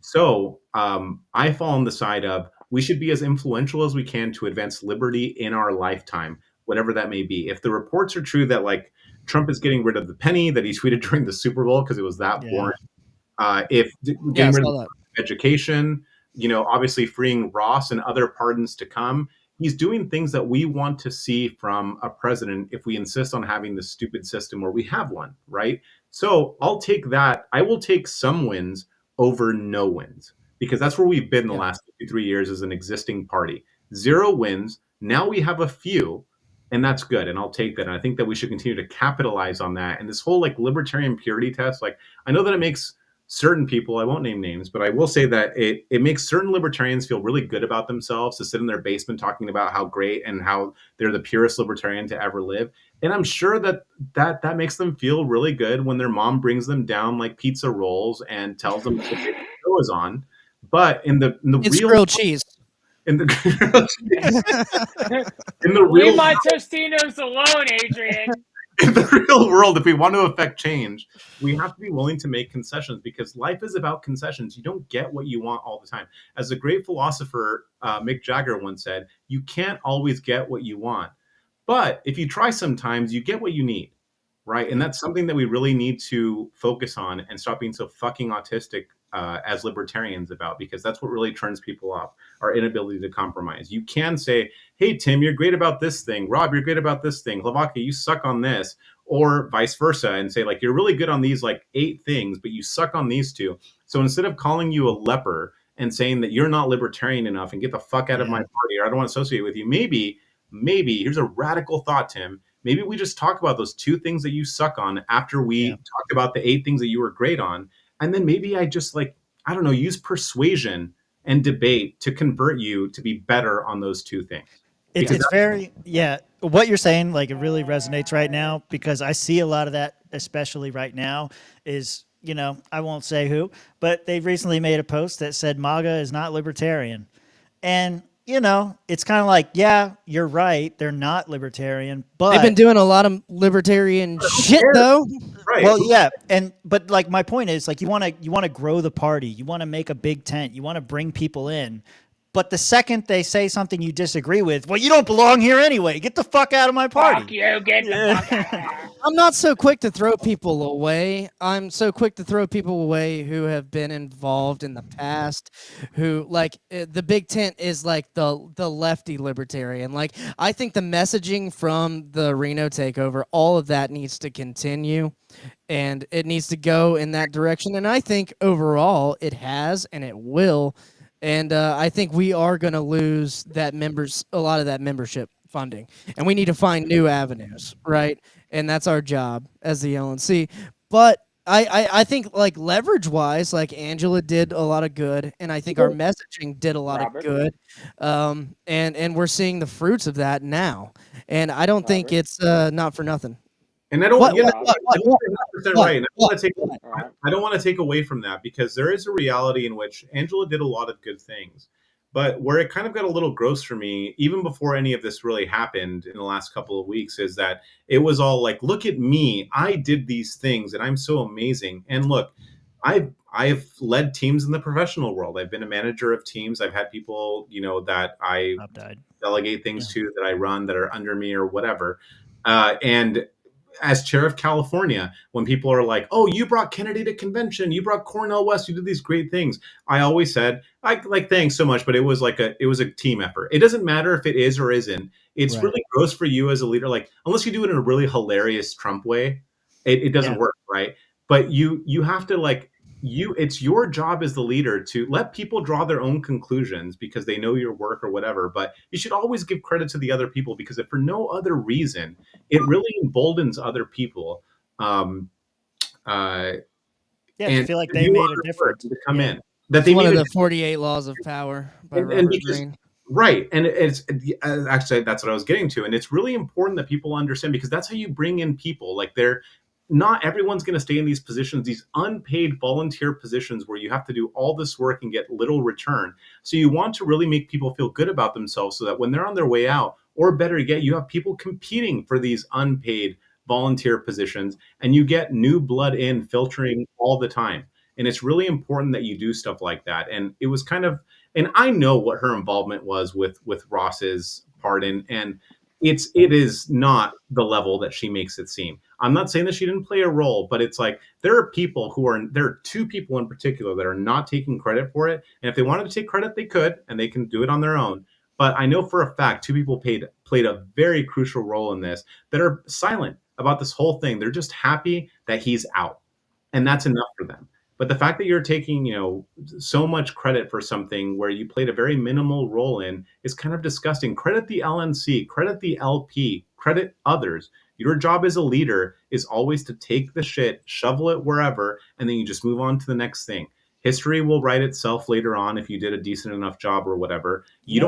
So I fall on the side of we should be as influential as we can to advance liberty in our lifetime, whatever that may be. If the reports are true that, like, Trump is getting rid of the penny that he tweeted during the Super Bowl because it was that boring. If getting rid of education, obviously freeing Ross and other pardons to come, he's doing things that we want to see from a president if we insist on having this stupid system where we have one, right? So I'll take that. I will take some wins over no wins because that's where we've been the last 53 years as an existing party. 0 wins. Now we have a few. And that's good. And I'll take that. And I think that we should continue to capitalize on that. And this whole like libertarian purity test, like I know that it makes certain people, I won't name names, but I will say that it makes certain libertarians feel really good about themselves to sit in their basement talking about how great and how they're the purest libertarian to ever live. And I'm sure that makes them feel really good when their mom brings them down like pizza rolls and tells them that the show is on. But in the it's real grilled cheese. In the Leave my Tostinos alone, Adrian. In the real world, if we want to affect change, we have to be willing to make concessions because life is about concessions. You don't get what you want all the time. As the great philosopher Mick Jagger once said, you can't always get what you want. But if you try sometimes, you get what you need, right? And that's something that we really need to focus on and stop being so fucking autistic as libertarians about, because that's what really turns people off, our inability to compromise. You can say, hey, Tim, you're great about this thing. Rob, you're great about this thing. Hlavakia, you suck on this, or vice versa, and say, like, you're really good on these, like, 8 things, but you suck on these 2. So instead of calling you a leper and saying that you're not libertarian enough and get the fuck out of my party or I don't want to associate with you, maybe, here's a radical thought, Tim. Maybe we just talk about those 2 things that you suck on after we talk about the 8 things that you were great on. And then maybe I just use persuasion and debate to convert you to be better on those 2 things. It's very, what you're saying, like, it really resonates right now because I see a lot of that, especially right now, is, I won't say who, but they recently made a post that said MAGA is not libertarian. And, it's kind of like, yeah, you're right. They're not libertarian, but they've been doing a lot of libertarian shit though. Right. Well, yeah. But like my point is, like, you want to grow the party. You want to make a big tent. You want to bring people in. But the second they say something you disagree with, well, you don't belong here anyway. Get the fuck out of my party. Fuck you, get the fuck out. I'm not so quick to throw people away. I'm so quick to throw people away who have been involved in the past, who, like, the big tent is like the lefty libertarian. Like, I think the messaging from the Reno takeover, all of that needs to continue. And it needs to go in that direction. And I think overall it has and it will. And I think we are going to lose a lot of that membership funding. And we need to find new avenues, right? And that's our job as the LNC. But I think, like, leverage-wise, like, Angela did a lot of good. And I think our messaging did a lot of good. And we're seeing the fruits of that now. And I don't think it's not for nothing. And I don't, What? right. And I don't want to take away from that because there is a reality in which Angela did a lot of good things. But where it kind of got a little gross for me, even before any of this really happened in the last couple of weeks, is that it was all like, look at me. I did these things and I'm so amazing. And look, I've led teams in the professional world. I've been a manager of teams. I've had people, that I delegate things to, that I run, that are under me or whatever. And as chair of California, when people are like, "Oh, you brought Kennedy to convention, you brought Cornel West, you did these great things," I always said, like, thanks so much, but it was a team effort. It doesn't matter if it is or isn't. It's Right. really gross for you as a leader, like unless you do it in a really hilarious Trump way, it doesn't work, right? But you have to it's your job as the leader to let people draw their own conclusions because they know your work or whatever. But you should always give credit to the other people, because if for no other reason, it really emboldens other people. Yeah, And I feel like they you made are a difference to come Yeah. in. That It's they one of made the 48 Laws of Power by and Robert because Greene. right, and it's actually that's what I was getting to, and it's really important that people understand, because that's how you bring in people. Like they're not everyone's going to stay in these positions, these unpaid volunteer positions where you have to do all this work and get little return. So you want to really make people feel good about themselves so that when they're on their way out, or better yet, you have people competing for these unpaid volunteer positions, and you get new blood in filtering all the time. And it's really important that you do stuff like that. And it was kind of, and I know what her involvement was with Ross's pardon, and it is not the level that she makes it seem. I'm not saying that she didn't play a role, but it's like there are two people in particular that are not taking credit for it. And if they wanted to take credit, they could, and they can do it on their own. But I know for a fact two people played a very crucial role in this that are silent about this whole thing. They're just happy that he's out, and that's enough for them. But the fact that you're taking, so much credit for something where you played a very minimal role in is kind of disgusting. Credit the LNC, credit the LP, credit others. Your job as a leader is always to take the shit, shovel it wherever, and then you just move on to the next thing. History will write itself later on if you did a decent enough job or whatever. You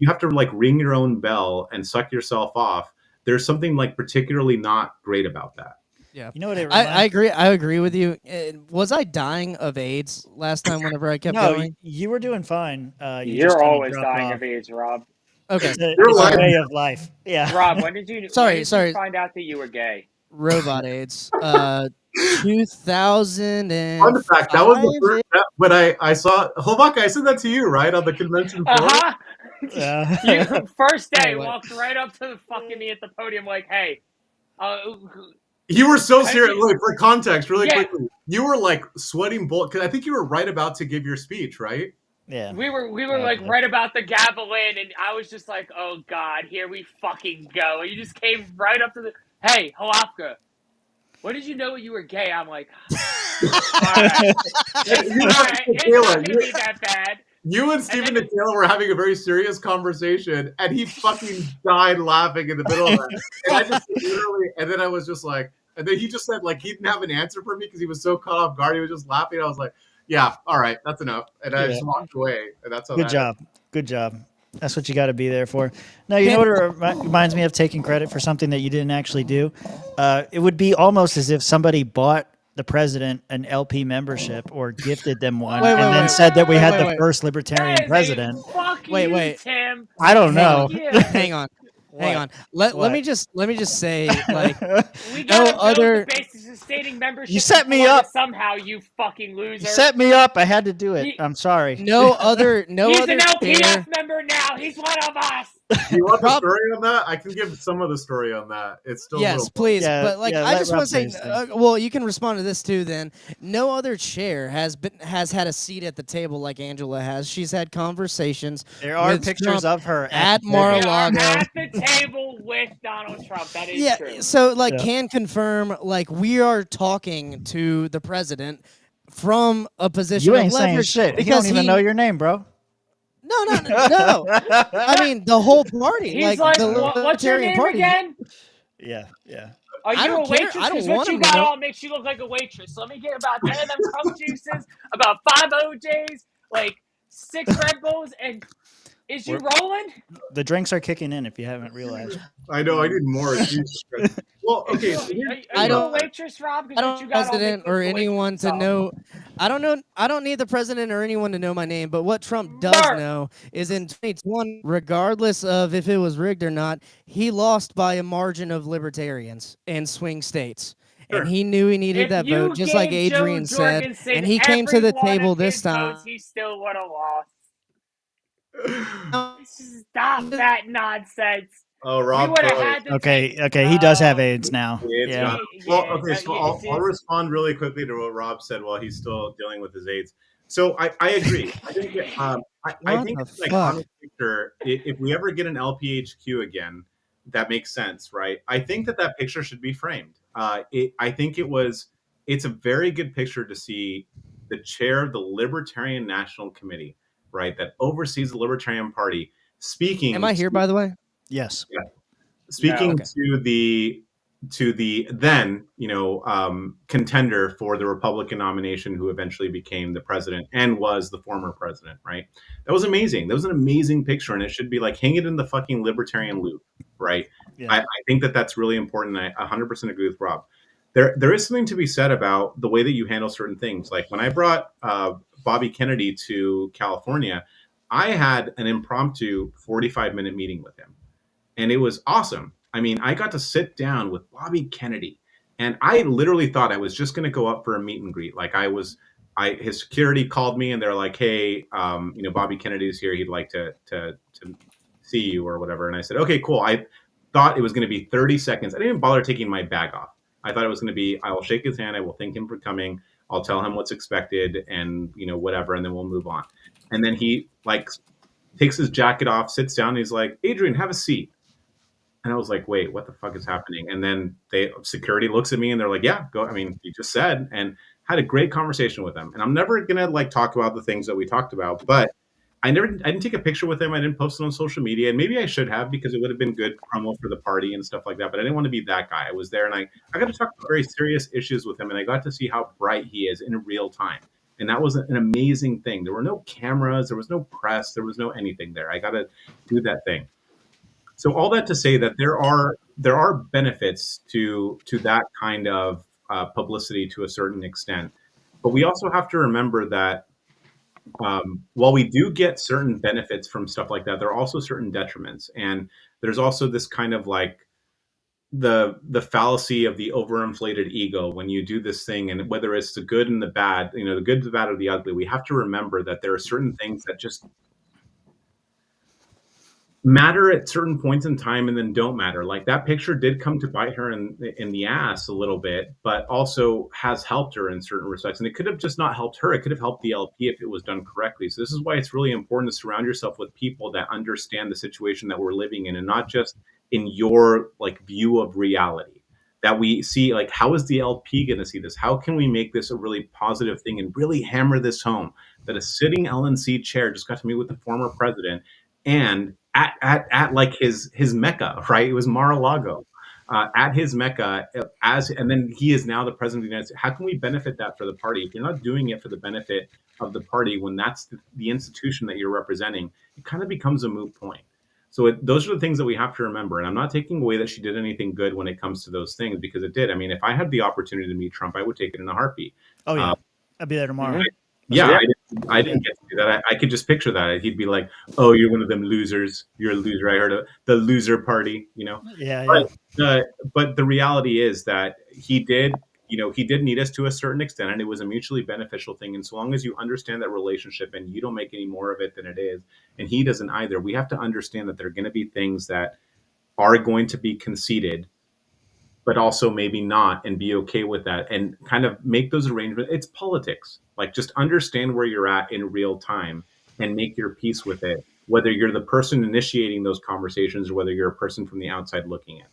have to like ring your own bell and suck yourself off. There's something like particularly not great about that. Yeah, You know what it I agree. I agree with you. Was I dying of AIDS last time? Whenever I kept No, going. you were doing fine. You just You're kinda always dropped dying off. of AIDS, Rob. Okay, It's a lying. way of life. Yeah. Rob, when did you Sorry, when did sorry. you find out that you were gay? robot AIDS. 2005. Fun fact, that was the first when I saw Hovaka, I said that to you, right? On the convention floor. Uh-huh. You first day Oh, what? walked right up to the fucking me at the podium like, hey, You were so How did serious. you- Look, for context, really Yeah. quickly, you were like sweating bull because I think you were right about to give your speech, right? Yeah. we were like Okay. right about the gavel in, and I was just like, oh god, here we fucking go. And you just came right up to the, hey, Halafka, when did you know you were gay? I'm like, all right, it's not gonna be that bad. You and Stephen then- Taylor were having a very serious conversation, and he fucking died laughing in the middle of that. And I just literally, and then I was just like, and then he just said like he didn't have an answer for me because he was so caught off guard. He was just laughing. I was like, yeah, all right, that's enough. And I just walked away. And that's how Good that job. Good job. That's what you got to be there for. Now, you know what it reminds me of, taking credit for something that you didn't actually do? It would be almost as if somebody bought the president an LP membership or gifted them one and then said that we had the first libertarian That is president. Fuck Wait, you, wait. Tim. I don't know. Fuck you. Hang on. Hang on. Let me just say, like, We no gotta other. build the basis of stating membership. You set in me Columbia up. somehow, you fucking loser. You set me up. I had to do it. I'm sorry. No other. No He's other an LPF chair. member now. He's one of us. you want the story on that? I can give some of the story on that. It's still a Yes, little please. Yeah, But like, yeah, I let just Rob want to say, say his thing. well, you can respond to this too. Then, no other chair has had a seat at the table like Angela has. She's had conversations. There are with pictures Trump of her at the table. We are Mar-a-Lago. at the table with Donald Trump. That is Yeah, true. so like, Yeah. can confirm, like, we are talking to the president from a position You of ain't saying leverage shit. He because don't even know your name, bro. No. I mean, the whole party. He's like like, the what's your Libertarian name Party. again? Yeah. Are I you don't a care. waitress? I don't Because want what you him to got know. on makes you look like a waitress. So let me get about 10 of them Trump juices, about 5 OJs, like 6 Red Bulls, and is you rolling? The drinks are kicking in if you haven't realized. I know. I need more. Jesus Christ. Well, okay. So Are you don't- a waitress, Rob? I Because don't what you need the got on president makes or you look like anyone to yourself. know. I don't know. I don't need the president or anyone to know my name. But what Trump does Mark. know is in 2020, regardless of if it was rigged or not, he lost by a margin of libertarians in swing states. Sure. And he knew he needed If that you vote, just like gave Joe Adrian said. Jorgensen And he came to the every one table of this his time. votes, he still would have lost. Stop that nonsense. Oh, We Rob. would have had to Okay, take, okay, he does have AIDS now. AIDS Yeah. now. Well, okay, yeah, so it's- I'll respond really quickly to what Rob said while he's still dealing with his AIDS. So I agree. I think that, I What think the it's an fuck? iconic picture. If we ever get an LPHQ again, that makes sense, right? I think that picture should be framed. I think it's a very good picture to see the chair of the Libertarian National Committee, right, that oversees the Libertarian Party, speaking. Am I here, by the way? Yes. Speaking Okay. to the then contender for the Republican nomination, who eventually became the president and was the former president, right? That was amazing. That was an amazing picture, and it should be like hang it in the fucking Libertarian loop, right? Yeah. I think that's really important. I 100% agree with Rob. There is something to be said about the way that you handle certain things. Like when I brought Bobby Kennedy to California, I had an impromptu 45-minute meeting with him. And it was awesome. I mean, I got to sit down with Bobby Kennedy, and I literally thought I was just going to go up for a meet and greet. Like his security called me, and they're like, "Hey, Bobby Kennedy's here. He'd like to see you or whatever." And I said, "Okay, cool." I thought it was going to be 30 seconds. I didn't even bother taking my bag off. I thought it was going to be, I will shake his hand. I will thank him for coming. I'll tell him what's expected, and whatever, and then we'll move on. And then he takes his jacket off, sits down, and he's like, "Adrian, have a seat." And I was like, wait, what the fuck is happening? And then security looks at me and they're like, yeah, go. I mean, you just said, and had a great conversation with him. And I'm never going to talk about the things that we talked about, but I didn't take a picture with him. I didn't post it on social media, and maybe I should have, because it would have been good promo for the party and stuff like that. But I didn't want to be that guy. I was there, and I got to talk about very serious issues with him, and I got to see how bright he is in real time. And that was an amazing thing. There were no cameras, there was no press, there was no anything there. I got to do that thing. So all that to say that there are benefits to that kind of publicity to a certain extent, but we also have to remember that while we do get certain benefits from stuff like that, there are also certain detriments, and there's also this kind of the fallacy of the overinflated ego when you do this thing, and whether it's the good and the bad, the good, the bad, or the ugly. We have to remember that there are certain things that just matter at certain points in time and then don't matter. Like that picture did come to bite her in the ass a little bit, but also has helped her in certain respects. And it could have just not helped her. It could have helped the LP if it was done correctly. So this is why it's really important to surround yourself with people that understand the situation that we're living in, and not just in your view of reality. That we see, how is the LP going to see this? How can we make this a really positive thing and really hammer this home? That a sitting LNC chair just got to meet with the former president, and at his Mecca, right? It was Mar-a-Lago, at his Mecca, and then he is now the president of the United States. How can we benefit that for the party? If you're not doing it for the benefit of the party, when that's the institution that you're representing, it kind of becomes a moot point. So those are the things that we have to remember. And I'm not taking away that she did anything good when it comes to those things, because it did. I mean, if I had the opportunity to meet Trump, I would take it in a heartbeat. Oh yeah, I'll be there tomorrow. Yeah, I didn't get to do that. I could just picture that. He'd be like, "Oh, you're one of them losers. You're a loser. I heard of the loser party." Yeah. But the reality is that he did need us to a certain extent, and it was a mutually beneficial thing. And so long as you understand that relationship and you don't make any more of it than it is, and he doesn't either, we have to understand that there are going to be things that are going to be conceded, but also maybe not, and be okay with that and kind of make those arrangements. It's politics. Just understand where you're at in real time and make your peace with it, whether you're the person initiating those conversations or whether you're a person from the outside looking in.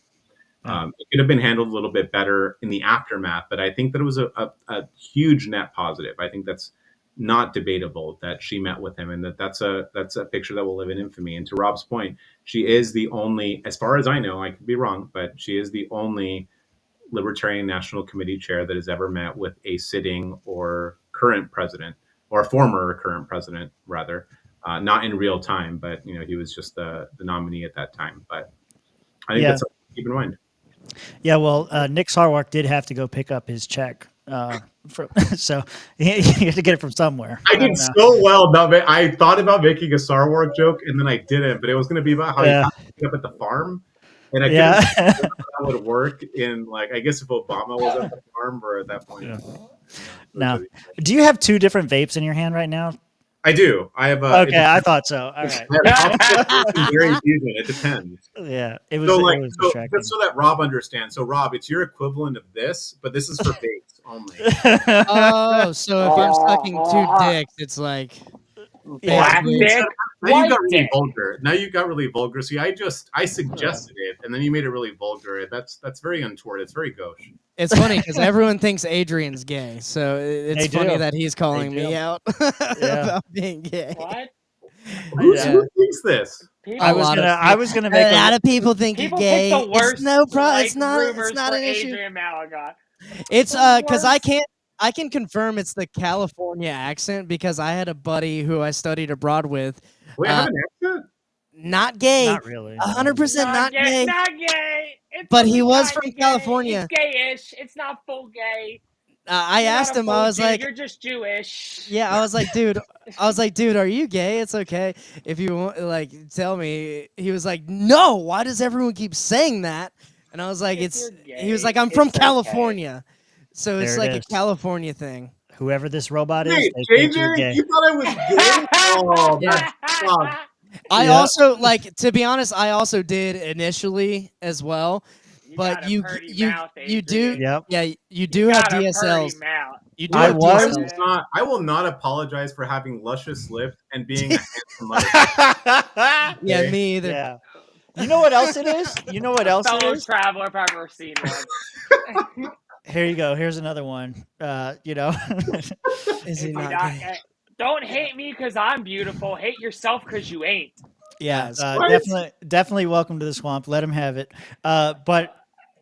It could have been handled a little bit better in the aftermath, but I think that it was a huge net positive. I think that's not debatable, that she met with him, and that's a picture that will live in infamy. And to Rob's point, she is the only, as far as I know, I could be wrong, but she is the only Libertarian National Committee chair that has ever met with a sitting or current president, or a former or current president, rather, not in real time, but he was just the nominee at that time. But I think that's something to keep in mind. Yeah, well, Nick Sarwark did have to go pick up his check, so he had to get it from somewhere. I did so well. I thought about making a Sarwark joke, and then I didn't. But it was going to be about how he got to pick up at the farm, and I couldn't how that would work in I guess if Obama was at the farm, or at that point. Yeah. Now, do you have two different vapes in your hand right now? I do. I have Okay, I thought so. All right. very fusion. It depends. Yeah, it was. So, It was distracting. just so that Rob understands. So, Rob, it's your equivalent of this, but this is for baits only. Oh, so if I'm sucking 2 dicks, it's like Black Yeah. dick, Now you white got really dick. vulgar. Now you got really vulgar. See, I suggested it, and then you made it really vulgar. That's very untoward. It's very gauche. it's funny because everyone thinks Adrian's gay, so it's They funny do. that he's calling They do. me out Yeah. about being gay. What? Who Yeah. thinks this? People, I was gonna make A lot a, of people think people you're gay. pick the worst. It's no problem. like, It's not. rumors It's not for an issue. Adrian Malagon. It's the because worst. I can confirm it's the California accent because I had a buddy who I studied abroad with, Wait, I have an accent? not gay, not really. 100% not gay. Not gay. It's But he only was kinda from gay. California. It's gayish. It's not full gay. I You're not asked a him. full I was Jew, like, you're just Jewish. yeah, I was like, dude, are you gay? It's okay if you want, like, tell me. He was like, no. Why does everyone keep saying that? And I was like, If it's. you're He was gay, like, I'm from it's okay. California, so it's There it like a is. California thing. Whoever this robot is, Wait, they think you're JJ, gay. you thought I was gay? Oh, that's fucked. I Yeah. also like to be honest. I also did initially as well, You but got a pretty mouth, you do Adrian. Yep. yeah you do have got a DSLs. pretty mouth. You do I have was- DSLs. I will not apologize for having luscious lips and being a handsome motherfucker. Yeah, Okay. me either. Yeah. You know what else it is? You know what else it Fellow is? traveler, if I've ever seen one. Here you go. Here's another one. You know. Is he If not you're not gay? gay- Don't hate me because I'm beautiful. Hate yourself because you ain't. Yeah, What? definitely welcome to the swamp. Let him have it. But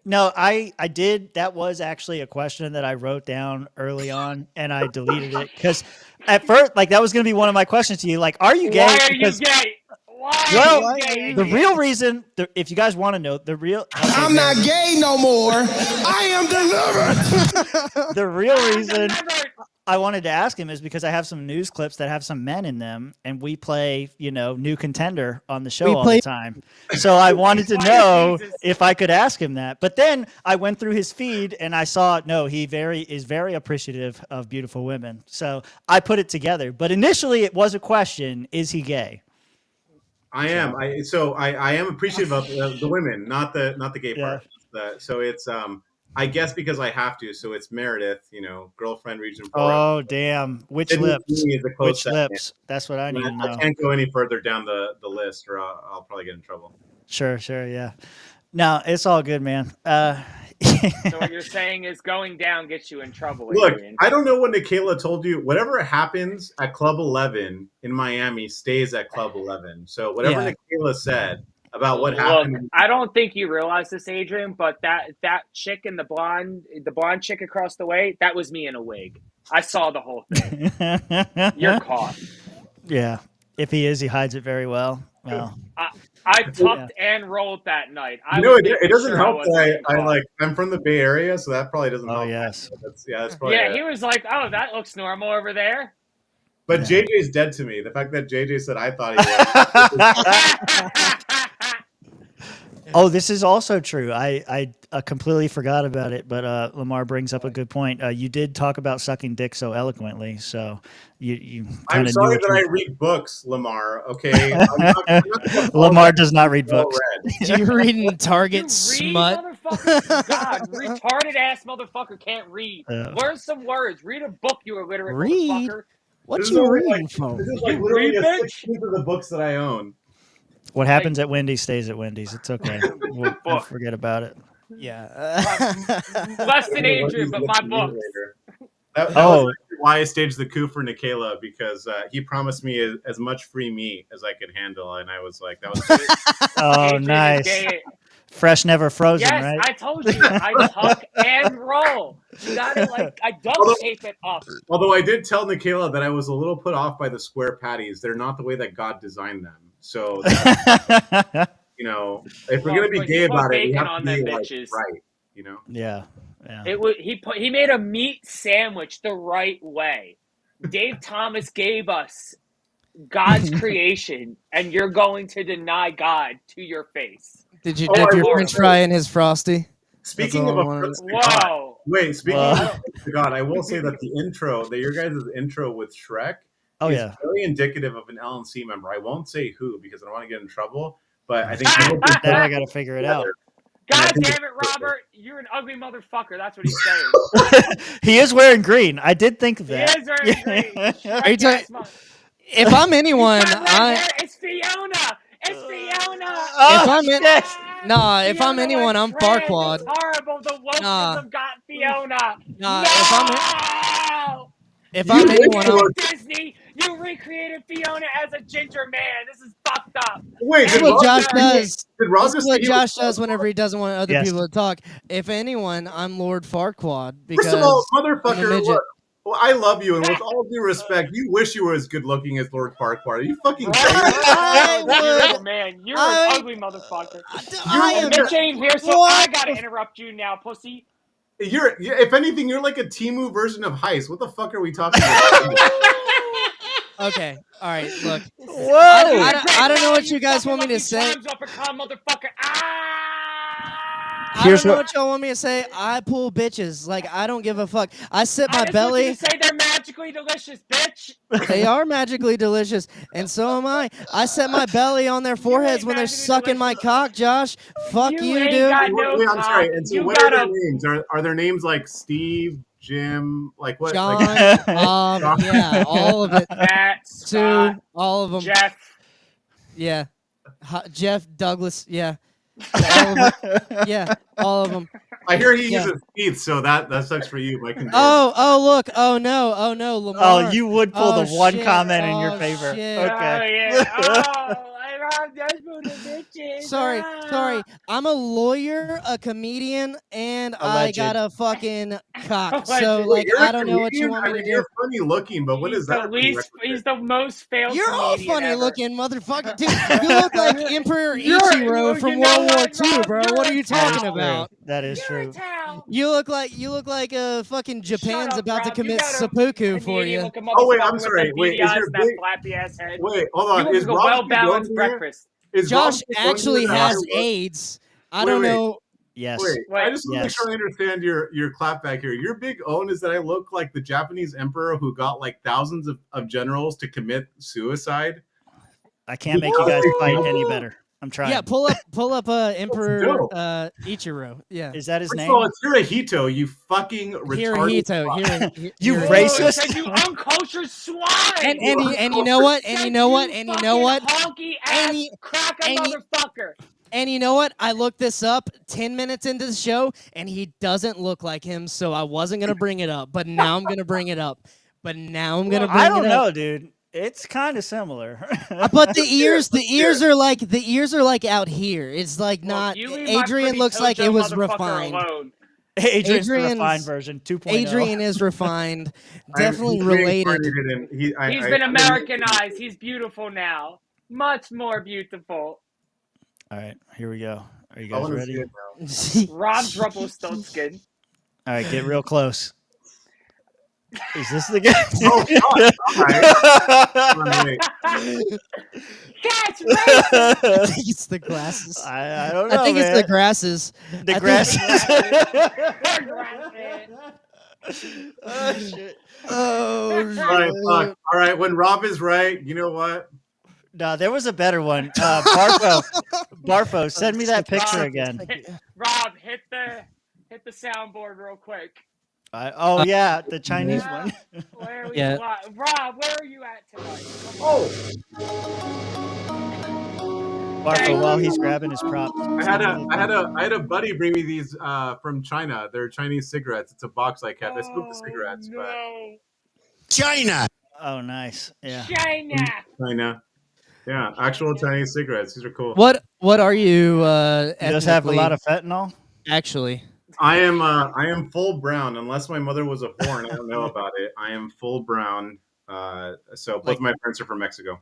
no, I did. That was actually a question that I wrote down early on, and I deleted it because at first, like, that was going to be one of my questions to you. Like, are you gay? Why are you Because gay? Why Well, are you gay? the real reason, if you guys want to know, the real I'm not gay no more. I am delivered. the real I'm reason delivered. I wanted to ask him is because I have some news clips that have some men in them, and we play, New Contender on the show We all play- the time. So I wanted to Why, know Jesus? if I could ask him that. But then I went through his feed and I saw no, he is very appreciative of beautiful women. So I put it together. But initially, it was a question: is he gay? I am. I am appreciative of the women, not the gay Yeah. part. So it's I guess because I have to. So it's Meredith, girlfriend, region 4. Oh, damn! Which Sydney lips? Sweeney is a close Which second. lips? That's what I need to I know. can't go any further down the list, or I'll probably get in trouble. Sure, yeah. No, it's all good, man. So what you're saying is going down gets you in trouble, Look, Adrian. I don't know what Nikayla told you. Whatever happens at Club 11 in Miami stays at Club 11. So whatever Yeah. Nikayla said about what Look, happened. I don't think you realize this, Adrian, but that chick in the blonde chick across the way, that was me in a wig. I saw the whole thing. You're caught. Yeah. If he is, he hides it very well. Well, I tucked and rolled that night. It doesn't help wasn't that being caught. I'm from the Bay Area, so that probably doesn't oh help. yes. That's probably Yeah, he was like, "Oh, that looks normal over there." But JJ's dead to me. The fact that JJ said I thought he was. Oh, this is also true. I completely forgot about it, but Lamar brings up a good point. You did talk about sucking dick so eloquently, so you I'm kinda sorry knew that what I read books, Lamar. Okay, I'm not Lamar does not read well books. read. Do you read in Target You read, smut? motherfucker? God, retarded ass motherfucker can't read. Yeah. Learn some words. Read a book, you illiterate Read? motherfucker. What This is you only reading from? This is like You literally read, a bitch? 16th of the books that I own. What happens at Wendy's stays at Wendy's. It's okay. We'll Book. forget about it. Yeah. Less than Adrian, but my books. That Oh. was why I staged the coup for Nikayla, because he promised me as much free meat as I could handle, and I was like, that was Oh, Adrian is nice. gay. Fresh, never frozen, Yes, right? I told you. I tuck and roll. You gotta I duct tape it up. Although I did tell Nikayla that I was a little put off by the square patties. They're not the way that God designed them. So, if we're gonna be But gay you put about it, we bacon have on to be them like, bitches. right. yeah. He made a meat sandwich the right way. Dave Thomas gave us God's creation, and you're going to deny God to your face. Did you Oh, dip I your will. French fry in his frosty? Speaking That's of all I a wanted. fruits to God, Whoa. wait. Speaking Whoa. of fruits to God, I will say that your guys' intro with Shrek Oh, is yeah. very indicative of an LNC member. I won't say who because I don't want to get in trouble, but I think Now I got to figure it out. God damn it, Robert! You're an ugly motherfucker. That's what he's saying. He is wearing green. I did think of He that. is wearing green. Are you talking- If I'm anyone, It's Fiona. It's Fiona. if I'm in, nah, if I'm Fiona anyone, I'm went trans. Farquaad. It's horrible. The wokeness Nah. got Fiona. Nah, No! if I'm anyone, I'm Disney, you recreated Fiona as a ginger man. This is fucked up. Wait, This did is what Rob Josh does. Did Rob This just is what say he was Josh does whenever he doesn't want other Yes. people to talk. If anyone, I'm Lord Farquaad First because of all, I'm a motherfucker, midget. look, well, I love you, and with all due respect, you wish you were as good looking as Lord Farquaad. Are you fucking I Beautiful would- man. You're I- an ugly motherfucker. I am Mitch ain't here, so I gotta interrupt you now, pussy. You're, if anything, you're like a Temu version of Heist. What the fuck are we talking about? Okay, all right. Look, Whoa! I don't know what you guys want me to say. Motherfucker. I Here's don't know what- what y'all want me to say. I pull bitches. Like, I don't give a fuck. I sit I my just want you belly. to say they're magically delicious, bitch. They are magically delicious, and so am I. I set my belly on their foreheads when they're magically sucking my cock, Josh. Fuck you, ain't dude. got no Wait, I'm sorry. And so, you what are their gotta. names? Are their names like Steve, Jim, like what? John, Like, yeah, all of it. Matt, Sue, Scott, all of them. Jeff. Yeah, Jeff, Douglas, yeah. All of it. Yeah, all of them. I hear he Yeah. uses teeth, so that sucks for you. My condolences. Oh, look. Oh no, Lamar. Oh, you would pull Oh, the one shit. comment in your Oh, favor. shit. Okay. Oh yeah. Oh, I love those little bitches. Sorry. I'm a lawyer, a comedian, and Alleged. I got a fucking cock. Alleged. So, Wait, like, you're a I don't know what you comedian? want me I to mean, do. you're funny looking, but what is that? He's the most failed You're all comedian funny ever. looking, motherfucker. Dude, you look like Emperor You're- Ichiro from you know World War what, II, Rob? bro. You're What are a you towel. talking about? That is You're a true. towel. You look like fucking Japan's Shut up, about to Rob. You commit got a seppuku for Canadian you. looking Oh, wait, motherfucker I'm with sorry. them Wait, beady is eyes your and that big- flappy ass head. Wait, hold You on. look Is like a Rob well-balanced Stone here? breakfast. Is Josh Rob Stone actually here? has Wait, AIDS. I Wait, don't wait. know. Yes. Wait, I just want to make Yes. sure I understand your clap back here. Your big own is that I look like the Japanese emperor who got like thousands of generals to commit suicide. I can't make you guys fight any better. I'm trying. Yeah, pull up Emperor dope. Ichiro. Yeah. Is that his First of name? all, it's Hirohito, you fucking retarded. Hirohito. You Hirohito. racist? Said you uncultured swine. And you know what? And you know what? And you know what? Honky ass And you- cracker and you- motherfucker. And you know what? I looked this up 10 minutes into the show, and he doesn't look like him, so I wasn't gonna bring it up. But now I'm gonna bring it up. I don't know, dude. It's kind of similar. But the ears are like out here. It's like not. You leave my Adrian pretty looks like Tojo it was motherfucker refined. alone. Adrian's the Adrian's- refined version 2.0. Adrian is refined, definitely He's related. He's He's been Americanized. He's beautiful now. Much more beautiful. All right, here we go. Are you I guys want to ready? see it now. Rob's Rumpelstiltskin. All right, get real close. Is this the guy? Oh, God. All right. Wait. That's I racist. think it's the glasses. I don't know. I think it's man. the grasses. The I grass. Racist. Oh shit! Oh, All right, fuck. All right, when Rob is right, you know what? No, there was a better one. Barfo, send me that picture again. Rob, hit the soundboard real quick. Oh yeah, the Chinese Yeah. one. Where are we? Yeah. Rob, where are you at tonight? Oh, Barfo, while he's grabbing his props. I had a buddy bring me these from China. They're Chinese cigarettes. It's a box I kept. I smoked the cigarettes, no. China. Oh, nice. Yeah. China. but China. Yeah, actual Chinese cigarettes. These are cool. What are you? He does have a ethnically, lot of fentanyl. actually. I am full brown. Unless my mother was a whore and I don't know about it. I am full brown. So both my parents are from Mexico.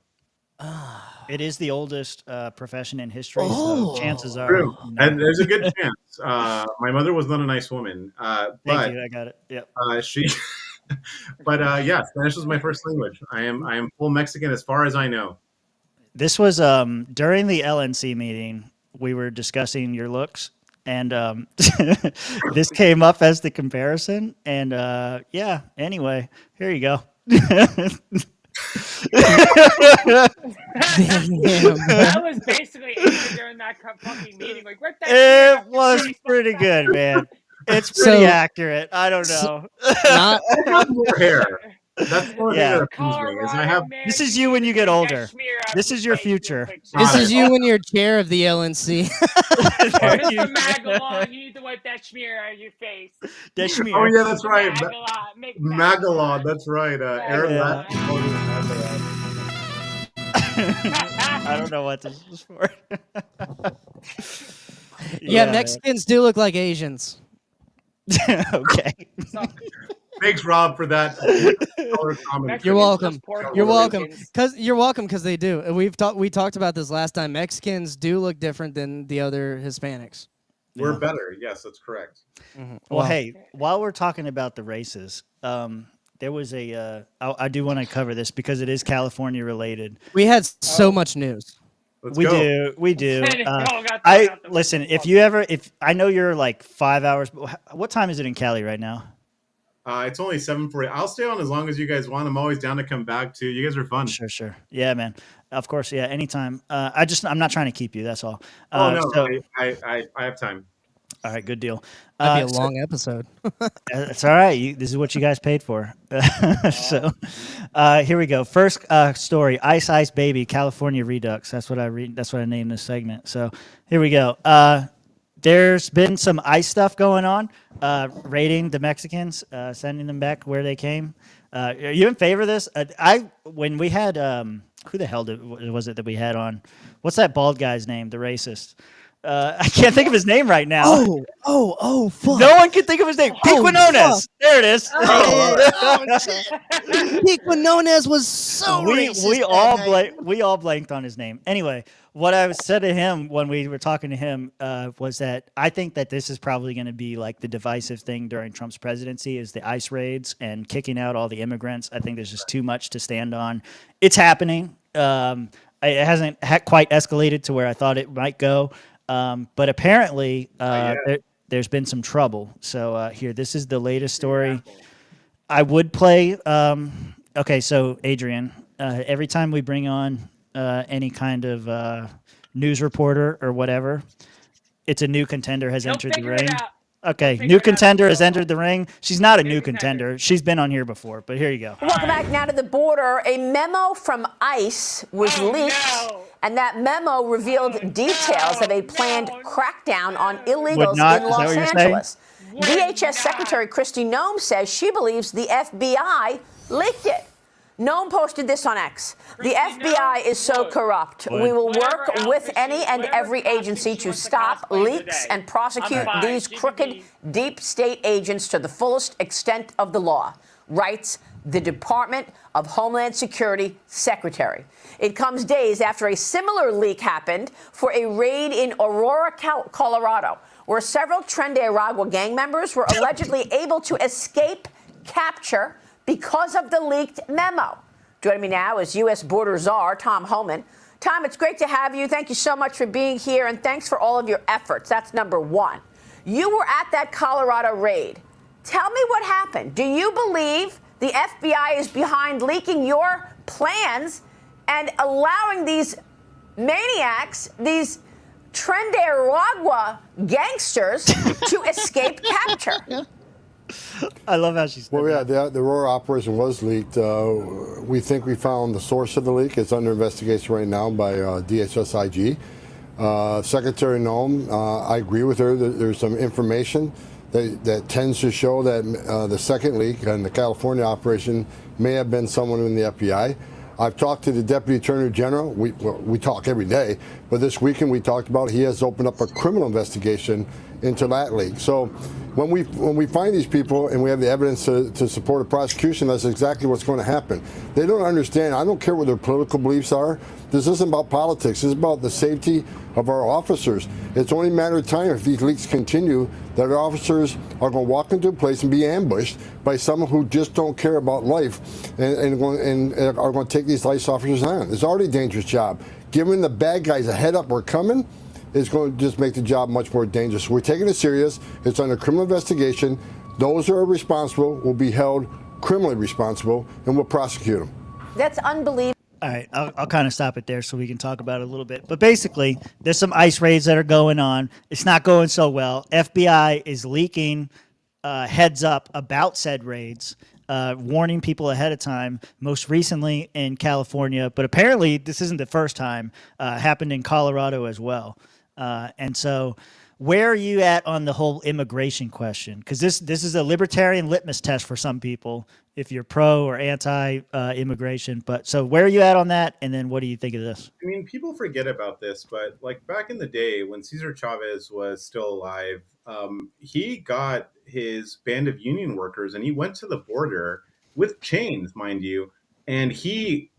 It is the oldest profession in history, Oh. so chances are. True. you know. And there's a good chance. My mother was not a nice woman. Thank But you. I got it. Yep. she. But yeah, Spanish is my first language. I am full Mexican as far as I know. This was during the LNC meeting. We were discussing your looks, and this came up as the comparison. And yeah. Anyway, here you go. That was basically Adrian during that fucking meeting. Like, rip that smear off It your was face. pretty good, man. It's So- pretty accurate. I don't know. Not I have more hair. That's more Yeah. hair that comes me. Is I have man, This is you when you get rip that older. smear off This is your face real future. quick, this Jay. is you when you're chair of the LNC. Mr. Magalon, you need to wipe that smear out of your face. Oh yeah, that's right. Magalon. That's right. Aaron Yeah. Latt voted Magalon. I don't know what this is for. Yeah, Mexicans do look like Asians. Okay. Thanks, Rob, for that color comment. You're welcome. Support You're Puerto welcome. Ricans. You're welcome because they do. And we talked about this last time. Mexicans do look different than the other Hispanics. We're better. Yes, that's correct. Well, hey, while we're talking about the races, there was a. I do want to cover this because it is California related. We had so much news. Let's We go. do. We do. It all got thrown I out the listen. window. If I know you're like 5 hours. What time is it in Cali right now? It's only 7:40. I'll stay on as long as you guys want. I'm always down to come back too. You guys are fun. Sure. Yeah, man. Of course. Yeah. Anytime. I'm not trying to keep you. That's all. Oh no, So, I have time. all right. Good deal. That'd be a long episode. It's all right. This is what you guys paid for. So, here we go. First story: Ice Baby, California Redux. That's what I read. That's what I named this segment. So, here we go. There's been some ICE stuff going on, raiding the Mexicans, sending them back where they came. Are you in favor of this? When we had who the hell was it that we had on? What's that bald guy's name? The racist. I can't think of his name right now. Fuck. No one can think of his name. Pete Quinones. There it is. Pete Quinones was so racist. We all blanked on his name. Anyway, what I said to him when we were talking to him was that I think that this is probably going to be like the divisive thing during Trump's presidency is the ICE raids and kicking out all the immigrants. I think there's just too much to stand on. It's happening. It hasn't quite escalated to where I thought it might go. But apparently there's been some trouble. So here, this is the latest story. I would play. Okay, so Adrian, every time we bring on any kind of news reporter or whatever, it's a new contender has entered the ring. Okay, new contender has entered the ring. She's not a new contender. She's been on here before, but here you go. Welcome back now to the border. A memo from ICE was leaked, and that memo revealed details of a planned crackdown on illegals in Los Angeles. DHS Secretary Kristi Noem says she believes the FBI leaked it. Noem posted this on X. The FBI is so corrupt. We will work with any and every agency to stop leaks and prosecute these crooked deep state agents to the fullest extent of the law, writes the Department of Homeland Security Secretary. It comes days after a similar leak happened for a raid in Aurora, Colorado, where several Tren de Aragua gang members were allegedly able to escape capture because of the leaked memo. Joining me now is U.S. Border Czar Tom Homan. Tom, it's great to have you. Thank you so much for being here, and thanks for all of your efforts. That's number one. You were at that Colorado raid. Tell me what happened. Do you believe the FBI is behind leaking your plans and allowing these maniacs, these Tren de Aragua gangsters, to escape capture? I love how she's. Well, yeah, the Aurora operation was leaked. We think we found the source of the leak. It's under investigation right now by DHS IG. Secretary Noem, I agree with her that there's some information that tends to show that the second leak and the California operation may have been someone in the FBI. I've talked to the Deputy Attorney General. We talk every day, but this weekend we talked about he has opened up a criminal investigation into that leak. So when we find these people and we have the evidence to support a prosecution, that's exactly what's going to happen. They don't understand. I don't care what their political beliefs are. This isn't about politics. This is about the safety of our officers. It's only a matter of time if these leaks continue that our officers are going to walk into a place and be ambushed by someone who just don't care about life and are going to take these ICE officers on. It's already a dangerous job. Giving the bad guys a head up, we're coming, is going to just make the job much more dangerous. We're taking it serious. It's under criminal investigation. Those who are responsible will be held criminally responsible, and we'll prosecute them. That's unbelievable. All right, I'll kind of stop it there so we can talk about it a little bit. But basically, there's some ICE raids that are going on. It's not going so well. FBI is leaking heads up about said raids, warning people ahead of time, most recently in California. But apparently, this isn't the first time. Happened in Colorado as well. And so where are you at on the whole immigration question? Because this is a libertarian litmus test for some people, if you're pro or anti immigration. But so where are you at on that? And then what do you think of this? I mean, people forget about this, but like back in the day when Cesar Chavez was still alive, he got his band of union workers and he went to the border with chains, mind you. And he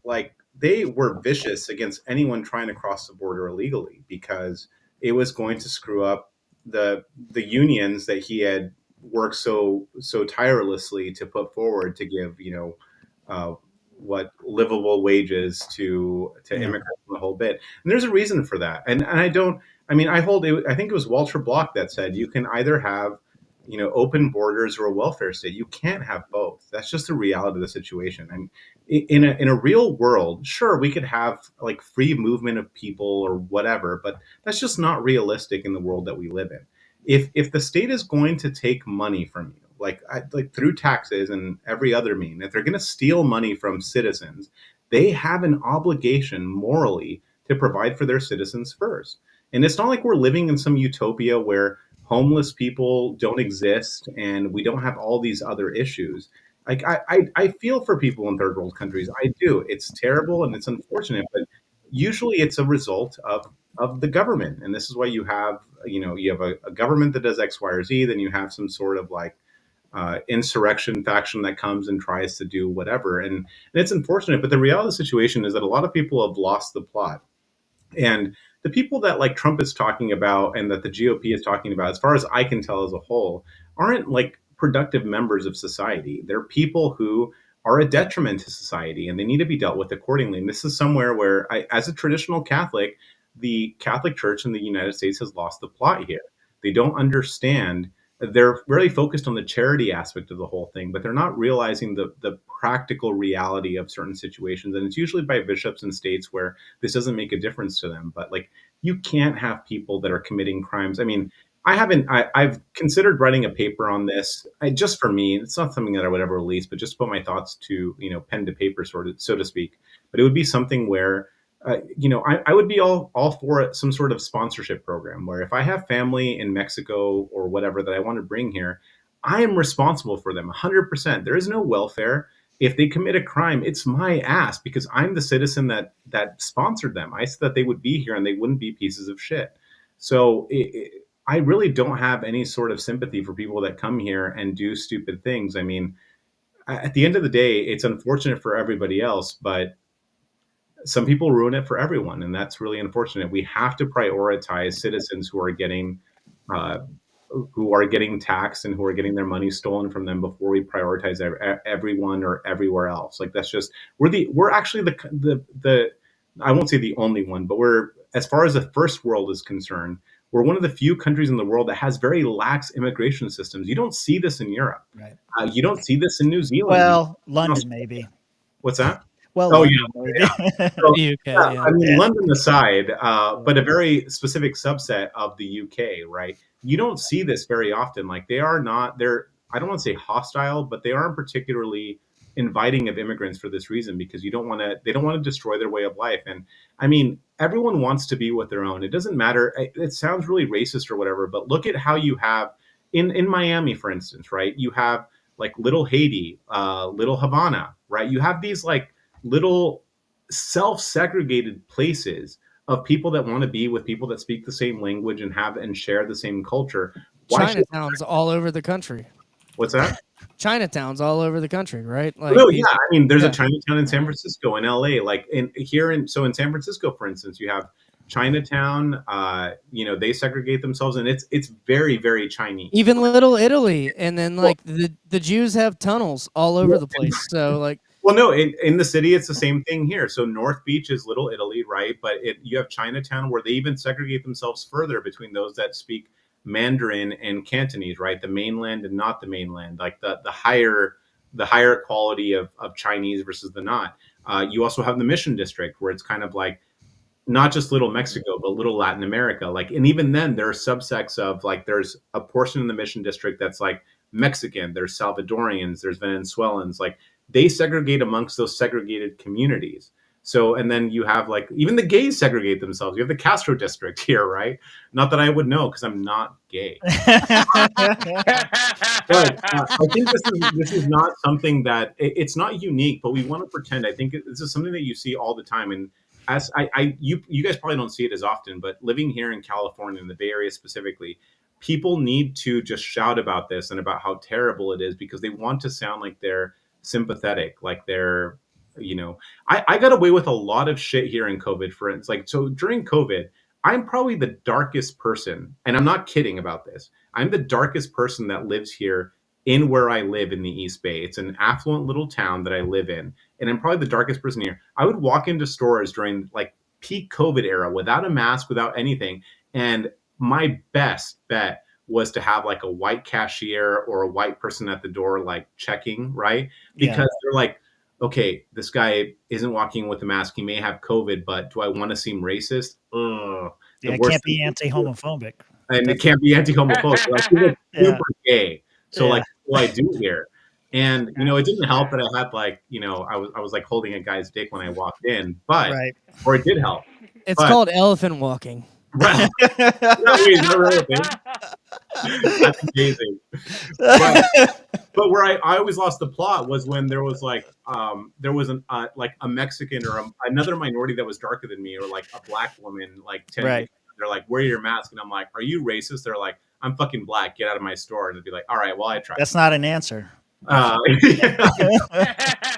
they were vicious against anyone trying to cross the border illegally because it was going to screw up the unions that he had worked so tirelessly to put forward to give livable wages to immigrants and the whole bit. And there's a reason for that. And I think it was Walter Block that said you can either have open borders or a welfare state. You can't have both. That's just the reality of the situation. And in a real world, sure, we could have like free movement of people or whatever, but that's just not realistic in the world that we live in. If the state is going to take money from you, like through taxes and every other mean, if they're going to steal money from citizens, they have an obligation morally to provide for their citizens first. And it's not like we're living in some utopia where homeless people don't exist and we don't have all these other issues. Like I feel for people in third world countries. I do. It's terrible and it's unfortunate, but usually it's a result of the government. And this is why you have a government that does X, Y, or Z. Then you have some sort of insurrection faction that comes and tries to do whatever. And it's unfortunate. But the reality of the situation is that a lot of people have lost the plot. And the people that like Trump is talking about and that the GOP is talking about, as far as I can tell as a whole, aren't like productive members of society. They're people who are a detriment to society and they need to be dealt with accordingly. And this is somewhere where as a traditional Catholic, the Catholic Church in the United States has lost the plot here. They don't understand. They're really focused on the charity aspect of the whole thing, but they're not realizing the practical reality of certain situations. And it's usually by bishops in states where this doesn't make a difference to them. But like, you can't have people that are committing crimes. I mean, I've considered writing a paper on this. Just for me, it's not something that I would ever release, but just put my thoughts to, pen to paper, so to speak. But it would be something where I would be all for some sort of sponsorship program where if I have family in Mexico or whatever that I want to bring here, I am responsible for them 100%. There is no welfare. If they commit a crime, it's my ass because I'm the citizen that sponsored them. I said that they would be here and they wouldn't be pieces of shit. So I really don't have any sort of sympathy for people that come here and do stupid things. I mean, at the end of the day, it's unfortunate for everybody else, but some people ruin it for everyone, and that's really unfortunate. We have to prioritize citizens who are getting taxed and who are getting their money stolen from them before we prioritize everyone or everywhere else. Like that's just we're actually the I won't say the only one, but we're, as far as the first world is concerned, we're one of the few countries in the world that has very lax immigration systems. You don't see this in Europe. Right. You don't see this in New Zealand. Well, London maybe. What's that? Well, London, yeah. So, the UK, I mean, London aside, but a very specific subset of the UK, right? You don't see this very often. Like they're I don't want to say hostile, but they aren't particularly inviting of immigrants for this reason, because they don't want to destroy their way of life. And I mean, everyone wants to be with their own. It doesn't matter. It sounds really racist or whatever, but look at how you have in Miami, for instance, right? You have like Little Haiti, Little Havana, right? You have these like little self-segregated places of people that want to be with people that speak the same language and share the same culture. Chinatowns all over the country. What's that? Chinatowns all over the country, right? Like yeah. I mean, there's a Chinatown in San Francisco, in LA, like in San Francisco, for instance, you have Chinatown. They segregate themselves, and it's very, very Chinese. Even Little Italy, and then like the Jews have tunnels all over the place. So like. Well, no, in the city, it's the same thing here. So North Beach is Little Italy, right? But you have Chinatown where they even segregate themselves further between those that speak Mandarin and Cantonese, right? The mainland and not the mainland, like the higher quality of Chinese versus the not. You also have the Mission District, where it's kind of like not just little Mexico, but little Latin America. Like, and even then there are subsects of like, there's a portion in the Mission District that's like Mexican, there's Salvadorians, there's Venezuelans, like they segregate amongst those segregated communities. So, and then you have like, even the gays segregate themselves. You have the Castro district here, right? Not that I would know because I'm not gay. But I think this is not something that, it's not unique, but we want to pretend. I think this is something that you see all the time. And as you guys probably don't see it as often, but living here in California, in the Bay Area specifically, people need to just shout about this and about how terrible it is because they want to sound like they're sympathetic, like they're, you know, I got away with a lot of shit here in COVID, for instance. Like, so during COVID, I'm probably the darkest person, and I'm not kidding about this. I'm the darkest person that lives here in where I live in the East Bay. It's an affluent little town that I live in, and I'm probably the darkest person here. I would walk into stores during like peak COVID era without a mask, without anything, and my best bet was to have like a white cashier or a white person at the door, like checking, right? Because they're like, okay, this guy isn't walking with a mask. He may have COVID, but do I want to seem racist? It can't be anti-homophobic. And it can't be anti-homophobic. Like, super gay. So like, what do I do here? And, you know, it didn't help that I had like, you know, I was like holding a guy's dick when I walked in, but, or it did help. It's called elephant walking. Well, that's amazing. But where I always lost the plot was when there was like like a Mexican or another minority that was darker than me, or like a black woman, like 10 years, they're like, wear your mask, and I'm like, are you racist? They're like, I'm fucking black, get out of my store. And they'd be like, all right, well, I tried. That's not an answer. But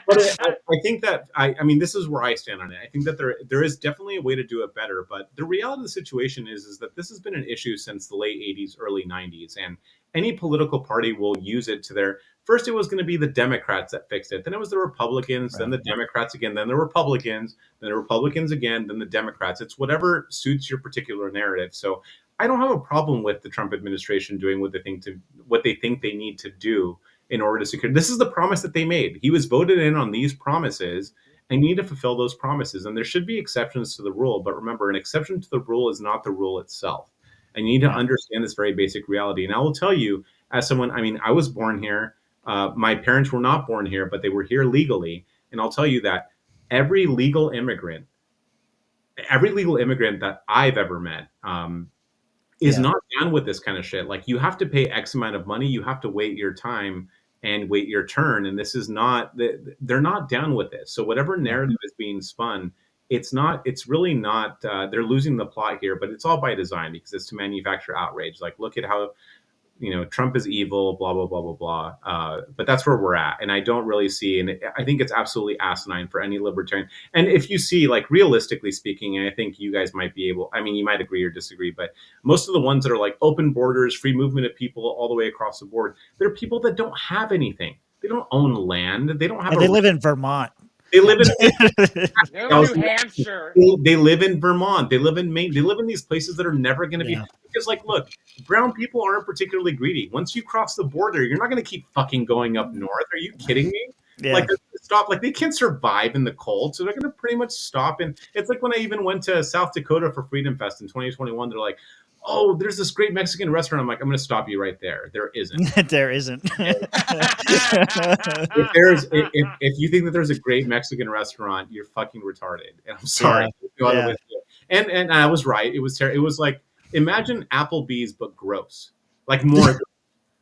I think that I mean, this is where I stand on it. I think that there is definitely a way to do it better, but the reality of the situation is that this has been an issue since the late 80s, early 90s, and any political party will use it to their. First, it was going to be the Democrats that fixed it. Then it was the Republicans, then the Democrats again, then the Republicans, then the Republicans again, then the Democrats. It's whatever suits your particular narrative. So I don't have a problem with the Trump administration doing what they think they need to do in order to secure. This is the promise that they made. He was voted in on these promises, and you need to fulfill those promises. And there should be exceptions to the rule. But remember, an exception to the rule is not the rule itself. And you need to understand this very basic reality. And I will tell you, as someone, I mean, I was born here. My parents were not born here, but they were here legally. And I'll tell you that every legal immigrant that I've ever met is not down with this kind of shit. Like, you have to pay X amount of money. You have to wait your time and wait your turn. And this is not, they're not down with this. So whatever narrative is being spun, it's really not, they're losing the plot here, but it's all by design because it's to manufacture outrage. Like, look at how, you know, Trump is evil, blah, blah, blah, blah, blah. But that's where we're at. And I don't really see, and I think it's absolutely asinine for any libertarian. And if you see, like, realistically speaking, and I think you guys might be able, I mean, you might agree or disagree, but most of the ones that are like open borders, free movement of people all the way across the board, they're people that don't have anything. They don't own land. They don't have. They live in Vermont. They live in New Hampshire. They live in Vermont. They live in Maine. They live in these places that are never going to be. Because, like, look, brown people aren't particularly greedy. Once you cross the border, you're not going to keep fucking going up north. Are you kidding me? Yeah. Like, stop. Like, they can't survive in the cold, so they're going to pretty much stop. And it's like when I even went to South Dakota for Freedom Fest in 2021. They're like, oh, there's this great Mexican restaurant. I'm like, I'm going to stop you right there. There isn't. There isn't. if you think that there's a great Mexican restaurant, you're fucking retarded. And I'm sorry. Yeah. And I was right. It was terrible. It was like, imagine Applebee's, but gross. Like, more.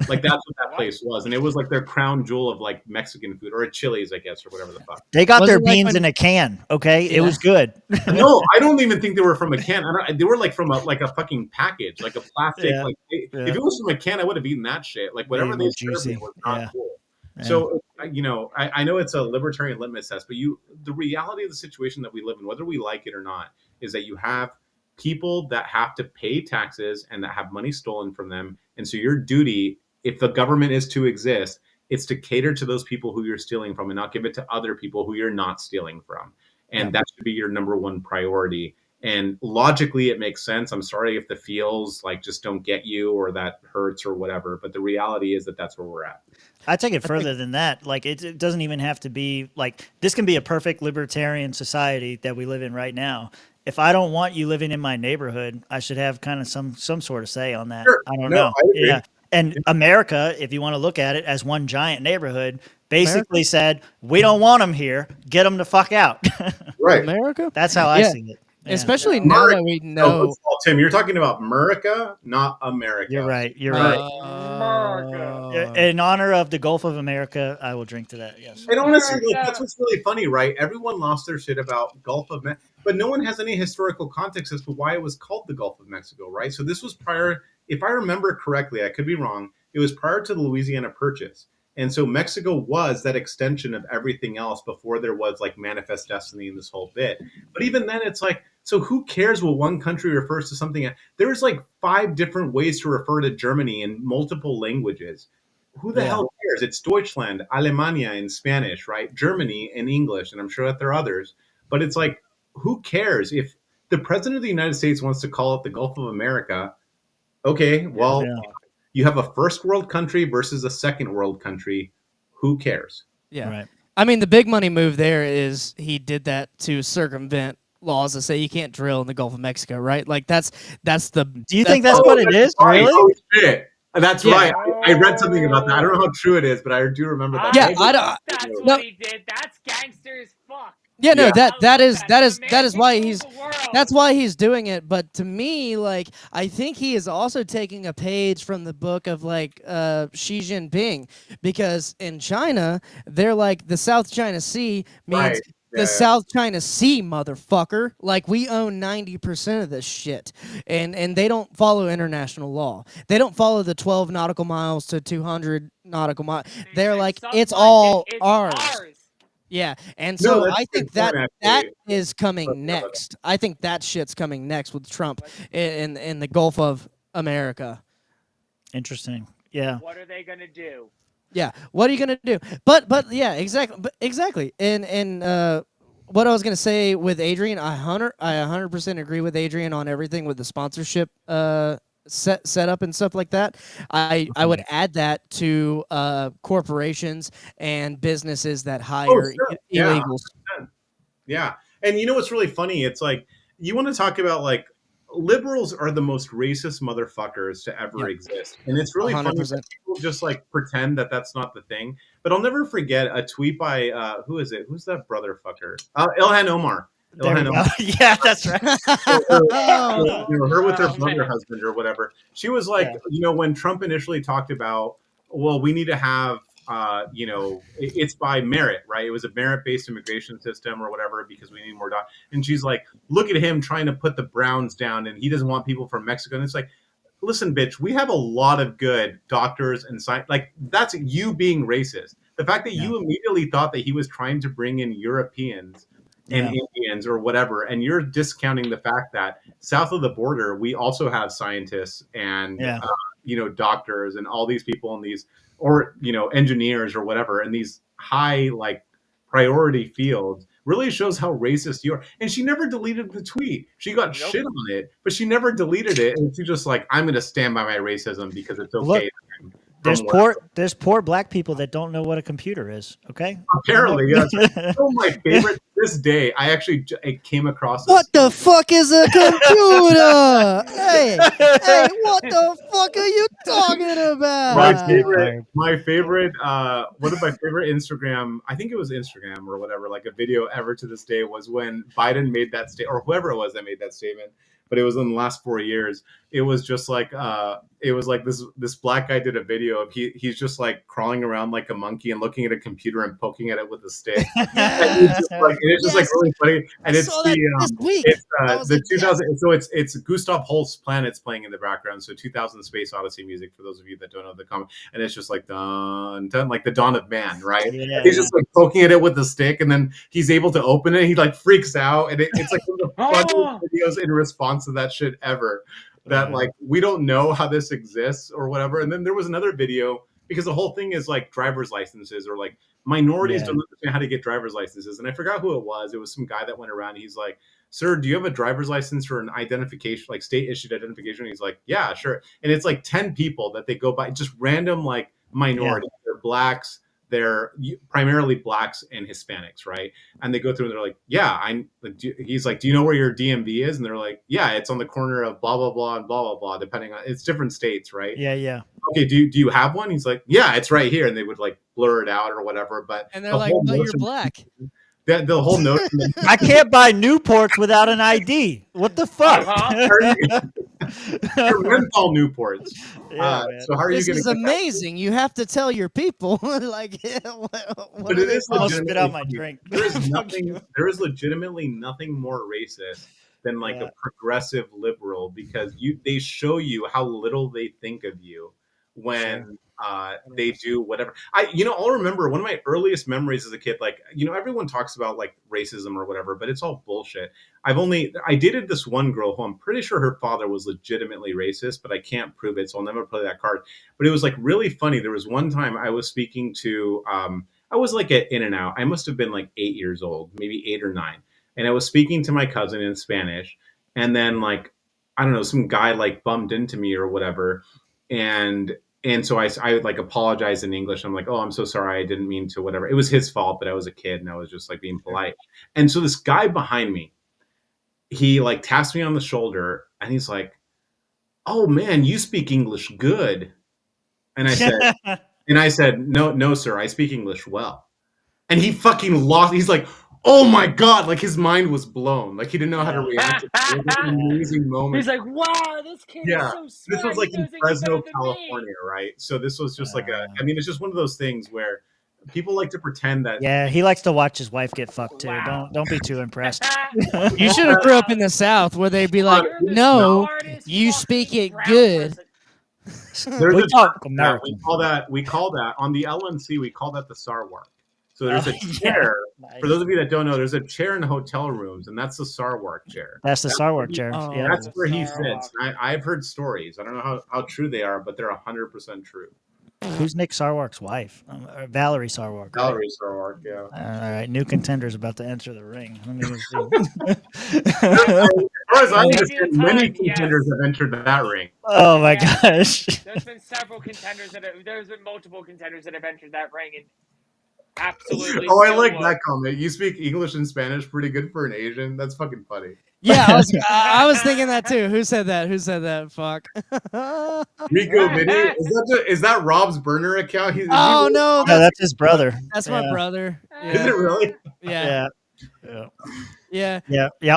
Like, that's what that place was. And it was like their crown jewel of like Mexican food, or a Chili's, I guess, or whatever the fuck. They got their beans in a can. Okay. It was good. No, I don't even think they were from a can. They were like from a fucking package, like a plastic. Like, if it was from a can, I would have eaten that shit. Like, whatever they served me was not cool. Yeah. So, you know, I know it's a libertarian litmus test, but the reality of the situation that we live in, whether we like it or not, is that you have people that have to pay taxes and that have money stolen from them. And so your duty, if the government is to exist, it's to cater to those people who you're stealing from and not give it to other people who you're not stealing from. And that should be your number one priority. And logically, it makes sense. I'm sorry if the feels like just don't get you or that hurts or whatever. But the reality is that that's where we're at. I take it further than that. Like it doesn't even have to be like this can be a perfect libertarian society that we live in right now. If I don't want you living in my neighborhood, I should have kind of some sort of say on that. Sure. I don't No, know. I agree. Yeah. And America, if you want to look at it as one giant neighborhood, basically said, we don't want them here. Get them the fuck out. Right. America. That's how I see it. Yeah. Especially now that we know. Tim, you're talking about America, not America. You're right. You're right. America. In honor of the Gulf of America, I will drink to that. Yes. And honestly, that's what's really funny, right? Everyone lost their shit about Gulf of Mexico, but no one has any historical context as to why it was called the Gulf of Mexico, right? So this was prior, if I remember correctly, I could be wrong, it was prior to the Louisiana Purchase. And so Mexico was that extension of everything else before there was like Manifest Destiny and this whole bit. But even then, it's like, so who cares what one country refers to something? There's like 5 different ways to refer to Germany in multiple languages. Who the hell cares? It's Deutschland, Alemania in Spanish, right? Germany in English, and I'm sure that there are others. But it's like, who cares? If the president of the United States wants to call it the Gulf of America, okay, well, you have a first world country versus a second world country. Who cares? Yeah. Right. I mean, the big money move there is he did that to circumvent laws that say you can't drill in the Gulf of Mexico, right? Like that's the. Do you think that's what it is? Right. Really? Oh, shit. That's right. I read something about that. I don't know how true it is, but I do remember that. Yeah, That's what he did. That's gangster as fuck. Yeah, no, Yeah. that is why he's doing it. But to me, like, I think he is also taking a page from the book of like Xi Jinping, because in China they're like the South China Sea means Right. the South China Sea, motherfucker. Like, we own 90% of this shit, and they don't follow international law. They don't follow the 12 nautical miles to 200 nautical miles. They're like, it's all ours. Yeah, and so I think that is coming next. I think that shit's coming next with Trump in the Gulf of America. Interesting. Yeah. What are they gonna do? Yeah, what are you gonna do? But yeah, exactly. And what I was gonna say with Adrian, I 100% agree with Adrian on everything with the sponsorship set up and stuff like that. I would add that to corporations and businesses that hire illegals. Yeah. And you know what's really funny? It's like, you want to talk about like, liberals are the most racist motherfuckers to ever exist. And it's really 100%. Funny that people just like pretend that that's not the thing. But I'll never forget a tweet by, who is it? Who's that brother fucker? Ilhan Omar. Yeah, that's right. Her with her brother husband or whatever. She was like, when Trump initially talked about, well, we need to have, it's by merit, right? It was a merit-based immigration system or whatever because we need more doctors. And she's like, look at him trying to put the Browns down, and he doesn't want people from Mexico. And it's like, listen, bitch, we have a lot of good doctors and science. Like, that's you being racist. The fact that you immediately thought that he was trying to bring in Europeans and Indians or whatever, and you're discounting the fact that south of the border, we also have scientists and doctors and all these people in these, or engineers or whatever, in these high like priority fields, really shows how racist you are. And she never deleted the tweet. She got shit on it, but she never deleted it. And she's just like, I'm going to stand by my racism because it's okay. Look, there's poor black people that don't know what a computer is. Okay. Apparently, yes. My favorite this day. I came across. What the fuck is a computer? hey, what the fuck are you talking about? My favorite. One of my favorite Instagram. I think it was Instagram or whatever. Like a video ever to this day was when Biden made that statement, or whoever it was that made that statement. But it was in the last 4 years. It was just like this black guy did a video of he's just like crawling around like a monkey and looking at a computer and poking at it with a stick. And it's just like really funny. And it's the 2000. So it's Gustav Holst's Planets playing in the background. So 2000 Space Odyssey music for those of you that don't know the comment. And it's just like dun dun, like the dawn of man, right? Yeah, he's just like poking at it with a stick, and then he's able to open it. He like freaks out, and it's like one of the funniest videos in response to that shit ever. That like, we don't know how this exists or whatever. And then there was another video, because the whole thing is like driver's licenses, or like minorities don't understand how to get driver's licenses. And I forgot who it was. It was some guy that went around. He's like, sir, do you have a driver's license or an identification, like state issued identification? He's like, yeah, sure. And it's like 10 people that they go by, just random like minorities. Yeah. They're blacks. They're primarily blacks and Hispanics, right? And they go through and they're like, yeah, he's like, do you know where your DMV is? And they're like, yeah, it's on the corner of blah, blah, blah, and blah, blah, blah, depending on, it's different states, right? Yeah, yeah. Okay, do you have one? He's like, yeah, it's right here. And they would like blur it out or whatever. But and they're like, but you're black. The whole notion. I can't buy Newports without an ID. What the fuck? Your menthol Newports. Yeah, so how are you going to? This is amazing. You have to tell your people, like, but it is spit out my drink. There is legitimately nothing more racist than like a progressive liberal, because they show you how little they think of you when they do whatever. I'll remember one of my earliest memories as a kid, like, everyone talks about like racism or whatever, but it's all bullshit. I dated this one girl who I'm pretty sure her father was legitimately racist, but I can't prove it, so I'll never play that card. But it was like really funny. There was one time I was speaking to, I was like at In-N-Out. I must have been like 8 years old, maybe 8 or 9. And I was speaking to my cousin in Spanish. And then like, I don't know, some guy like bumped into me or whatever. And so I would like apologize in English. I'm like, oh, I'm so sorry. I didn't mean to, whatever. It was his fault, but I was a kid and I was just like being polite. And so this guy behind me, he like taps me on the shoulder and he's like, oh man, you speak English good. And I said, no, sir, I speak English well. And he fucking lost. He's like, oh my God, like his mind was blown. Like he didn't know how to react. It was like an amazing moment. He's like, wow, this kid is so smart. This was like in Fresno, California, right? So this was just like it's just one of those things where people like to pretend that. Yeah, he likes to watch his wife get fucked too. Wow. Don't be too impressed. You should have grew up in the South where they'd be like, no, you speak it good. We call that on the LNC, we call that the Sarwark. So there's a chair. Nice. For those of you that don't know, there's a chair in the hotel rooms, and that's the Sarwark chair. That's the Sarwark chair. Yeah, that's where he sits. I've heard stories. I don't know how true they are, but they're 100% true. Who's Nick Sarwark's wife? Valerie Sarwark. Valerie Sarwark, yeah. All right, new contenders about to enter the ring. Let me see. As far as I understand, many contenders have entered that ring. Oh my gosh! There's been several contenders there's been multiple contenders that have entered that ring, and absolutely. Oh, I like that comment. You speak English and Spanish pretty good for an Asian. That's fucking funny. Yeah, I was thinking that too. Who said that? Fuck. Rico Mini? Is that Rob's burner account? No, that's his brother. That's my brother. Yeah. Is it really? Yeah. Yeah.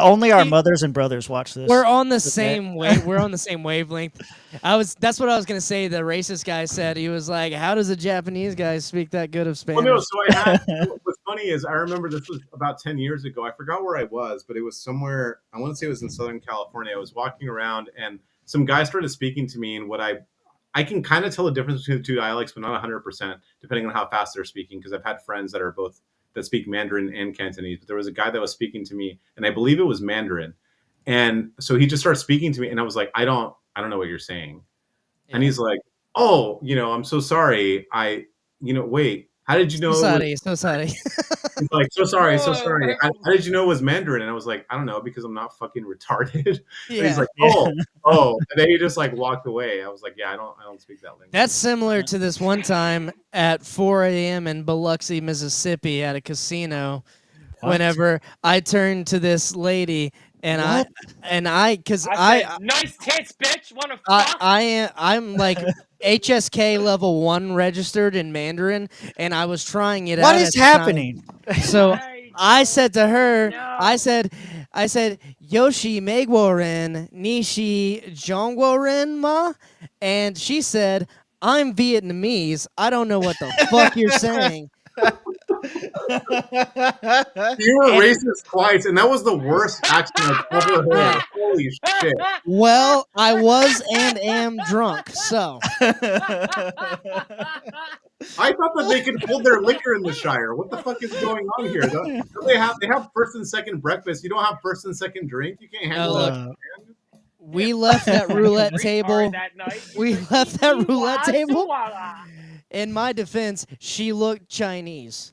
Only our mothers and brothers watch this. We're on the same We're on the same wavelength. That's what I was gonna say. The racist guy said, he was like, "How does a Japanese guy speak that good of Spanish?" Well, no. What's funny is I remember this was about 10 years ago. I forgot where I was, but it was somewhere. I want to say it was in Southern California. I was walking around, and some guy started speaking to me, and what I can kind of tell the difference between the two dialects, but not 100%, depending on how fast they're speaking. Because I've had friends that speak Mandarin and Cantonese, but there was a guy that was speaking to me, and I believe it was Mandarin. And so he just started speaking to me, and I was like, I don't know what you're saying. Yeah. And he's like, oh, I'm so sorry. Wait, how did you know? So sorry. He's like, so sorry. How did you know it was Mandarin? And I was like, I don't know, because I'm not fucking retarded. Yeah. And he's like, oh. And then he just like walked away. I was like, yeah, I don't speak that language. That's similar to this one time at 4 a.m. in Biloxi, Mississippi at a casino. What? Whenever I turned to this lady and I said, nice tits, bitch. Wanna fuck? I'm like HSK level 1 registered in Mandarin, and I was trying it out. What is happening? So I said to her, I said, Yoshi Megworen Nishi Jongworen ma, and she said, I'm Vietnamese. I don't know what the fuck you're saying. You were racist twice, and that was the worst accent I've ever heard. Holy shit. Well, I was and am drunk, so. I thought that they could hold their liquor in the Shire. What the fuck is going on here? They have first and second breakfast. You don't have first and second drink? You can't handle that. We left that roulette table. In my defense, she looked Chinese.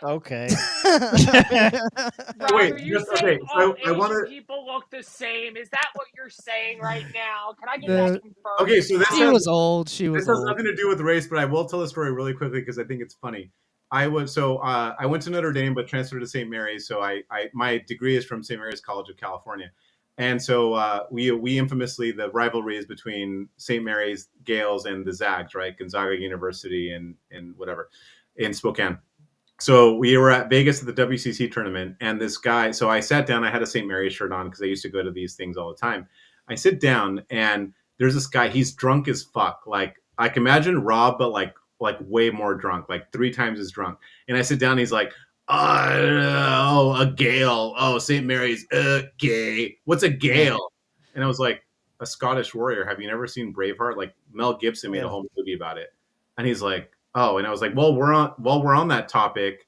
Okay. Rob, Wait, are you just- saying okay, all so I Asian wanna- people look the same? Is that what you're saying right now? Can I get The- that confirmed? Okay, so this She was old. She was This has old. nothing to do with race, but I will tell the story really quickly because I think it's funny. I went to Notre Dame, but transferred to St. Mary's. So my degree is from St. Mary's College of California, and so we infamously, the rivalry is between St. Mary's Gales and the Zags, right? Gonzaga University and whatever in Spokane. So we were at Vegas at the WCC tournament, and this guy. So I sat down. I had a St. Mary's shirt on because I used to go to these things all the time. I sit down, and there's this guy. He's drunk as fuck. Like I can imagine Rob, but like way more drunk, like 3 times as drunk. And I sit down. And he's like, "Oh, a Gale. Oh, St. Mary's. Gay. What's a Gale?" And I was like, "A Scottish warrior. Have you never seen Braveheart? Like Mel Gibson made a whole movie about it." And he's like, "Oh," and I was like, "Well, we're on that topic."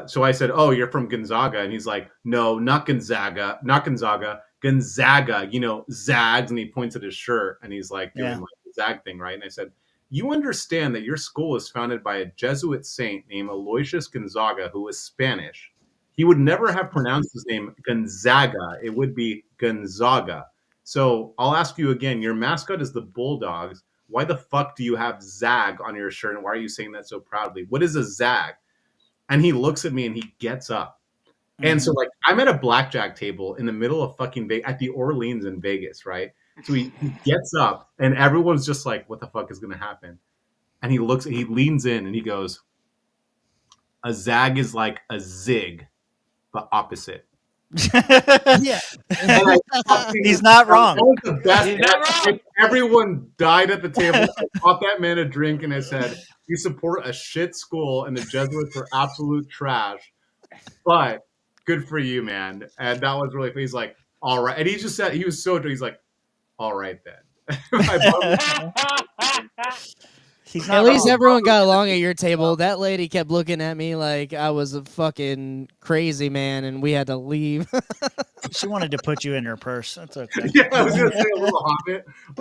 So I said, "Oh, you're from Gonzaga," and he's like, "No, not Gonzaga, Gonzaga. You know, Zags," and he points at his shirt, and he's like doing like the Zag thing, right? And I said, "You understand that your school is founded by a Jesuit saint named Aloysius Gonzaga, who was Spanish. He would never have pronounced his name Gonzaga. It would be Gonzaga. So I'll ask you again. Your mascot is the Bulldogs. Why the fuck do you have Zag on your shirt? And why are you saying that so proudly? What is a Zag?" And he looks at me and he gets up. And so like I'm at a blackjack table in the middle of fucking at the Orleans in Vegas, right? So he gets up and everyone's just like, what the fuck is going to happen? And he leans in and he goes, "A Zag is like a zig, but opposite." Yeah. He's not wrong. That was the best. He's not wrong. Everyone died at the table. I bought that man a drink and I said, "You support a shit school and the Jesuits are absolute trash, but good for you, man." And that was really, he's like, "All right." And he just said, he was so drunk. He's like, "All right then." He's At not least wrong. everyone got along at your table. That lady kept looking at me like I was a fucking crazy man, and we had to leave. She wanted to put you in her purse. That's okay. Yeah, I was gonna say a little hobbit. I'm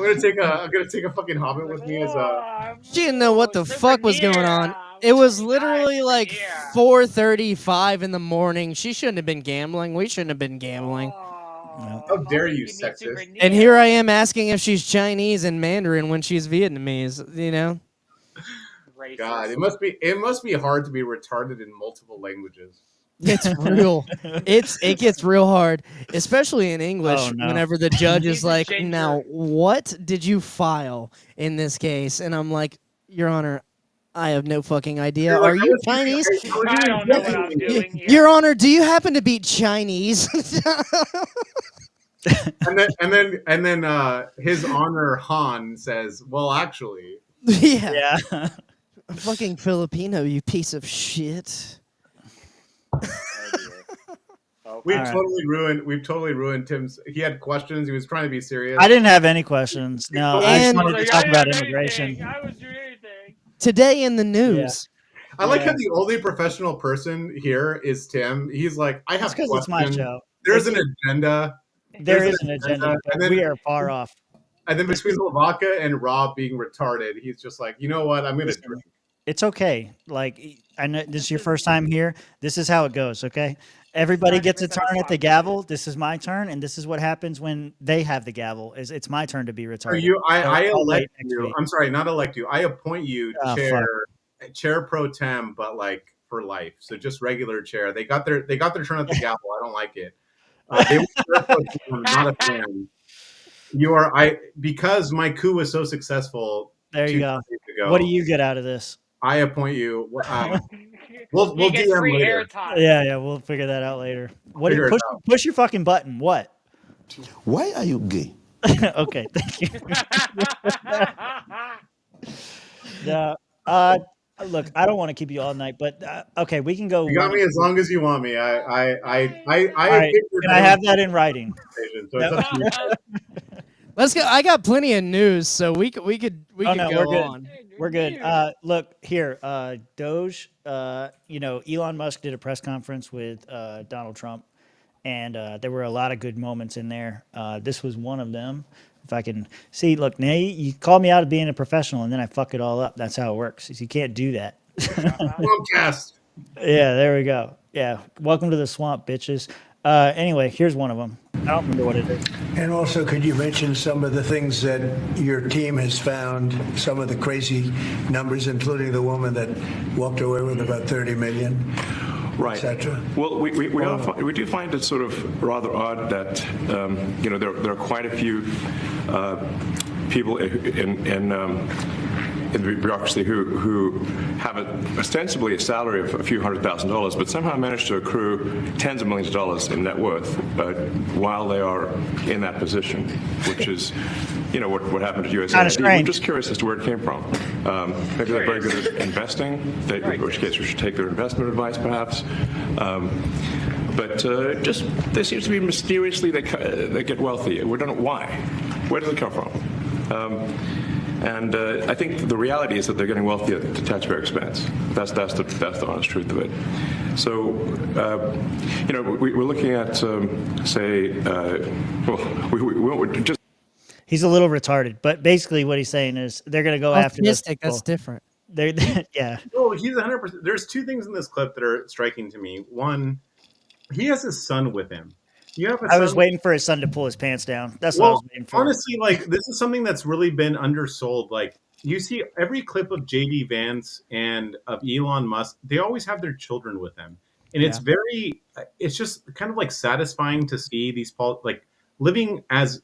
gonna take a fucking hobbit with me as a. She didn't know what the fuck was going on. It was literally like 4:35 in the morning. She shouldn't have been gambling. We shouldn't have been gambling. How dare you, sexist? And here I am asking if she's Chinese and Mandarin when she's Vietnamese, you know? God, it must be hard to be retarded in multiple languages. It's real. It gets real hard, especially in English. Oh, no. Whenever the judge He's is a like, ginger. "Now, what did you file in this case?" And I'm like, "Your Honor, I have no fucking idea. You're like, Are I you was- Chinese? I don't know what I'm doing here. Your Honor, do you happen to be Chinese?" And then His Honor Han says, "Well, actually." Yeah. Yeah. I'm fucking Filipino, you piece of shit. We've All right. totally ruined Tim's. He had questions. He was trying to be serious. I didn't have any questions. No, I just And- wanted to talk about immigration. I was doing anything. Today in the news. I like how the only professional person here is Tim. He's like, "I have That's because it's questions. my show. There's an agenda." There There's is an agenda. and then- We are far off. And then between Lavaca and Rob being retarded, he's just like, "You know what? I'm going to Listen, drink." It's okay. Like, I know this is your first time here. This is how it goes, okay? Everybody gets a turn at the gavel. This is my turn, and this is what happens when they have the gavel. Is it's my turn to be retarded. I I'll elect wait next you. week. I'm sorry, not elect you. I appoint you Oh, chair pro tem, but like for life. So just regular chair. They got their turn at the gavel. I don't like it. They were chair pro tem, not a fan. Because my coup was so successful. There you 2 go. days ago, What do you get out of this? I appoint you. We'll He gets DM free later. airtime. Yeah, we'll figure that out later. What? Figure it out. Push your fucking button. What? Why are you gay? Okay, thank you. Yeah. Look, I don't want to keep you all night, but okay, we can go. You got me as long as you want me. All right, can I have that in writing? So it's up to you. Let's go. I got plenty of news, so we could Oh, could no, go we're good. on. We're good. Look here, Doge. Elon Musk did a press conference with Donald Trump, and there were a lot of good moments in there. This was one of them. If I can see, look, now you call me out of being a professional, and then I fuck it all up. That's how it works. You can't do that. Comcast. Yeah, there we go. Yeah, welcome to the swamp, bitches. Anyway, here's one of them. I don't remember what it is. And also, could you mention some of the things that your team has found, some of the crazy numbers, including the woman that walked away with about 30 million? Right. Well, we do find it sort of rather odd that there are quite a few people in the bureaucracy who have ostensibly a salary of a few $100,000, but somehow manage to accrue tens of millions of dollars in net worth while they are in that position, which is, what happened to USAID. We're just curious as to where it came from. Maybe they're very good at investing, in which case we should take their investment advice, perhaps. But there seems to be mysteriously they get wealthy. We don't know why. Where does it come from? And I think the reality is that they're getting wealthy at the taxpayer expense. That's the honest truth of it. So, we're looking at, He's a little retarded, but basically what he's saying is they're going to go after this. That's different. Yeah. Oh, he's 100%. There's two things in this clip that are striking to me. One, he has his son with him. I was waiting for his son to pull his pants down. That's what I was waiting for. Honestly, this is something that's really been undersold. You see every clip of J.D. Vance and of Elon Musk, they always have their children with them. And it's just kind of satisfying to see these living as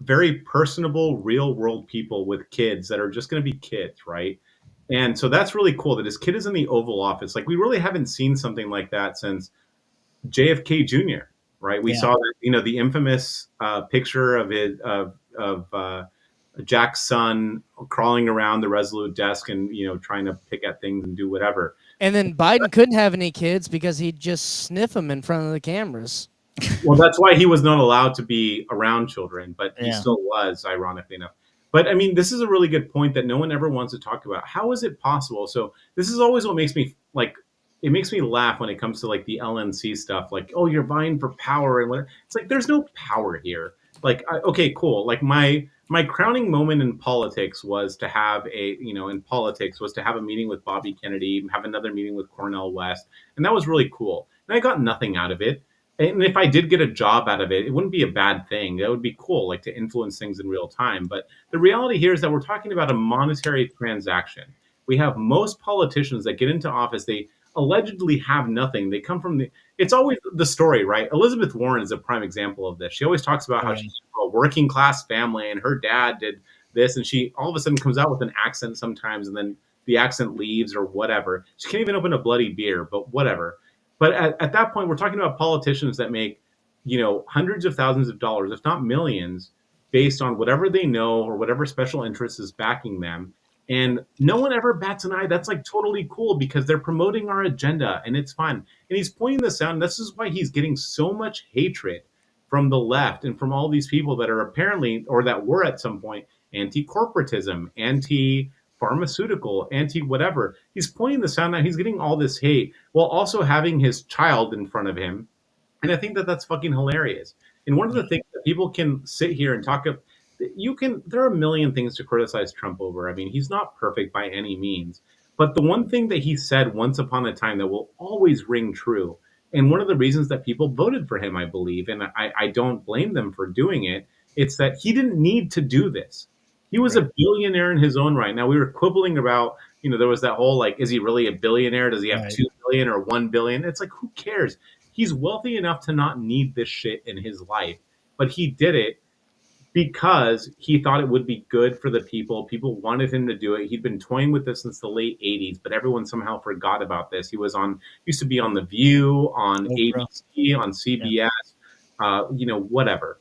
very personable, real world people with kids that are just going to be kids, right? And so that's really cool that his kid is in the Oval Office. We really haven't seen something like that since JFK Jr., right? We saw that, the infamous picture of Jack's son crawling around the Resolute desk and, trying to pick at things and do whatever. And then Biden couldn't have any kids because he'd just sniff them in front of the cameras. Well, that's why he was not allowed to be around children, but he still was, ironically enough. But I mean, this is a really good point that no one ever wants to talk about. How is it possible? So this is always what makes me it makes me laugh when it comes to the LNC stuff. Oh, you're vying for power and what? It's there's no power here. Okay, cool. My crowning moment in politics was to have a meeting with Bobby Kennedy, have another meeting with Cornel West, and that was really cool. And I got nothing out of it. And if I did get a job out of it, it wouldn't be a bad thing. That would be cool, to influence things in real time. But the reality here is that we're talking about a monetary transaction. We have most politicians that get into office, they allegedly have nothing. They come from it's always the story, right? Elizabeth Warren is a prime example of this. She always talks about how she's from a working class family and her dad did this. And she all of a sudden comes out with an accent sometimes, and then the accent leaves or whatever. She can't even open a bloody beer, but whatever. But at that point, we're talking about politicians that make, hundreds of thousands of dollars, if not millions, based on whatever they know or whatever special interest is backing them. And no one ever bats an eye. That's totally cool because they're promoting our agenda and it's fun. And he's pointing this out. And this is why he's getting so much hatred from the left and from all these people that are apparently, or that were at some point, anti-corporatism, anti-pharmaceutical, anti-whatever. He's pointing this out now. He's getting all this hate while also having his child in front of him. And I think that that's fucking hilarious. And one of the things that people can sit here and talk about, there are a million things to criticize Trump over. I mean, he's not perfect by any means. But the one thing that he said once upon a time that will always ring true, and one of the reasons that people voted for him, I believe, and I don't blame them for doing it, it's that he didn't need to do this. He was a billionaire in his own right. Now, we were quibbling about, there was that whole, is he really a billionaire? Does he have 2 billion or 1 billion? It's who cares? He's wealthy enough to not need this shit in his life. But he did it because he thought it would be good for the people. People wanted him to do it. He'd been toying with this since the late 80s, but everyone somehow forgot about this. He used to be on The View, on ABC, on CBS, whatever.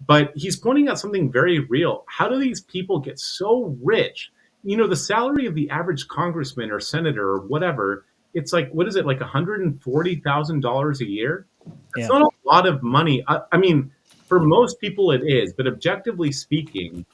But he's pointing out something very real. How do these people get so rich? The salary of the average congressman or senator or whatever, it's what is it, $140,000 a year? It's not a lot of money. I mean, for most people it is, but objectively speaking,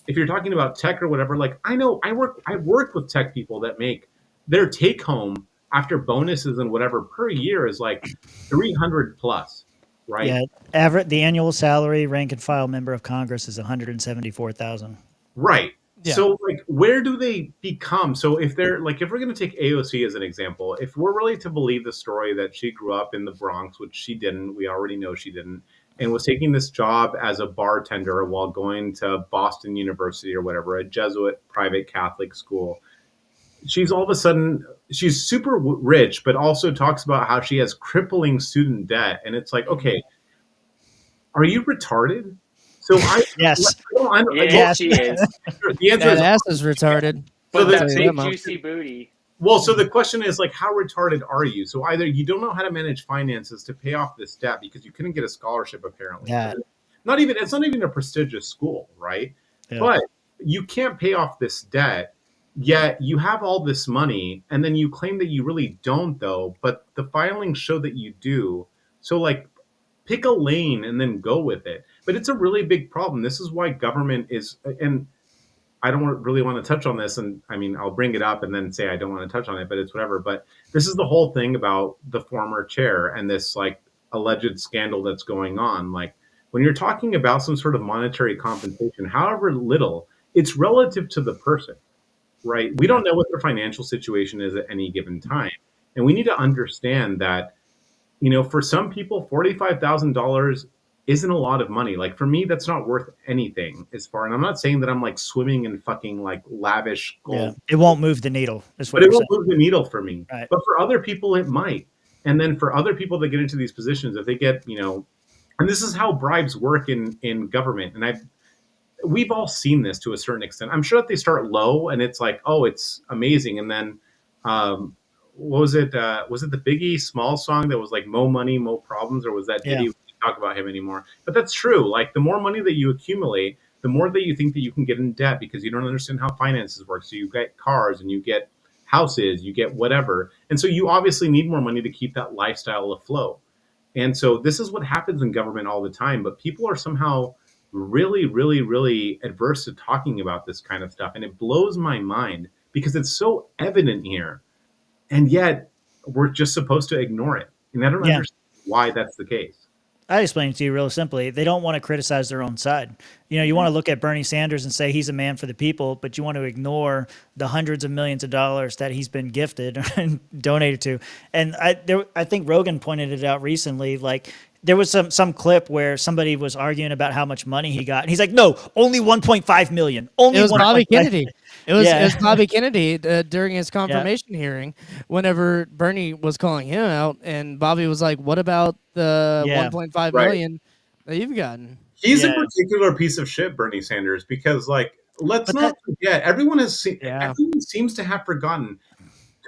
if you're talking about tech or whatever, I know I've worked with tech people that make their take home after bonuses and whatever per year is 300 plus. Right. Yeah. The annual salary rank and file member of Congress is $174,000. Right. So like, where do they become? So if they're like, if we're going to take AOC as an example, if we're really to believe the story that she grew up in the Bronx, which she didn't, we already know she didn't, and was taking this job as a bartender while going to Boston University or whatever, a Jesuit private Catholic school, she's all of a sudden, she's super rich, but also talks about how she has crippling student debt. And it's like, okay, are you retarded? So yes. Yes, she is. The answer That ass is retarded. With that the- big juicy booty. Well, so the question is like, how retarded are you? So either you don't know how to manage finances to pay off this debt because you couldn't get a scholarship apparently. Yeah. It's not even a prestigious school, right? Yeah. But you can't pay off this debt, yet you have all this money, and then you claim that you really don't though, but the filings show that you do. So like, pick a lane and then go with it. But it's a really big problem. This is why government is, and I don't really want to touch on this. And I mean, I'll bring it up and then say I don't want to touch on it, but it's whatever. But this is the whole thing about the former chair and this like alleged scandal that's going on. Like when you're talking about some sort of monetary compensation, however little, it's relative to the person, right? We don't know what their financial situation is at any given time. And we need to understand that, you know, for some people, $45,000 isn't a lot of money. Like for me, that's not worth anything as far. And I'm not saying that I'm like swimming in fucking like lavish gold. Yeah. It won't move the needle. But it won't move the needle for me. Right. But for other people, it might. And then for other people that get into these positions, if they get, you know, and this is how bribes work in government. And we've all seen this to a certain extent. I'm sure that they start low and it's like, oh, it's amazing. And then, what was it? Was it the Biggie Small song that was like "Mo Money, Mo Problems," or was that Diddy? We don't talk about him anymore. But that's true. Like the more money that you accumulate, the more that you think that you can get in debt because you don't understand how finances work. So you get cars and you get houses, you get whatever, and so you obviously need more money to keep that lifestyle afloat. And so this is what happens in government all the time. But people are somehow really, really, really adverse to talking about this kind of stuff, and it blows my mind because it's so evident here. And yet we're just supposed to ignore it. And I don't understand why that's the case. I explain it to you real simply. They don't want to criticize their own side. You know, you want to look at Bernie Sanders and say he's a man for the people, but you want to ignore the hundreds of millions of dollars that he's been gifted and donated to. And I think Rogan pointed it out recently. Like there was some clip where somebody was arguing about how much money he got. And he's like, no, only 1.5 million. Only it was Bobby Kennedy. It was Bobby Kennedy during his confirmation hearing, whenever Bernie was calling him out, and Bobby was like, "What about the 1.5 million that you've gotten?" He's a particular piece of shit, Bernie Sanders, because like let's not forget, everyone seems to have forgotten.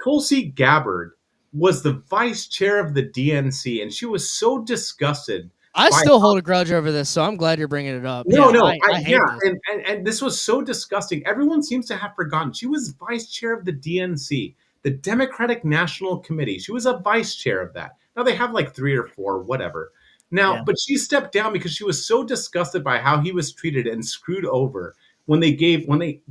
Tulsi Gabbard was the vice chair of the DNC, and she was so disgusted. I still hold a grudge over this, so I'm glad you're bringing it up. I hate this. And this was so disgusting. Everyone seems to have forgotten. She was vice chair of the DNC, the Democratic National Committee. She was a vice chair of that. Now they have like 3 or 4, whatever. Now, but she stepped down because she was so disgusted by how he was treated and screwed over when they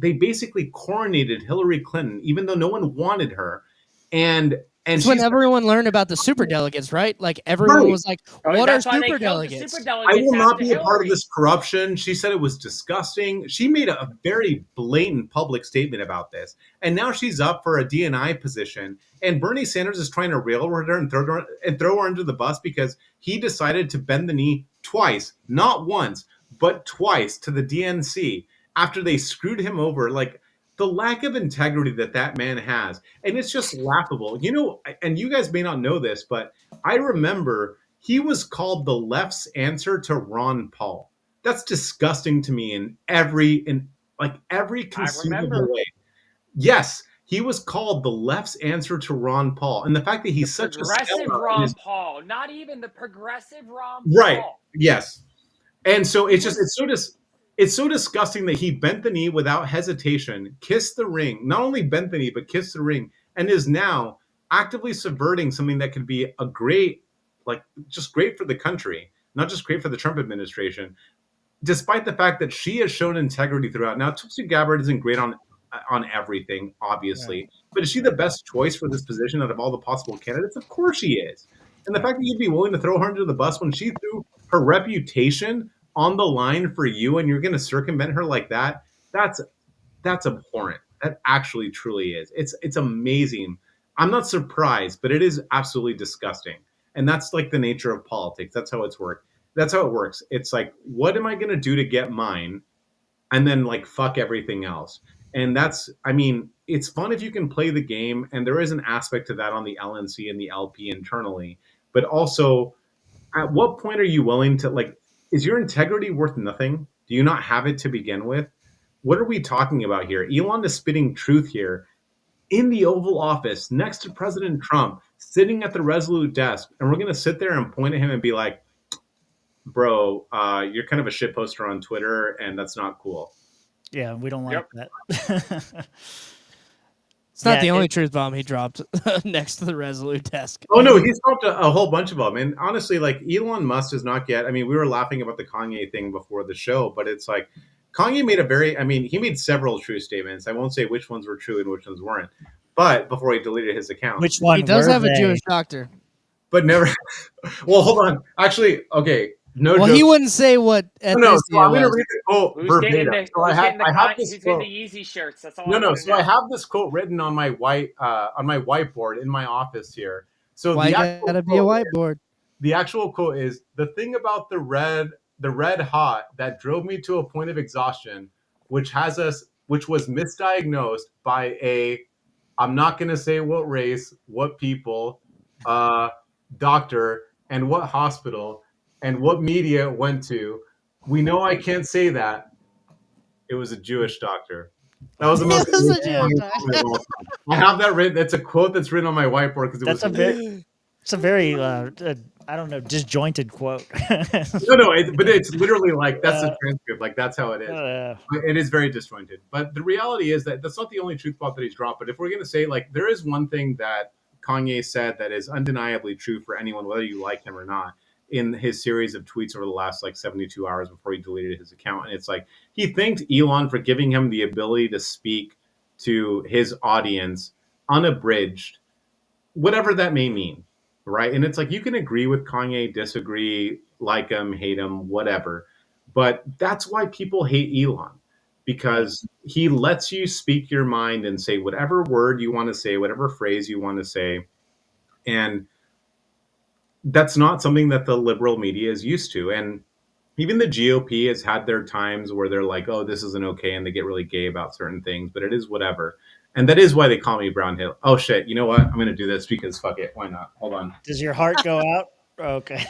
basically coronated Hillary Clinton, even though no one wanted her. And when everyone learned about the superdelegates, right? Like everyone was like, "What are superdelegates?" I will not be a part of this corruption. She said it was disgusting. She made a very blatant public statement about this, and now she's up for a DNI position. And Bernie Sanders is trying to railroad her and throw her under the bus because he decided to bend the knee twice, not once, but twice to the DNC after they screwed him over. Like, the lack of integrity that man has. And it's just laughable. You know, and you guys may not know this, but I remember he was called the left's answer to Ron Paul. That's disgusting to me in every conceivable way. Yes, he was called the left's answer to Ron Paul. And the fact that he's such a progressive Ron Paul, not even the progressive Ron Paul. Right. Yes. And so it's so disgusting that he bent the knee without hesitation, kissed the ring, not only bent the knee, but kissed the ring, and is now actively subverting something that could be a great, just great for the country, not just great for the Trump administration, despite the fact that she has shown integrity throughout. Now, Tulsi Gabbard isn't great on everything, obviously, but is she the best choice for this position out of all the possible candidates? Of course she is. And the fact that you'd be willing to throw her under the bus when she threw her reputation on the line for you and you're going to circumvent her like that, that's abhorrent. That actually truly is. It's amazing. I'm not surprised, but it is absolutely disgusting. And that's like the nature of politics. That's how it's worked. That's how it works. It's like, what am I going to do to get mine? And then like fuck everything else. And that's, I mean, it's fun if you can play the game, and there is an aspect to that on the LNC and the LP internally. But also, at what point are you willing to, like, is your integrity worth nothing? Do you not have it to begin with? What are we talking about here? Elon is spitting truth here in the Oval Office next to President Trump, sitting at the Resolute desk, and we're going to sit there and point at him and be like, bro, you're kind of a shit poster on Twitter, and that's not cool. Yeah, we don't like that. It's not the only truth bomb he dropped next to the Resolute desk. Oh, no, he's dropped a whole bunch of them. And honestly, like, Elon Musk does not get, I mean, we were laughing about the Kanye thing before the show, but it's like, Kanye made he made several true statements. I won't say which ones were true and which ones weren't, but before he deleted his account. Which one? He does have a Jewish doctor. But never, well, hold on. Actually, okay. Well, he wouldn't say what. No, so I'm going to read the quote verbatim. Who's getting the Yeezy shirts? That's all. So I have this quote written on my whiteboard in my office here. So why gotta be a whiteboard? The actual quote is, the thing about the red hot that drove me to a point of exhaustion, which was misdiagnosed by a, I'm not going to say what race, what people, doctor, and what hospital, and what media it went to. We know I can't say that. It was a Jewish doctor. That was the most. I have that written. That's a quote that's written on my whiteboard because it's a very I don't know, disjointed quote. But it's literally like that's the transcript. Like that's how it is. It is very disjointed. But the reality is that that's not the only truth bomb that he's dropped. But if we're going to say, like, there is one thing that Kanye said that is undeniably true for anyone, whether you like him or not, in his series of tweets over the last like 72 hours before he deleted his account. And it's like, he thanked Elon for giving him the ability to speak to his audience unabridged, whatever that may mean. Right. And it's like, you can agree with Kanye, disagree, like him, hate him, whatever. But that's why people hate Elon, because he lets you speak your mind and say whatever word you want to say, whatever phrase you want to say. And that's not something that the liberal media is used to. And even the GOP has had their times where they're like, oh, this isn't okay. And they get really gay about certain things, but it is whatever. And that is why they call me Brown Hill. Oh, shit. You know what? I'm going to do this because fuck it. Why not? Hold on. Does your heart go out? Okay.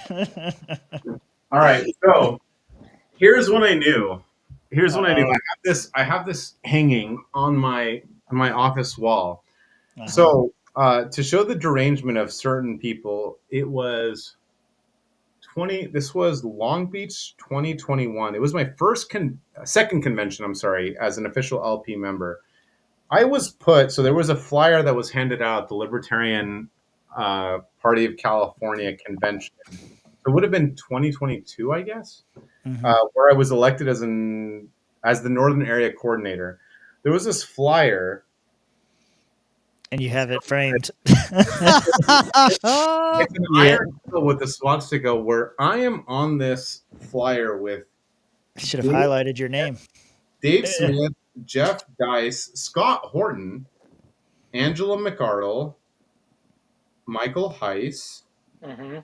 All right. So here's what I knew. I have this hanging on my office wall. Uh-huh. So to show the derangement of certain people, it was this was Long Beach 2021. It was my second convention, as an official LP member. I was so there was a flyer that was handed out at the Libertarian Party of California convention. It would have been 2022, I guess, where I was elected as the Northern Area Coordinator. There was this flyer. And you have it framed. It's an iron with the swastika where I am on this flyer with. I should have highlighted your name. Dave Smith, Jeff Dice, Scott Horton, Angela McArdle, Michael Heiss. Mm-hmm.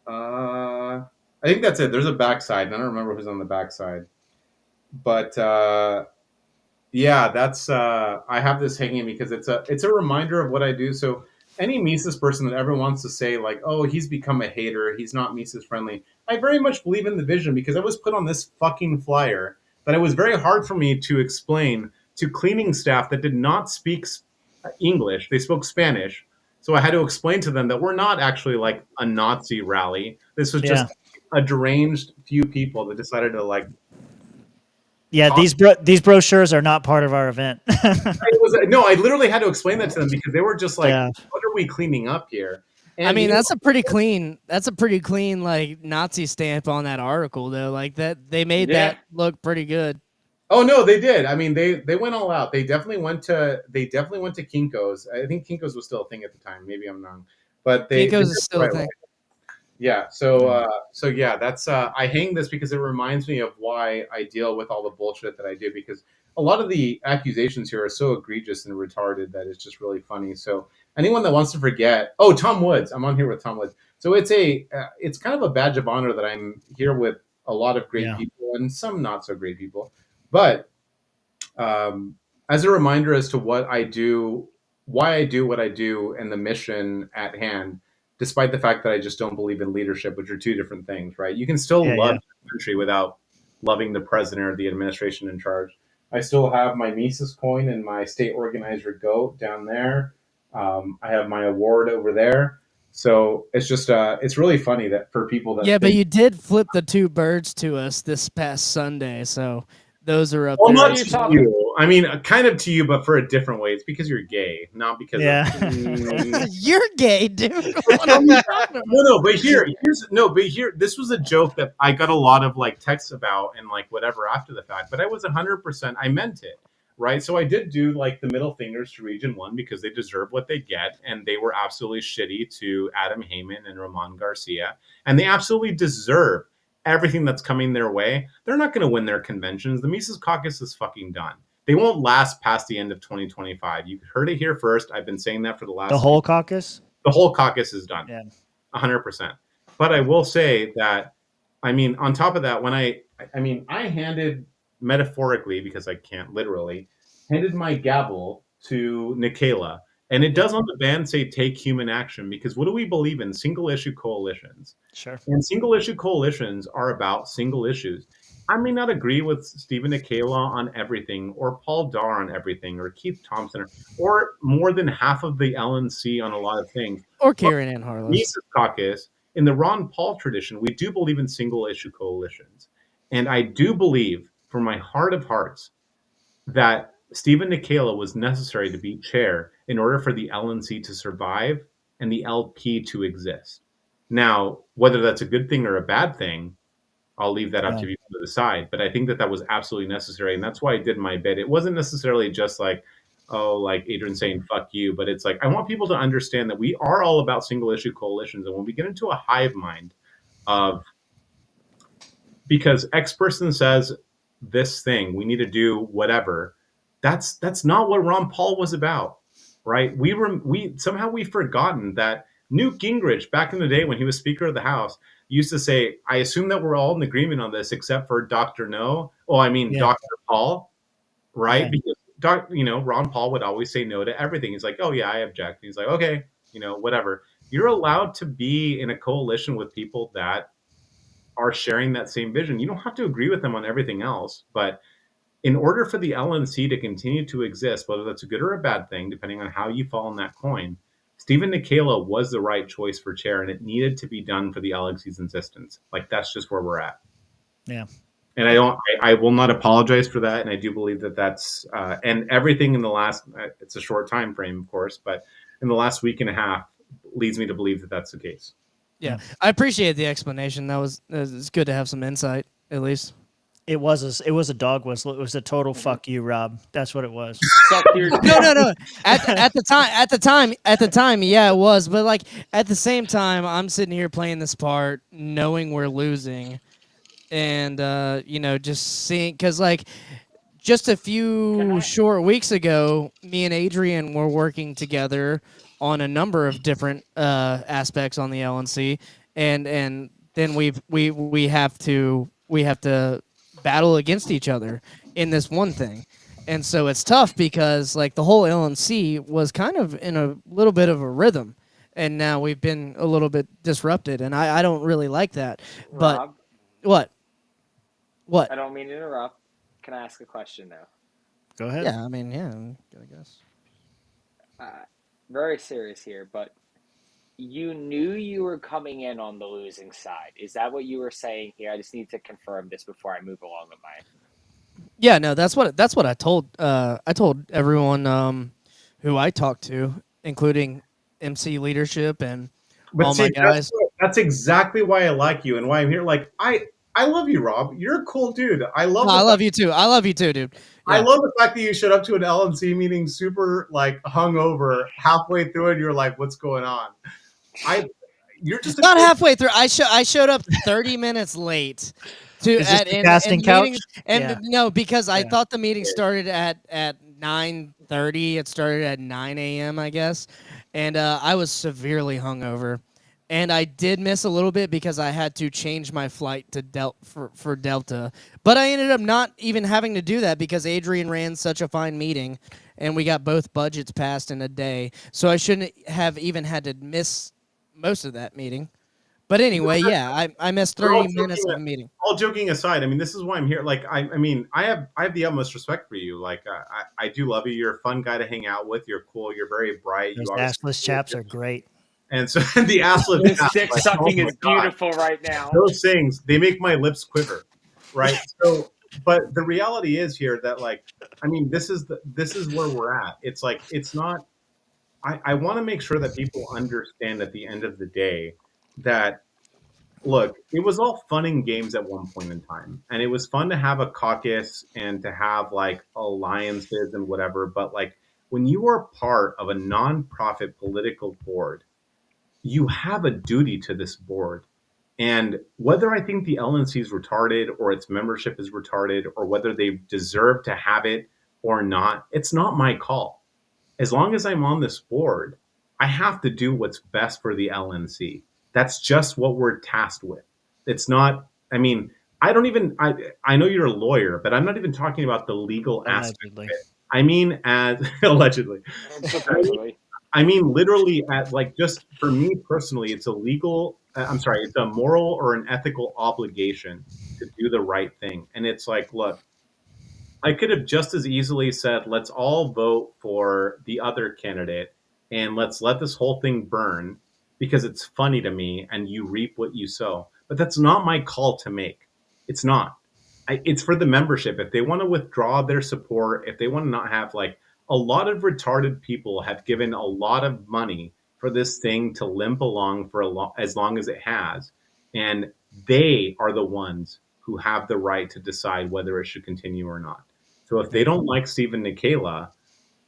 I think that's it. There's a backside. I don't remember who's on the backside. But yeah, that's I have this hanging because it's a reminder of what I do. So any Mises person that ever wants to say like, oh, he's become a hater, he's not Mises friendly, I very much believe in the vision because I was put on this fucking flyer that it was very hard for me to explain to cleaning staff that did not speak English. They spoke Spanish. So I had to explain to them that we're not actually like a Nazi rally. This was just a deranged few people that decided to like. Yeah, these brochures are not part of our event. I literally had to explain that to them because they were just like, what are we cleaning up here? And I mean, that's a pretty clean like Nazi stamp on that article though. Like that they made that look pretty good. Oh no, they did. I mean, they went all out. They definitely went to Kinko's. I think Kinko's was still a thing at the time. Maybe I'm wrong, but Kinko's is still a thing. Yeah. So yeah, that's I hang this because it reminds me of why I deal with all the bullshit that I do because a lot of the accusations here are so egregious and retarded that it's just really funny. So anyone that wants to forget, Tom Woods, I'm on here with Tom Woods. So it's kind of a badge of honor that I'm here with a lot of great people and some not so great people. But as a reminder as to what I do, why I do what I do, and the mission at hand, despite the fact that I just don't believe in leadership, which are two different things, right? You can still love the country without loving the president or the administration in charge. I still have my Mises coin and my state organizer goat down there. I have my award over there. So it's just it's really funny that for people that but you did flip the 2 birds to us this past Sunday, so those are up well, there. not to you. I mean, kind of to you, but for a different way. It's because you're gay, not because you're gay, dude. This was a joke that I got a lot of like texts about and like whatever after the fact. But I was 100%. I meant it, right? So I did do like the middle fingers to Region 1 because they deserve what they get, and they were absolutely shitty to Adam Heyman and Ramon Garcia, and they absolutely deserve everything that's coming their way. They're not going to win their conventions. The Mises Caucus is fucking done. They won't last past the end of 2025. You heard it here first. I've been saying that for the last... The whole caucus? The whole caucus is done. Yeah. 100%. But I will say that, I mean, on top of that, when I handed, metaphorically, because I can't literally, handed my gavel to Nikayla. And it does on the band say take human action, because what do we believe in? Single issue coalitions. Sure. And single issue coalitions are about single issues. I may not agree with Stephen Nikayla on everything, or Paul Darr on everything, or Keith Thompson, or more than half of the LNC on a lot of things. Or Karen Ann Harless. Mises Caucus, in the Ron Paul tradition, we do believe in single issue coalitions. And I do believe, from my heart of hearts, that Stephen Nikayla was necessary to be chair in order for the LNC to survive and the LP to exist. Now, whether that's a good thing or a bad thing, I'll leave that up to you to decide. But I think that was absolutely necessary. And that's why I did my bit. It wasn't necessarily just like, like Adrian saying, fuck you. But it's like, I want people to understand that we are all about single issue coalitions. And when we get into a hive mind of, because X person says this thing, we need to do whatever, that's not what Ron Paul was about, right? We've forgotten that Newt Gingrich, back in the day when he was Speaker of the House, used to say, I assume that we're all in agreement on this except for Dr. No. Dr. Paul, right? Yeah. Because, Ron Paul would always say no to everything. He's like, oh, yeah, I object. He's like, okay, whatever. You're allowed to be in a coalition with people that are sharing that same vision. You don't have to agree with them on everything else. But in order for the LNC to continue to exist, whether that's a good or a bad thing, depending on how you fall on that coin, Stephen Nikayla was the right choice for chair, and it needed to be done for the LXC's existence. Like, that's just where we're at. Yeah. And I will not apologize for that. And I do believe that that's, and everything in the last, it's a short time frame, of course, but in the last week and a half leads me to believe that that's the case. Yeah. I appreciate the explanation. It's good to have some insight, at least. It was a dog whistle. It was a total fuck you, Rob. That's what it was. No. At the time, yeah, it was. But like at the same time, I'm sitting here playing this part, knowing we're losing, and just seeing, because like just a few short weeks ago, me and Adrian were working together on a number of different aspects on the LNC, and then we have to battle against each other in this one thing. And so it's tough because like the whole LNC was kind of in a little bit of a rhythm, and now we've been a little bit disrupted, and I don't really like that. Rob, but what? I don't mean to interrupt. Can I ask a question though? Go ahead. Yeah, I mean, yeah, I guess. Very serious here, but you knew you were coming in on the losing side. Is that what you were saying here? I just need to confirm this before I move along with mine. Yeah, no, that's what I told. I told everyone who I talked to, including MC leadership and all my guys. That's exactly why I like you and why I'm here. Like I love you, Rob. You're a cool dude. I love you too. I love you too, dude. Yeah. I love the fact that you showed up to an LNC meeting super like hungover, halfway through it. You're like, "What's going on?" You're just not halfway through. I showed up 30 minutes late, Is this the casting couch? Meeting, and no, because I thought the meeting started at 9:30. It started at 9 a.m. I guess, and I was severely hungover, and I did miss a little bit because I had to change my flight to for Delta. But I ended up not even having to do that because Adrian ran such a fine meeting, and we got both budgets passed in a day. So I shouldn't have even had to miss most of that meeting. But anyway, yeah, I missed 30 minutes of the meeting. All joking aside, I mean, this is why I'm here. Like, I mean, I have the utmost respect for you. Like, I do love you. You're a fun guy to hang out with. You're cool. You're very bright. Those assless chaps are great. And so the assless This chaps, dick like, sucking oh my is God. beautiful right now. Those things, they make my lips quiver, right? So, but the reality is here that, like, I mean, this is where we're at. It's like, it's not. I want to make sure that people understand at the end of the day that, look, it was all fun and games at one point in time. And it was fun to have a caucus and to have like alliances and whatever. But like when you are part of a nonprofit political board, you have a duty to this board. And whether I think the LNC is retarded or its membership is retarded or whether they deserve to have it or not, it's not my call. As long as I'm on this board, I have to do what's best for the LNC. That's just what we're tasked with. It's not, I mean, I know you're a lawyer, but I'm not even talking about the legal aspect of it. I mean, as allegedly. I mean, literally, at like, just for me personally, it's a it's a moral or an ethical obligation to do the right thing. And it's like, look, I could have just as easily said, let's all vote for the other candidate and let's let this whole thing burn because it's funny to me and you reap what you sow. But that's not my call to make. It's not. It's for the membership. If they want to withdraw their support, if they want to not have, like, a lot of retarded people have given a lot of money for this thing to limp along for as long as it has. And they are the ones who have the right to decide whether it should continue or not. So if they don't like Stephen Nikela,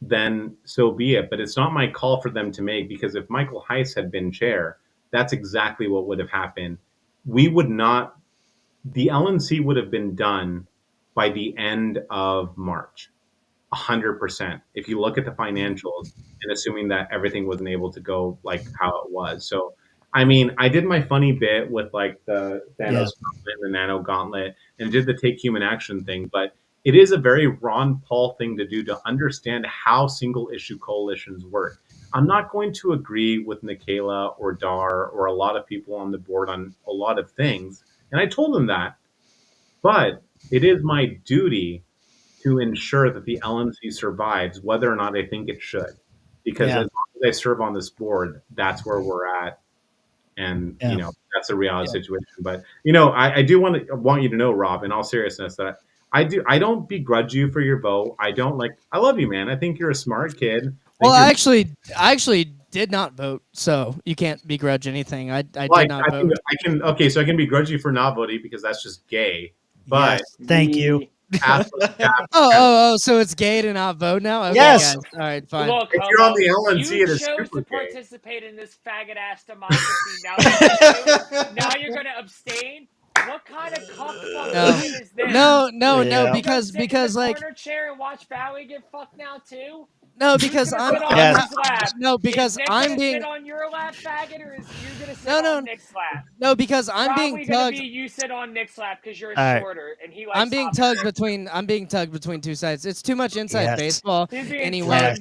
then so be it. But it's not my call for them to make, because if Michael Heiss had been chair, that's exactly what would have happened. The LNC would have been done by the end of March, 100%. If you look at the financials and assuming that everything wasn't able to go like how it was. So, I mean, I did my funny bit with like the Thanos gauntlet, the Nano gauntlet, and did the take human action thing, but it is a very Ron Paul thing to do to understand how single issue coalitions work. I'm not going to agree with Nikela or Dar or a lot of people on the board on a lot of things. And I told them that. But it is my duty to ensure that the LNC survives, whether or not I think it should. Because as long as I serve on this board, that's where we're at. And, you know, that's a reality situation. But, you know, I do want you to know, Rob, in all seriousness, that I don't begrudge you for your vote. I love you, man. I think you're a smart kid. Well, I actually did not vote, so you can't begrudge anything. I did not vote. So I can begrudge you for not voting because that's just gay. But thank you. So it's gay to not vote now? Okay, yes. Guys. All right, fine. Look, if you're on the LNC, it is super chose to gay. participate in this faggot-ass democracy. Now you're going to abstain? What kind of cockfuck shit is this? No, because like corner chair and watch Bowie get fucked now too. No, because I'm being sit on your lap, faggot, or is you gonna sit on Nick's lap? No, because I'm Probably being tugged. Be you sit on Nick's lap because you're shorter and he likes. I'm being tugged between two sides. It's too much inside baseball anyway.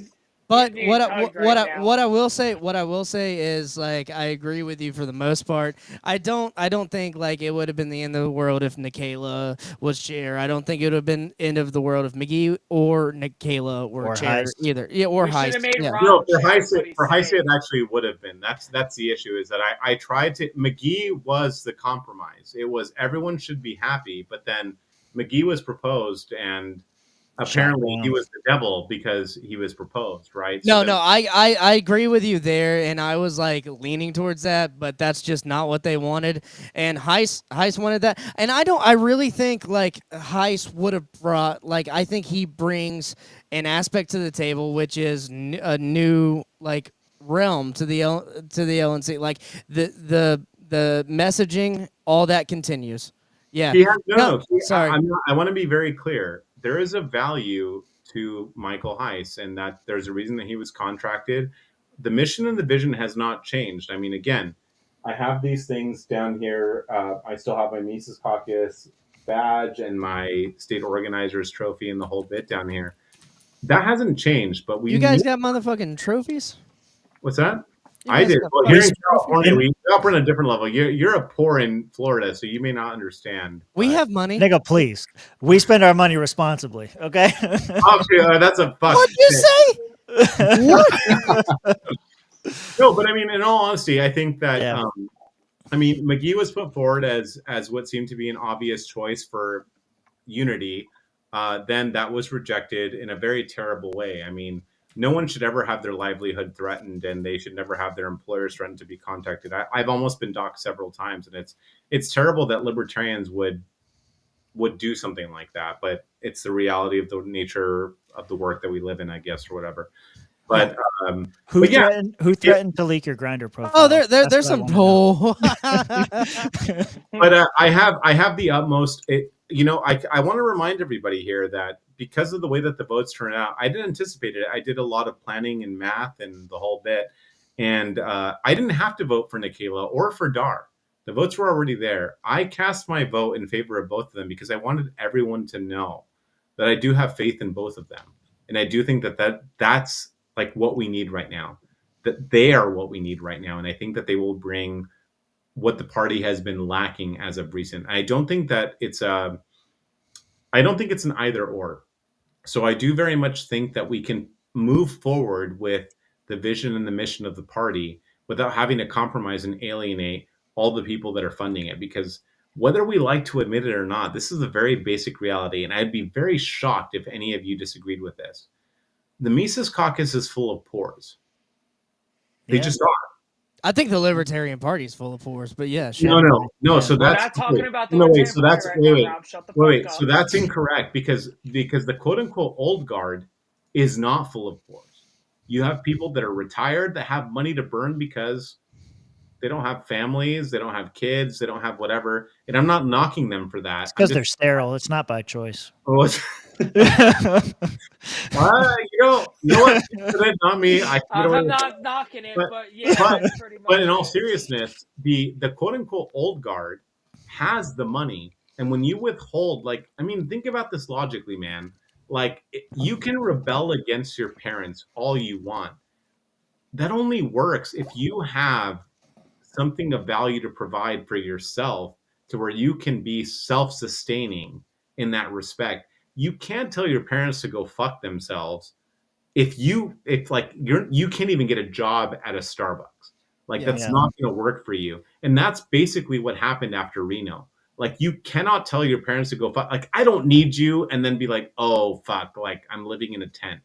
But what I will say is, like, I agree with you for the most part. I don't think like it would have been the end of the world if Nikela was chair. I don't think it would have been end of the world if McGee or Nikela were chair either. Yeah, or Heiss. No, for Heiss it actually would have been. That's the issue, is that I tried to. McGee was the compromise. It was everyone should be happy, but then McGee was proposed and. Apparently, he was the devil because he was proposed, right? I agree with you there, and I was like leaning towards that, but that's just not what they wanted. And Heiss wanted that, and I really think like Heiss would have brought, like, I think he brings an aspect to the table which is a new like realm to the LNC, like the messaging, all that continues. Yeah. He has no. Sorry. I want to be very clear. There is a value to Michael Heiss, and that there's a reason that he was contracted. The mission and the vision has not changed. I mean, again, I have these things down here. I still have my Mises Caucus badge and my state organizer's trophy and the whole bit down here. That hasn't changed, but You guys got motherfucking trophies? What's that? You I guys did. got Well, here in trophies? California, we operate on a different level. You're a poor in Florida, so you may not understand. We have money. Nigga, please. We spend our money responsibly, okay? Okay, that's a fuck. What'd you say? What? No, but I mean, in all honesty, I think that Yeah. I mean, McGee was put forward as what seemed to be an obvious choice for unity. Then that was rejected in a very terrible way. I mean, no one should ever have their livelihood threatened, and they should never have their employers threatened to be contacted. I've almost been doxxed several times, and it's terrible that libertarians would do something like that. But it's the reality of the nature of the work that we live in, I guess, or whatever. But who but yeah, threatened to leak your Grindr profile? Oh, there's some whole. But I have the utmost. I want to remind everybody here that because of the way that the votes turned out, I didn't anticipate it. I did a lot of planning and math and the whole bit, and I didn't have to vote for Nikayla or for Dar. The votes were already there. I cast my vote in favor of both of them because I wanted everyone to know that I do have faith in both of them, and I do think that's like what we need right now. That they are what we need right now, and I think that they will bring what the party has been lacking as of recent. I don't think that it's an either or. So I do very much think that we can move forward with the vision and the mission of the party without having to compromise and alienate all the people that are funding it. Because whether we like to admit it or not, this is a very basic reality. And I'd be very shocked if any of you disagreed with this. The Mises Caucus is full of pores. They just are. I think the Libertarian Party is full of pores, but yeah. No. Yeah. So We're that's not talking about the no. Wait. Libertarian So Party that's right now, Rob. Shut the fuck up. So that's incorrect because the quote unquote old guard is not full of pores. You have people that are retired that have money to burn because they don't have families, they don't have kids, they don't have whatever. And I'm not knocking them for that. It's because they're sterile. It's not by choice. You know what? Not me. I'm not knocking it, but yeah. That's pretty much but in all seriousness, the quote unquote old guard has the money, and when you withhold, like, I mean, think about this logically, man. Like, you can rebel against your parents all you want. That only works if you have something of value to provide for yourself, to where you can be self-sustaining in that respect. You can't tell your parents to go fuck themselves if you can't even get a job at a Starbucks. Like, that's not going to work for you. And that's basically what happened after Reno. Like, you cannot tell your parents to go fuck. Like, I don't need you, and then be like, oh fuck, like, I'm living in a tent.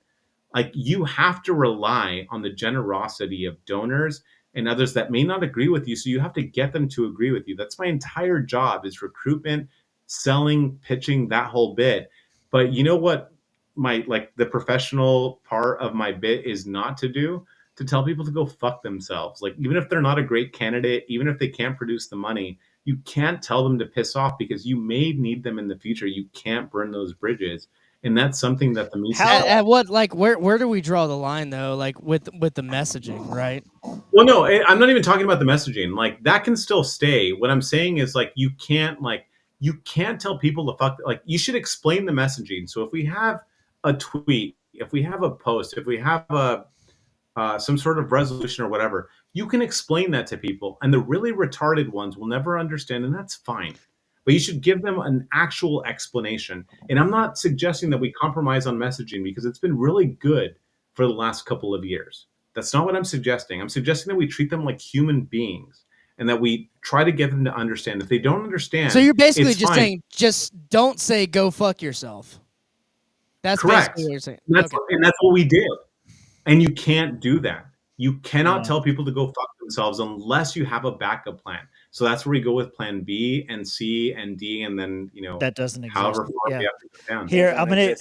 Like, you have to rely on the generosity of donors and others that may not agree with you. So you have to get them to agree with you. That's my entire job, is recruitment, selling, pitching, that whole bit. But you know what the professional part of my bit is not to do? To tell people to go fuck themselves. Like, even if they're not a great candidate, even if they can't produce the money, you can't tell them to piss off because you may need them in the future. You can't burn those bridges. And that's something that the Mises... where do we draw the line though? Like with the messaging, right? Well, no, I'm not even talking about the messaging. Like, that can still stay. What I'm saying is, like, you can't tell people to fuck. Like, you should explain the messaging. So if we have a tweet, if we have a post, if we have some sort of resolution or whatever, you can explain that to people. And the really retarded ones will never understand, and that's fine. But you should give them an actual explanation. And I'm not suggesting that we compromise on messaging, because it's been really good for the last couple of years. That's not what I'm suggesting. I'm suggesting that we treat them like human beings, and that we try to get them to understand. If they don't understand, so you're basically just fine. saying, just don't say go fuck yourself. That's correct. Basically what you're saying. And that's what we did. And you can't do that. You cannot tell people to go fuck themselves unless you have a backup plan. So that's where we go with plan B and C and D, and then, that doesn't exist. However far we have to go down. Here, I'm gonna,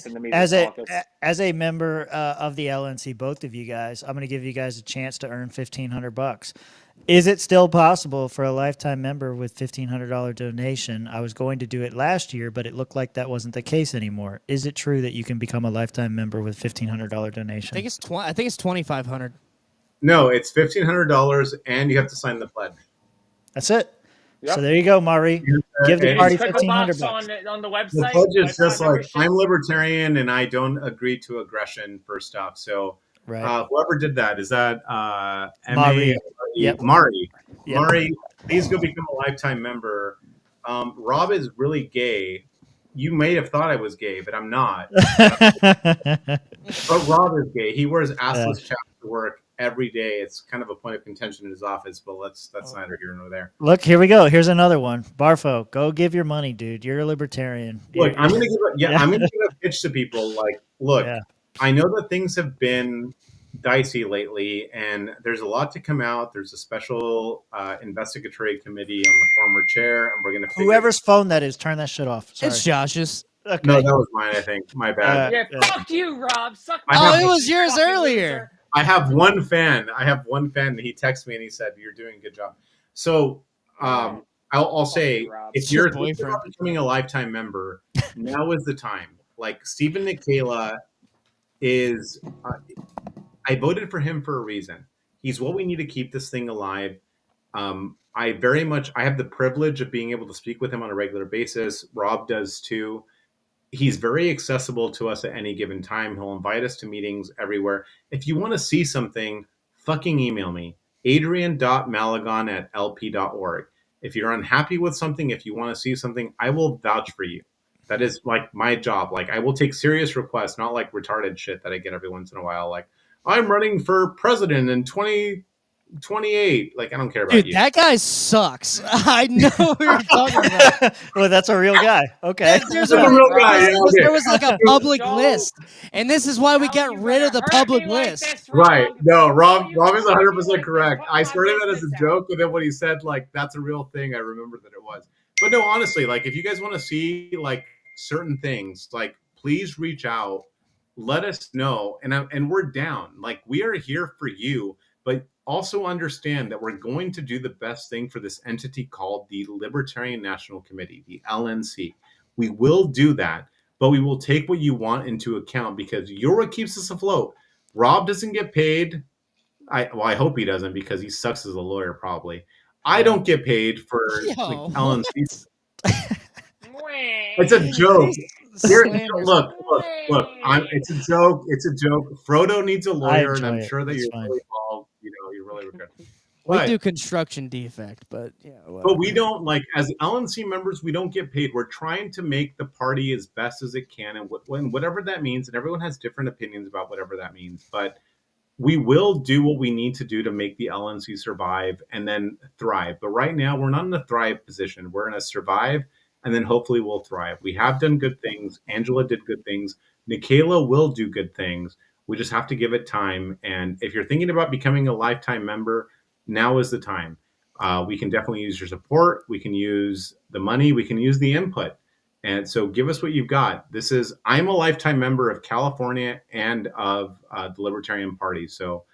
as a member of the LNC, both of you guys, I'm gonna give you guys a chance to earn $1,500. Is it still possible for a lifetime member with $1,500 donation? I was going to do it last year, but it looked like that wasn't the case anymore. Is it true that you can become a lifetime member with $1,500 donation? I think it's $2,500. No, it's $1,500, and you have to sign the pledge. That's it. Yep. So there you go, Maury. Give the party $1,500 on the website. The pledge is just like, membership. I'm libertarian and I don't agree to aggression for stuff. So whoever did that, is that Maury? Yep. Maury. Yep. Maury, please go become a lifetime member. Rob is really gay. You may have thought I was gay, but I'm not. But Rob is gay. He wears assless chaps to work every day. It's kind of a point of contention in his office, but that's neither here nor there. Look, here we go. Here's another one. Barfo, go give your money, dude. You're a libertarian. Look, I'm gonna give a pitch to people. Like, look, I know that things have been dicey lately, and there's a lot to come out. There's a special investigatory committee on the former chair, and we're gonna whoever's phone that is, turn that shit off. Sorry. It's Josh's. Okay. No, that was mine. I think. My bad. Fuck you, Rob. It was yours earlier. I have one fan. And he texted me and he said, "You're doing a good job." So I'll say, if you're becoming a lifetime member, now is the time. Like Stephen Nikela is. I voted for him for a reason. He's what we need to keep this thing alive. I have the privilege of being able to speak with him on a regular basis. Rob does too. He's very accessible to us at any given time. He'll invite us to meetings everywhere. If you want to see something, fucking email me, adrian.malagon@lp.org. If you're unhappy with something, if you want to see something, I will vouch for you. That is like my job. Like I will take serious requests, not like retarded shit that I get every once in a while. Like, I'm running for president in 2028. Like, I don't care about you. Dude, that guy sucks. I know who you're talking about. Well, that's a real guy. Okay. There was like a public list. And this is why we get rid of the public list. Right. No, Rob is 100% correct. I started that as a joke, but then when he said, like, that's a real thing, I remembered that it was. But no, honestly, like, if you guys want to see, like, certain things, like, please reach out. Let us know, and we're down. Like, we are here for you, but also understand that we're going to do the best thing for this entity called the Libertarian National Committee, the LNC. We will do that, but we will take what you want into account because you're what keeps us afloat. Rob doesn't get paid. I hope he doesn't because he sucks as a lawyer probably. I don't get paid for LNC. It's a joke. Look. It's a joke. It's a joke. Frodo needs a lawyer, and I'm sure that you're really involved. You're really regretful. We do construction defect, but yeah. Well. But we don't, like, as LNC members, we don't get paid. We're trying to make the party as best as it can, and whatever that means. And everyone has different opinions about whatever that means. But we will do what we need to do to make the LNC survive and then thrive. But right now, we're not in a thrive position. We're in a survive. And then hopefully we'll thrive. We have done good things. Angela did good things. Nikela will do good things. We just have to give it time. And if you're thinking about becoming a lifetime member, now is the time. We can definitely use your support. We can use the money. We can use the input. And so give us what you've got. I'm a lifetime member of California and of the Libertarian Party. So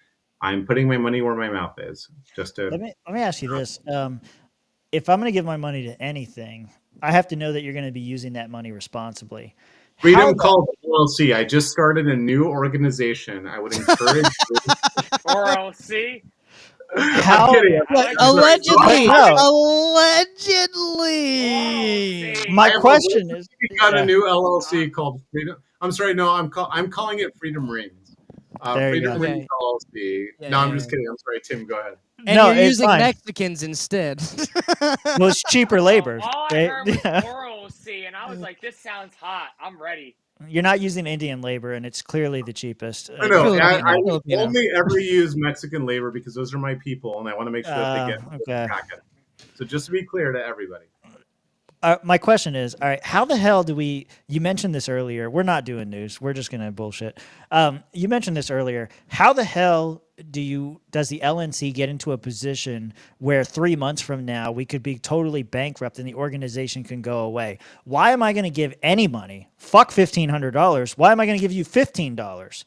I'm putting my money where my mouth is. Just to let me ask you this. If I'm going to give my money to anything, I have to know that you're going to be using that money responsibly. Freedom called LLC. I just started a new organization. I would encourage LLC. Allegedly. My question is, we got a new LLC called Freedom. I'm sorry, no, I'm calling it Freedom Rings. Freedom Rings LLC. No, I'm just kidding. I'm sorry, Tim. Go ahead. And you're using Mexicans instead. Well, it's cheaper labor. All I heard was LLC, and I was like, "This sounds hot. I'm ready." You're not using Indian labor, and it's clearly the cheapest. I know. I only ever use Mexican labor because those are my people, and I want to make sure that they get it. So just to be clear to everybody. My question is, all right, how the hell do you mentioned this earlier. We're not doing news. We're just going to bullshit. You mentioned this earlier. How the hell does the LNC get into a position where 3 months from now we could be totally bankrupt and the organization can go away? Why am I going to give any money? Fuck $1,500. Why am I going to give you $15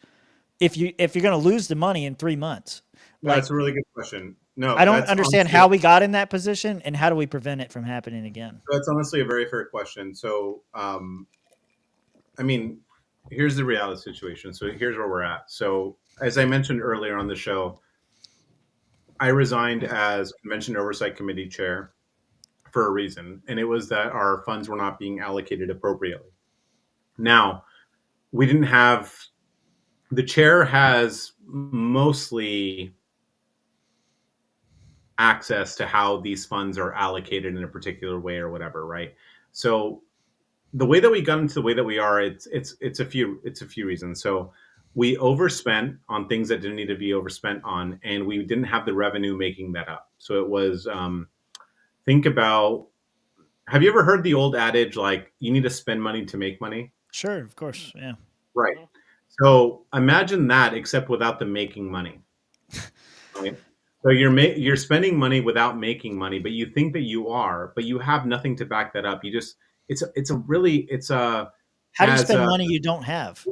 if you're going to lose the money in 3 months? That's a really good question. No, I don't that's understand honestly, how we got in that position, and how do we prevent it from happening again? that's honestly a very fair question. So, I mean, here's the reality situation. So here's where we're at. So as I mentioned earlier on the show, I resigned as Convention Oversight Committee chair for a reason, and it was that our funds were not being allocated appropriately. Now, we didn't have, the chair has mostly access to how these funds are allocated in a particular way or whatever, right? So the way that we got into the way that we are, it's a few reasons. So we overspent on things that didn't need to be overspent on, and we didn't have the revenue making that up. So it was think about, have you ever heard the old adage, like, you need to spend money to make money? Sure, of course, yeah. Right. So imagine that, except without the making money. Right. So you're spending money without making money, but you think that you are, but you have nothing to back that up. You just, how do you spend money you don't have?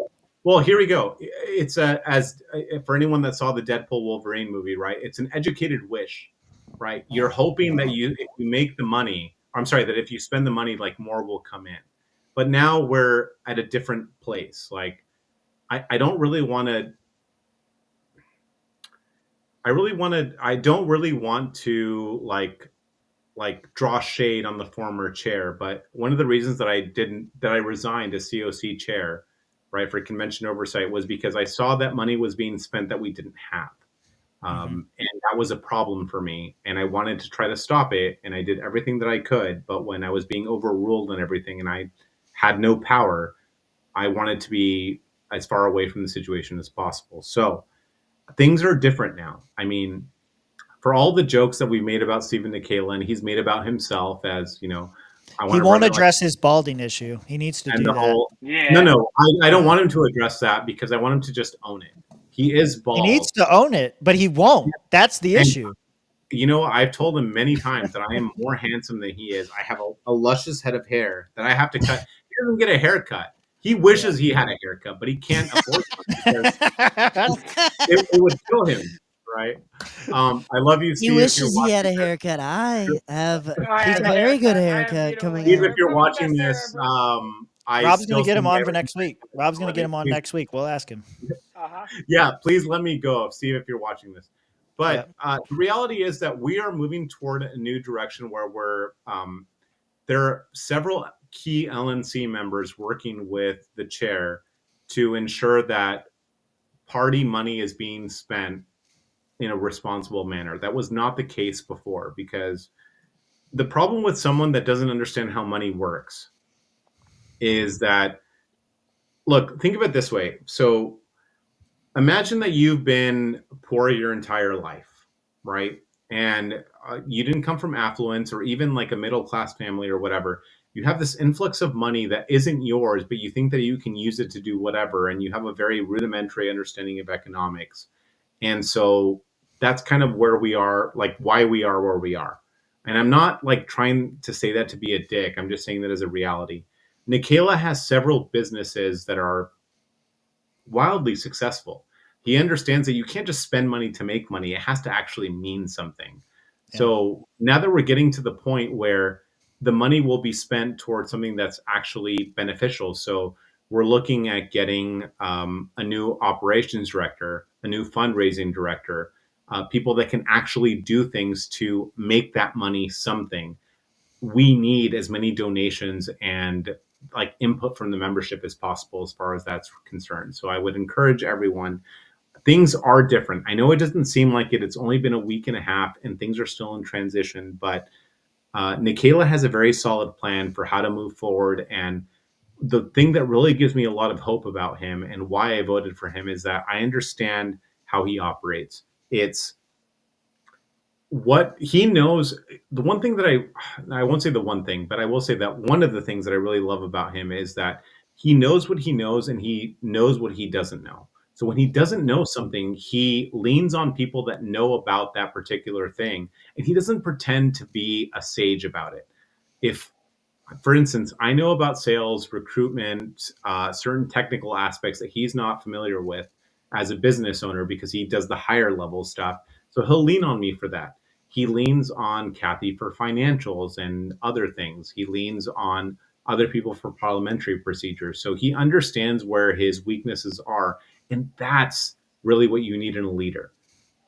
Well, here we go. It's for anyone that saw the Deadpool Wolverine movie, right? It's an educated wish, right? You're hoping that if you make the money, that if you spend the money, like, more will come in. But now we're at a different place. Like, I don't really want to like draw shade on the former chair, but one of the reasons that I resigned as COC chair, right, for convention oversight, was because I saw that money was being spent that we didn't have. And that was a problem for me, and I wanted to try to stop it, and I did everything that I could, but when I was being overruled and everything and I had no power, I wanted to be as far away from the situation as possible. So things are different now. I mean, for all the jokes that we made about Stephen Nikela, and he's made about himself as, he won't address his balding issue. He needs to do that. No, I don't want him to address that, because I want him to just own it. He is bald. He needs to own it, but he won't. That's the issue. I've told him many times that I am more handsome than he is. I have a luscious head of hair that I have to cut. He doesn't get a haircut. He wishes he had a haircut, but he can't afford one because it would kill him, right? I love you, Steve. He wishes he had a haircut. I have a very good haircut coming Steve, out. if you're watching this, Rob's going to get him on for next week. Rob's going to get him on next week. We'll ask him. Yeah, please let me go, Steve, if you're watching this. But the reality is that we are moving toward a new direction where there are several key LNC members working with the chair to ensure that party money is being spent in a responsible manner. That was not the case before, because the problem with someone that doesn't understand how money works is that, look, think of it this way. So imagine that you've been poor your entire life, right? And you didn't come from affluence or even like a middle-class family or whatever. You have this influx of money that isn't yours, but you think that you can use it to do whatever. And you have a very rudimentary understanding of economics. And so that's kind of where we are, like why we are where we are. And I'm not like trying to say that to be a dick. I'm just saying that as a reality. Nikela has several businesses that are wildly successful. He understands that you can't just spend money to make money. It has to actually mean something. Yeah. So now that we're getting to the point where the money will be spent towards something that's actually beneficial. So we're looking at getting a new operations director, a new fundraising director, people that can actually do things to make that money something. We need as many donations and like input from the membership as possible as far as that's concerned. So I would encourage everyone. Things are different. I know it doesn't seem like it. It's only been a week and a half and things are still in transition, but Nikela has a very solid plan for how to move forward. And the thing that really gives me a lot of hope about him and why I voted for him is that I understand how he operates. It's what he knows. The one thing that I won't say the one thing, but I will say that one of the things that I really love about him is that he knows what he knows and he knows what he doesn't know. So when he doesn't know something, he leans on people that know about that particular thing, and he doesn't pretend to be a sage about it. If, for instance, I know about sales, recruitment, certain technical aspects that he's not familiar with as a business owner because he does the higher level stuff, So he'll lean on me for that. He leans on Kathy for financials and other things. He leans on other people for parliamentary procedures. So he understands where his weaknesses are. And that's really what you need in a leader.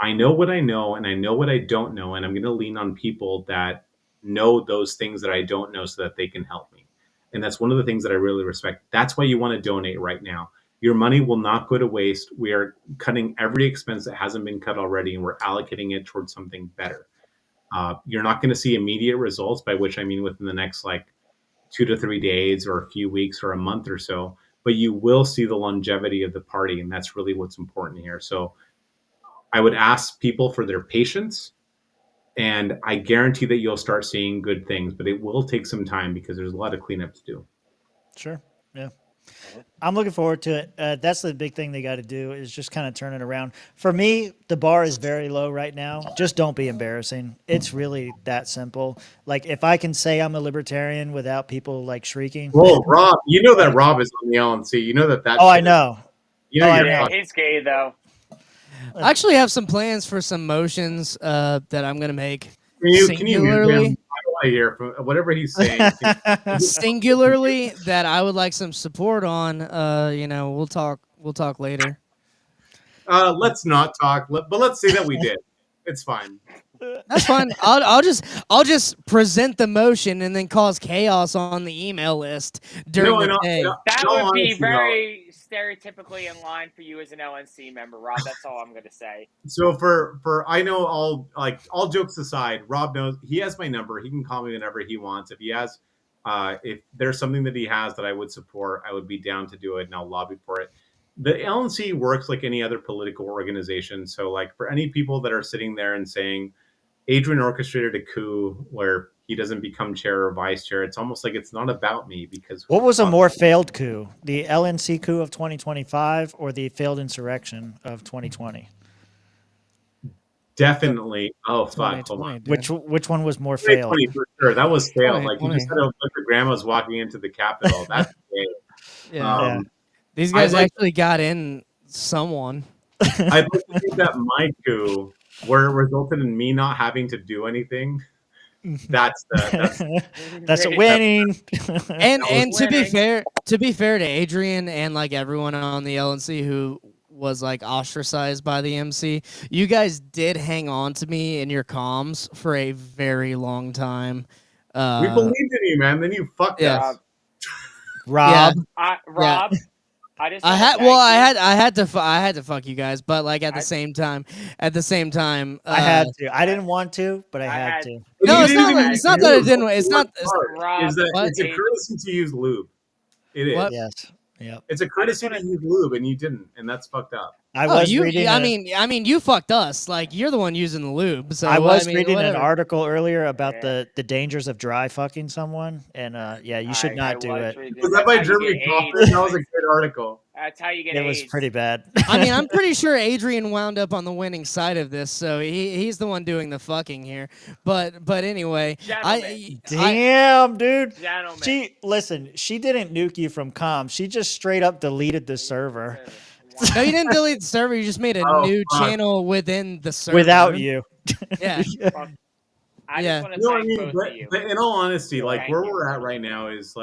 I know what I know and I know what I don't know. And I'm going to lean on people that know those things that I don't know so that they can help me. And that's one of the things that I really respect. That's why you want to donate right now. Your money will not go to waste. We are cutting every expense that hasn't been cut already, and we're allocating it towards something better. You're not going to see immediate results, by which I mean within the next 2 to 3 days or a few weeks or a month or so, but you will see the longevity of the party, and that's really what's important here. So I would ask people for their patience, and I guarantee that you'll start seeing good things, but it will take some time because there's a lot of cleanup to do. Sure. Yeah. I'm looking forward to it. That's the big thing they got to do is just kind of turn it around. For me, the bar is very low right now. Just don't be embarrassing. It's really that simple. Like if I can say I'm a libertarian without people shrieking. Whoa, Rob, you know that Rob is on the LNC. You know that. Oh, I know. You know yeah, he's gay though. I actually have some plans for some motions that I'm going to make Can you singularly. I want to hear from whatever he's saying. Singularly, that I would like some support on. We'll talk later. Let's not talk, but let's say that we did. It's fine. That's fine. I'll just present the motion and then cause chaos on the email list during the day. That would be very stereotypically in line for you as an LNC member, Rob. That's all I'm going to say. So for I know all jokes aside, Rob knows he has my number. He can call me whenever he wants. If he has, if there's something that he has that I would support, I would be down to do it, and I'll lobby for it. The LNC works like any other political organization. So for any people that are sitting there and saying Adrian orchestrated a coup where he doesn't become chair or vice chair, it's almost like it's not about me because what was a more failed coup, the LNC coup of 2025 or the failed insurrection of 2020? Definitely. Oh fuck! Hold on. Which one was more failed? For sure, that was failed. You just had a bunch of grandmas walking into the Capitol. That's yeah. These guys actually got in someone. I'd like to think that my coup, where it resulted in me not having to do anything, that's a winning. and to be fair to Adrian and everyone on the LNC who was ostracized by the MC, you guys did hang on to me in your comms for a very long time. We believed in you, man. Then you fucked us. Rob. Yeah. Rob. I had to fuck you guys, but at the same time, I had to. I didn't want to, but I had to. No, it's not that I didn't. It's not. It's a courtesy to use lube. It is. What? Yes. Yeah. It's a courtesy to use lube, and you didn't, and that's fucked up. You fucked us. You're the one using the lube. So I was reading an article earlier about the dangers of dry fucking someone, and you should not do it. Was that by Jeremy Kaufman? That was a good article. That's how you get It AIDS. was pretty bad. I'm pretty sure Adrian wound up on the winning side of this, so he's the one doing the fucking here. But anyway, damn, dude. Gentlemen. She didn't nuke you from comms. She just straight up deleted the server. No, you didn't delete the server. You just made a new channel within the server. Without you. Yeah. I just want to thank both of you. But in all honesty, where we're at right now is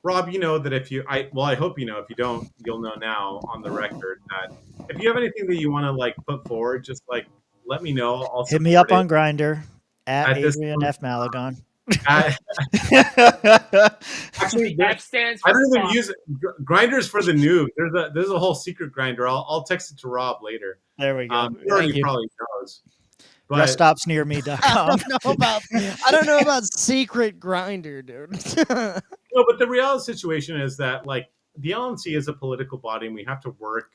Rob, you know that I hope you know. If you don't, you'll know now on the record that if you have anything that you want to put forward, just let me know. I'll hit me up on Grindr at Adrian F. Malagon. Actually, F stands for I don't even use it. Grinders for the noob. There's a whole secret grinder. I'll text it to Rob later. There we go. He already probably knows. Reststopsnearme.com. I don't know about secret grinder, dude. No, but the real situation is that the LNC is a political body, and we have to work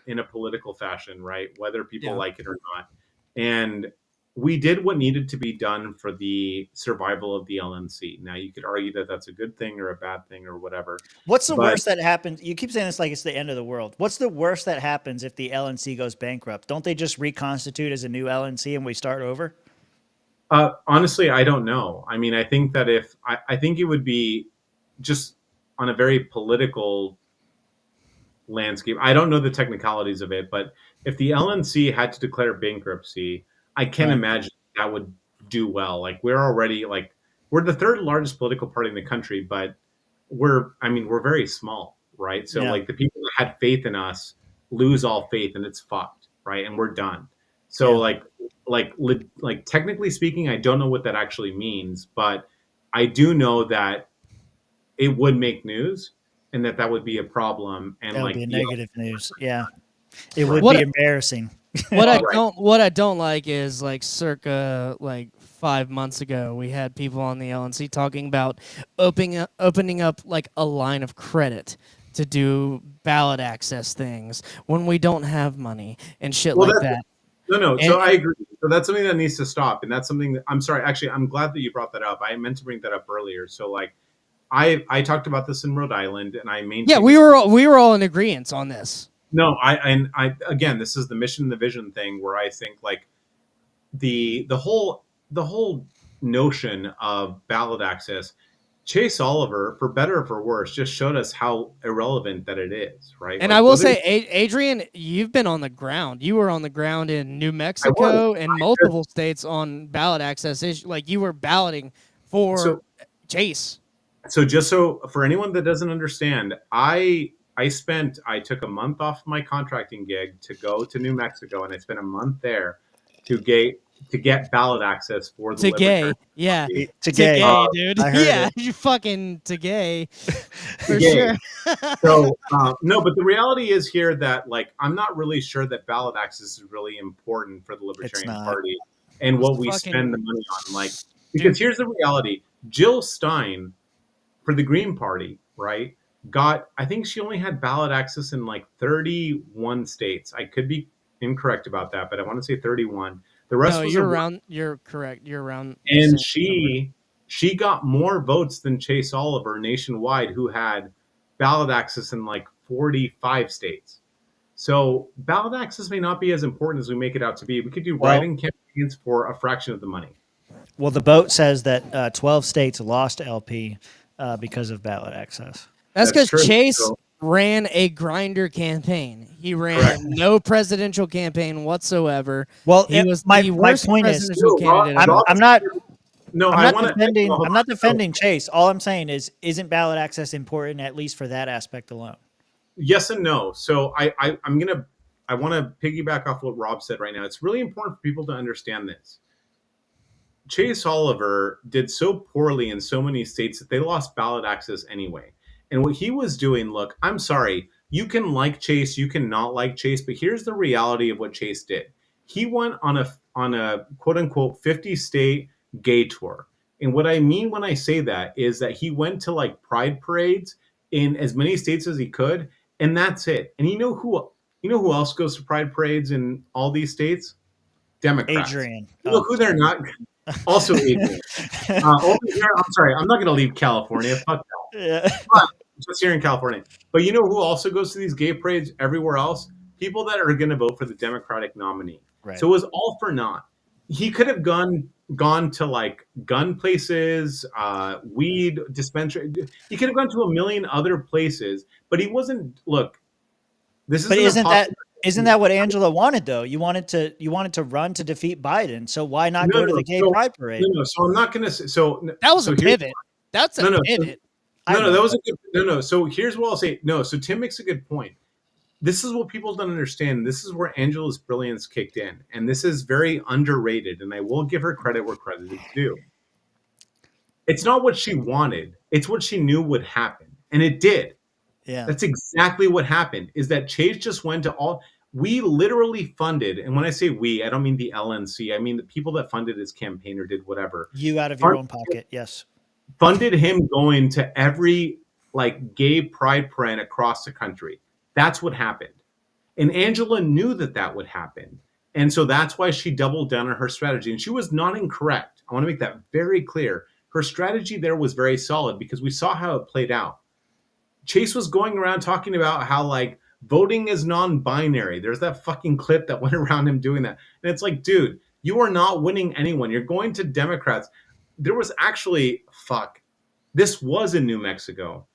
in a political fashion, right? Whether people like it or not. And we did what needed to be done for the survival of the LNC. Now, you could argue that that's a good thing or a bad thing or whatever. What's the worst that happens? You keep saying it's like it's the end of the world. What's the worst that happens if the LNC goes bankrupt? Don't they just reconstitute as a new LNC and we start over? Honestly, I don't know. I mean, I think that I think it would be just on a very political landscape. I don't know the technicalities of it, but if the LNC had to declare bankruptcy, I can't imagine that would do well. Like we're already like we're the third largest political party in the country, but we're very small, right? So like the people that had faith in us lose all faith and it's fucked, right? And we're done. So like technically speaking, I don't know what that actually means, but I do know that it would make news and that would be a problem. And that would like be negative news. Yeah. It would be embarrassing. What I don't like is like circa like 5 months ago, we had people on the LNC talking about opening up like a line of credit to do ballot access things when we don't have money and shit like that. No. So I agree. So that's something that needs to stop. And that's something that I'm sorry. Actually, I'm glad that you brought that up. I meant to bring that up earlier. So like I talked about this in Rhode Island and I maintained. Yeah, we were all in agreement on this. No, I again, this is the mission and the vision thing where I think like the whole notion of ballot access, Chase Oliver, for better or for worse, just showed us how irrelevant that it is, right? And like, I will say, Adrian, you've been on the ground. You were on the ground in New Mexico and multiple states on ballot access issues. Like you were balloting for Chase. So just so for anyone that doesn't understand, I took a month off my contracting gig to go to New Mexico, and I spent a month there to get ballot access for the gay, yeah, to gay, dude, yeah, you fucking to gay, for sure. So no, but the reality is here that like I'm not really sure that ballot access is really important for the Libertarian Party and what we spend the money on, like because here's the reality: Jill Stein for the Green Party, right? I think she only had ballot access in like 31 states. I could be incorrect about that, but I want to say 31. The rest was you're correct. You're around. And she got more votes than Chase Oliver nationwide, who had ballot access in like 45 states. So ballot access may not be as important as we make it out to be. We could do writing campaigns for a fraction of the money. Well, the vote says that 12 states lost LP because of ballot access. That's because Chase ran a grinder campaign. He ran no presidential campaign whatsoever. Well, he was my worst point presidential is, candidate. I'm not defending Chase. All I'm saying is, isn't ballot access important, at least for that aspect alone? Yes and no. So I want to piggyback off what Rob said right now. It's really important for people to understand this. Chase Oliver did so poorly in so many states that they lost ballot access anyway. And what he was doing, look, I'm sorry, you can like Chase, you can not like Chase, but here's the reality of what Chase did. He went on a quote unquote 50-state gay tour. And what I mean when I say that is that he went to like pride parades in as many states as he could, and that's it. And you know who else goes to pride parades in all these states? Democrats. Adrian. You know who they're not? Also Adrian. Over here, I'm sorry, I'm not going to leave California. Fuck that. Yeah. But just here in California. But you know who also goes to these gay parades everywhere else? People that are going to vote for the Democratic nominee. Right. So it was all for naught. He could have gone to like gun places, weed dispensary. He could have gone to a million other places, but he wasn't. Look, this is. But isn't that what Angela wanted though? You wanted to run to defeat Biden. So why not go to the gay pride parade? No, so I'm not going to say. So that was a pivot. That's a pivot. That was a good. So here's what I'll say. No, so Tim makes a good point. This is what people don't understand. This is where Angela's brilliance kicked in, and this is very underrated. And I will give her credit where credit is due. It's not what she wanted; it's what she knew would happen, and it did. Yeah, that's exactly what happened. Is that Chase just went to all. We literally funded, and when I say we, I don't mean the LNC. I mean the people that funded his campaign or did whatever. You out of your own pocket, yes. Funded him going to every like gay pride parade across the country. That's what happened. And Angela knew that would happen. And so that's why she doubled down on her strategy. And she was not incorrect. I want to make that very clear. Her strategy there was very solid because we saw how it played out. Chase was going around talking about how like voting is non-binary. There's that fucking clip that went around him doing that. And it's like, dude, you are not winning anyone. You're going to Democrats. There was actually, this was in New Mexico.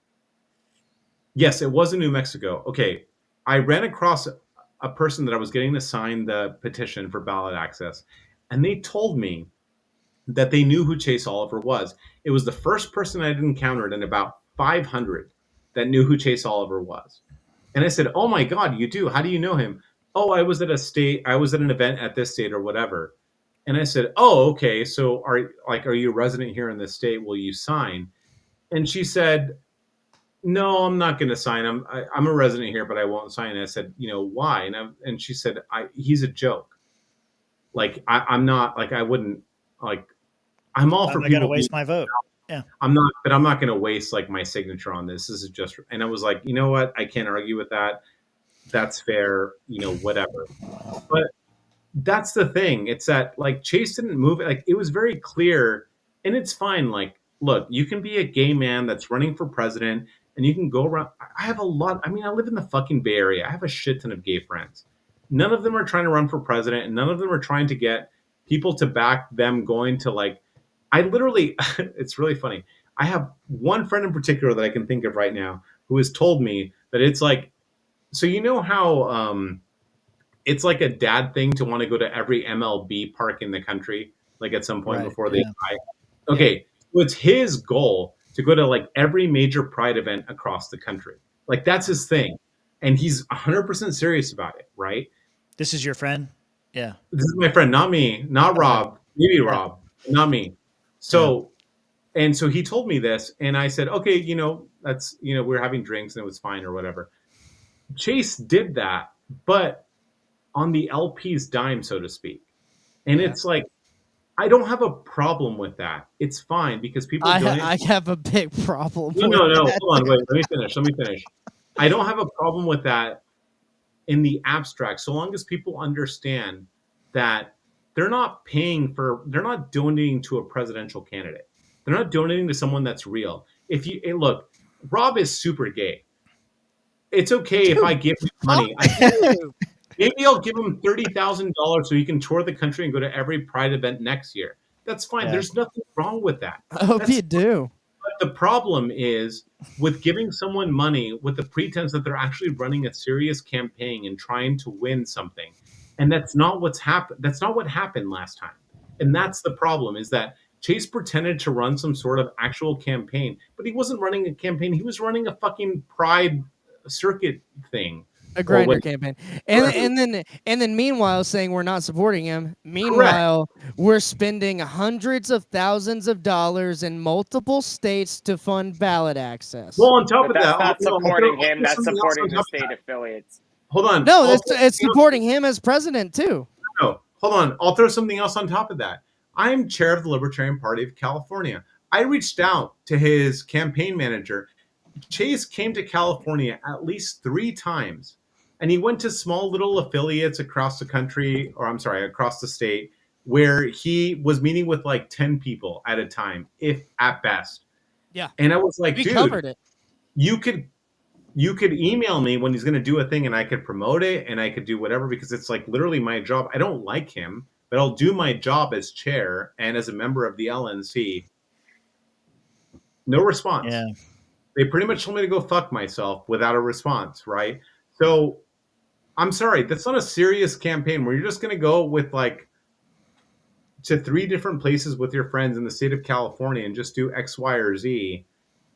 Yes, it was in New Mexico. Okay, I ran across a person that I was getting to sign the petition for ballot access. and they told me that they knew who Chase Oliver was. It was the first person I'd encountered in about 500 that knew who Chase Oliver was. And I said, "Oh my God, you do? How do you know him?" "Oh, I was at an event at this state or whatever." And I said, "Oh, okay. So are you a resident here in this state? Will you sign?" And she said, "No, I'm not going to sign. I'm a resident here, but I won't sign." And I said, "Why?" And she said, "He's a joke. Like I'm not like I wouldn't like I'm all for people. I'm going to waste my vote. Yeah, I'm not going to waste like my signature on this. This is just." And I was like, you know what? I can't argue with that. That's fair. Whatever. But that's the thing. It's that like Chase didn't move it. Like it was very clear, and it's fine. Like, look, you can be a gay man that's running for president, and you can go around. I have a lot. I mean, I live in the fucking Bay Area. I have a shit ton of gay friends. None of them are trying to run for president, and none of them are trying to get people to back them going to like. I literally, it's really funny. I have one friend in particular that I can think of right now who has told me that it's like, so you know how it's like a dad thing to want to go to every MLB park in the country, like at some point before they die. Okay, so it's his goal to go to like every major pride event across the country. Like that's his thing. And he's 100% serious about it, right? This is your friend? Yeah. This is my friend, not me, not Rob, maybe Rob, not me. So, and so he told me this, and I said, okay, that's, we're having drinks and it was fine or whatever. Chase did that, but on the LP's dime, so to speak. And it's like, I don't have a problem with that. It's fine because people. I have a big problem. No. Hold on, wait. Let me finish. I don't have a problem with that in the abstract, so long as people understand that they're not donating to a presidential candidate. They're not donating to someone that's real. Look, Rob is super gay. It's okay if I give him money. Maybe I'll give him $30,000 so he can tour the country and go to every Pride event next year. That's fine. Yeah. There's nothing wrong with that. I hope you do. But the problem is with giving someone money with the pretense that they're actually running a serious campaign and trying to win something. And that's not what's happened. That's not what happened last time. And that's the problem, is that Chase pretended to run some sort of actual campaign, but he wasn't running a campaign. He was running a fucking Pride circuit thing. A grinder campaign. And then meanwhile saying we're not supporting him. Meanwhile, we're spending hundreds of thousands of dollars in multiple states to fund ballot access. Well, on top of that's that, not supporting him, that's supporting the state affiliates. Hold on. No, it's supporting him as president too. No, hold on. I'll throw something else on top of that. I'm chair of the Libertarian Party of California. I reached out to his campaign manager. Chase came to California at least 3 times. And he went to small little affiliates across the country, across the state, where he was meeting with like 10 people at a time, if at best. Yeah. And I was like, we dude, covered it. You could email me when he's going to do a thing and I could promote it and I could do whatever, because it's like literally my job. I don't like him, but I'll do my job as chair and as a member of the LNC. No response. Yeah. They pretty much told me to go fuck myself without a response, right? So I'm sorry, that's not a serious campaign where you're just going to go with like to 3 different places with your friends in the state of California and just do X, Y, or Z.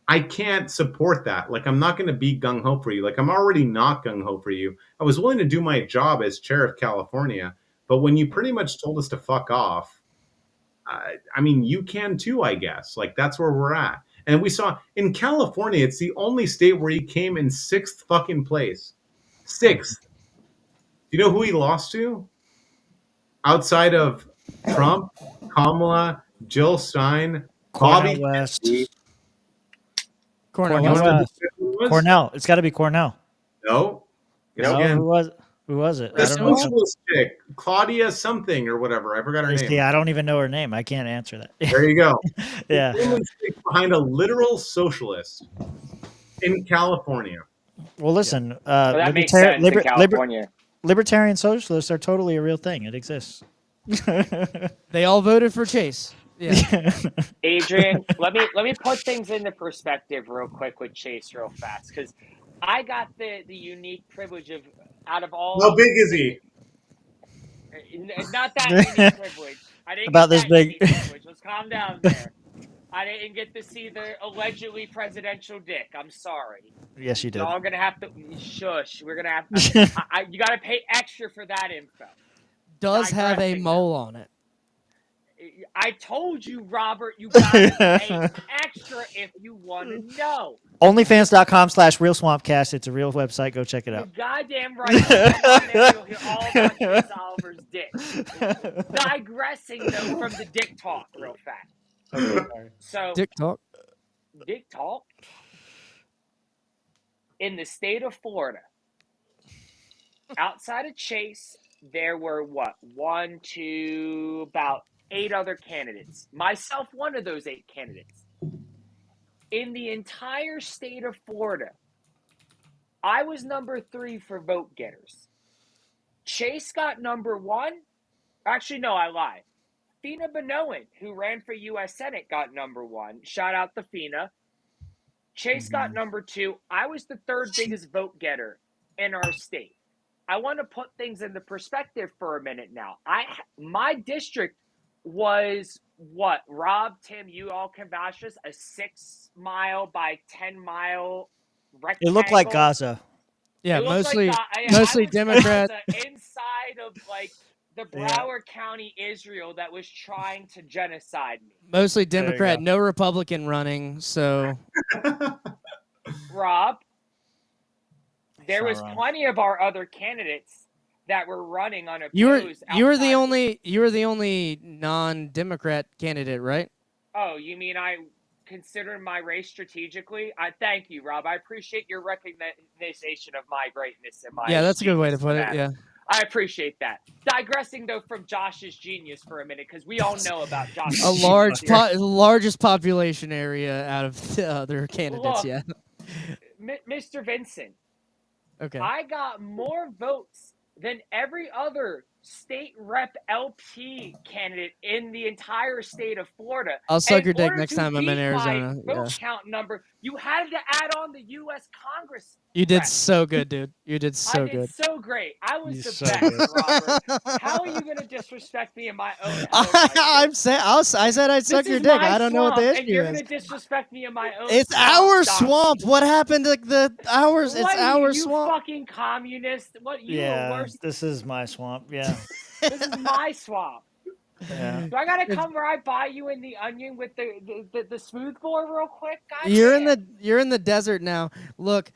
I can't support that. Like, I'm not going to be gung-ho for you. Like, I'm already not gung-ho for you. I was willing to do my job as chair of California, but when you pretty much told us to fuck off, I mean, you can too, I guess. Like, that's where we're at. And we saw in California, it's the only state where he came in 6th fucking place. 6th. Do you know who he lost to? Outside of Trump, Kamala, Jill Stein, Bobby West. Cornell. It's got to be Cornell. No. Who was it? This socialist chick, Claudia something or whatever. I forgot her name. Yeah, I don't even know her name. I can't answer that. There you go. Yeah. Behind a literal socialist in California. Well, listen. That makes sense in California. Libertarian socialists are totally a real thing. It exists. They all voted for Chase. Yeah. Adrian, let me put things into perspective real quick with Chase real fast, because I got the unique privilege of, out of all. How big is he? Not that unique privilege. I didn't About get this that big. unique privilege. Let's calm down there. I didn't get to see the allegedly presidential dick. I'm sorry. Yes, you did. Y'all gonna have to shush. We're gonna have to. You gotta pay extra for that info. Does have a mole on it. I told you, Robert, you gotta pay extra if you want to know. Onlyfans.com/RealSwampCast. It's a real website. Go check it out. You're goddamn right. You'll hear all about Chris Oliver's dick. Digressing, though, from the dick talk real fast. So, Dick talk. Dick talk. In the state of Florida, outside of Chase, there were about 8 other candidates. Myself, one of those 8 candidates. In the entire state of Florida, I was number 3 for vote getters. Chase got number 1. Actually, no, I lied. Fina Benowen, who ran for U.S. Senate, got number 1. Shout out to Fina. Chase got number 2. I was the 3rd biggest vote getter in our state. I want to put things into perspective for a minute now. My district was what? Rob, Tim, you all can vouch this, a 6-mile by 10-mile rectangle. It looked like Gaza. Yeah, mostly like Democrat. Inside of like the Broward County, Israel, that was trying to genocide me. Mostly Democrat, no Republican running. So, Rob, there was plenty of our other candidates that were running unopposed. You were the only non-Democrat candidate, right? Oh, you mean I considered my race strategically? I thank you, Rob. I appreciate your recognition of my greatness and my. Yeah, that's a good way to put it. Yeah. I appreciate that. Digressing though from Josh's genius for a minute, because we all know about Josh's largest population area out of the other candidates. Look, yeah, Mr. Vincent. Okay. I got more votes than every other state rep LP candidate in the entire state of Florida. I'll suck your dick next time I'm in Arizona. My vote count number. You had to add on the U.S. Congress. You did so good, dude. You did so good. I did so great. I was the best, Robert. How are you going to disrespect me in my own home? I said I'd suck your dick. I don't know what the issue and you're is. going to disrespect me in my own It's our swamp. What happened to the ours? It's our swamp. You fucking communist. What you are worse. This is my swamp. Yeah. This is my swamp. Yeah. Do I gotta come where I buy you in the onion with the smoothbore real quick, guys? You're in the desert now. Look,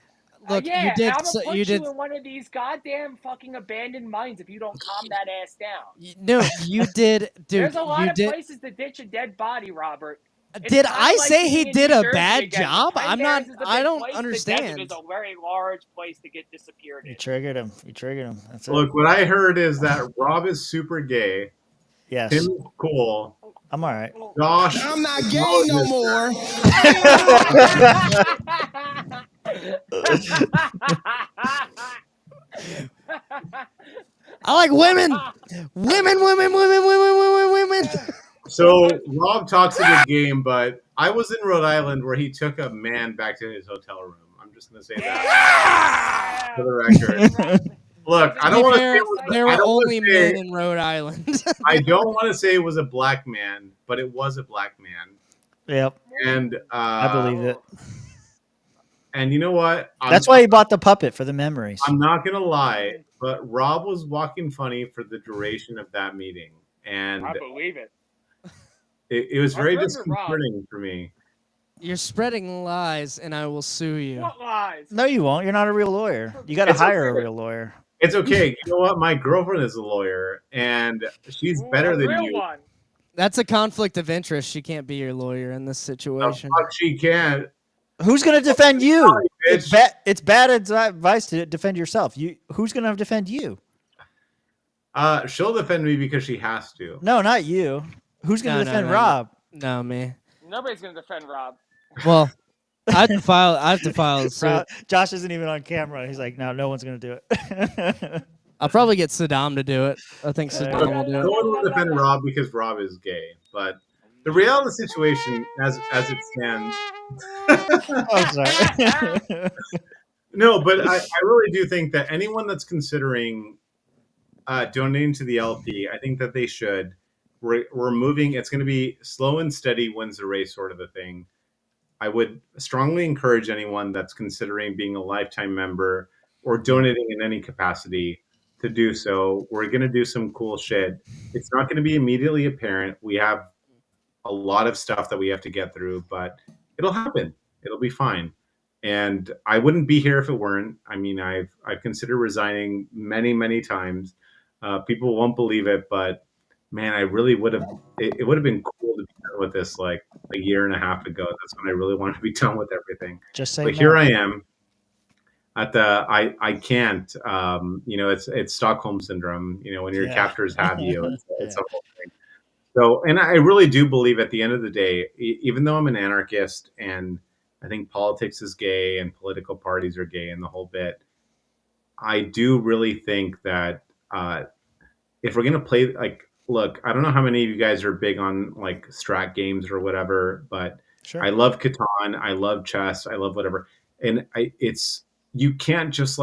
yeah, you did. I'm gonna put you did. in one of these goddamn fucking abandoned mines if you don't calm that ass down. No, you did, dude. There's a lot of places to ditch a dead body, Robert. Did I say he did a bad job? I'm not. I don't understand. It's a very large place to get disappeared in. You triggered him. That's it. Look, what I heard is that Rob is super gay. Yes. Tim's cool. I'm all right. Josh, I'm not gay no more. I like women. Women. So Rob talks a good game, but I was in Rhode Island where he took a man back to his hotel room. I'm just going to say that for the record. Look, I don't want to say there were only men in Rhode Island. I don't want to say it was a black man, but it was a black man. Yep. And I believe it. And you know what? That's why he bought the puppet, for the memories. I'm not going to lie, but Rob was walking funny for the duration of that meeting. And I believe it. It was very disconcerting for me. You're spreading lies, and I will sue you. What lies? No, you won't. You're not a real lawyer. You got to hire a real lawyer. It's okay. You know what? My girlfriend is a lawyer, and she's better than you. One. That's a conflict of interest. She can't be your lawyer in this situation. The fuck she can't. Who's going to defend you? Sorry, it's bad advice to defend yourself. Who's going to defend you? She'll defend me because she has to. No, not you. Who's going to defend Rob? No, me. Nobody's going to defend Rob. Well, I have to file a suit. Josh isn't even on camera. He's like, no one's going to do it. I'll probably get Saddam to do it. I think Saddam will do it. No one will defend Rob because Rob is gay. But the reality of the situation, as it stands... Oh, sorry. No, but I really do think that anyone that's considering donating to the LP. I think that they should. We're moving. It's going to be slow and steady wins the race sort of a thing. I would strongly encourage anyone that's considering being a lifetime member or donating in any capacity to do so. We're going to do some cool shit. It's not going to be immediately apparent. We have a lot of stuff that we have to get through, but it'll happen. It'll be fine. And I wouldn't be here if it weren't. I mean, I've considered resigning many, many times. People won't believe it, but man, I really would have. It would have been cool to be done with this like a year and a half ago. That's when I really wanted to be done with everything. Just say but no. Here I am. At the I can't. It's Stockholm syndrome. When your captors have you, it's a whole thing. So, and I really do believe at the end of the day, even though I'm an anarchist and I think politics is gay and political parties are gay and the whole bit, I do really think that if we're going to play, look, I don't know how many of you guys are big on like strat games or whatever, but sure. I love Catan. I love chess. I love whatever. And you can't just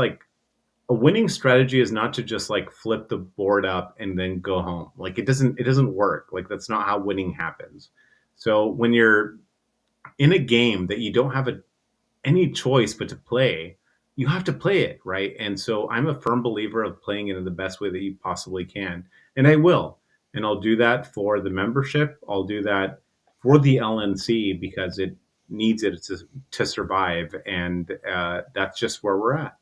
a winning strategy is not to just flip the board up and then go home. It doesn't work. That's not how winning happens. So when you're in a game that you don't have any choice but to play, you have to play it, right? And so I'm a firm believer of playing it in the best way that you possibly can. And I will. And I'll do that for the membership. I'll do that for the LNC because it needs it to survive. And that's just where we're at.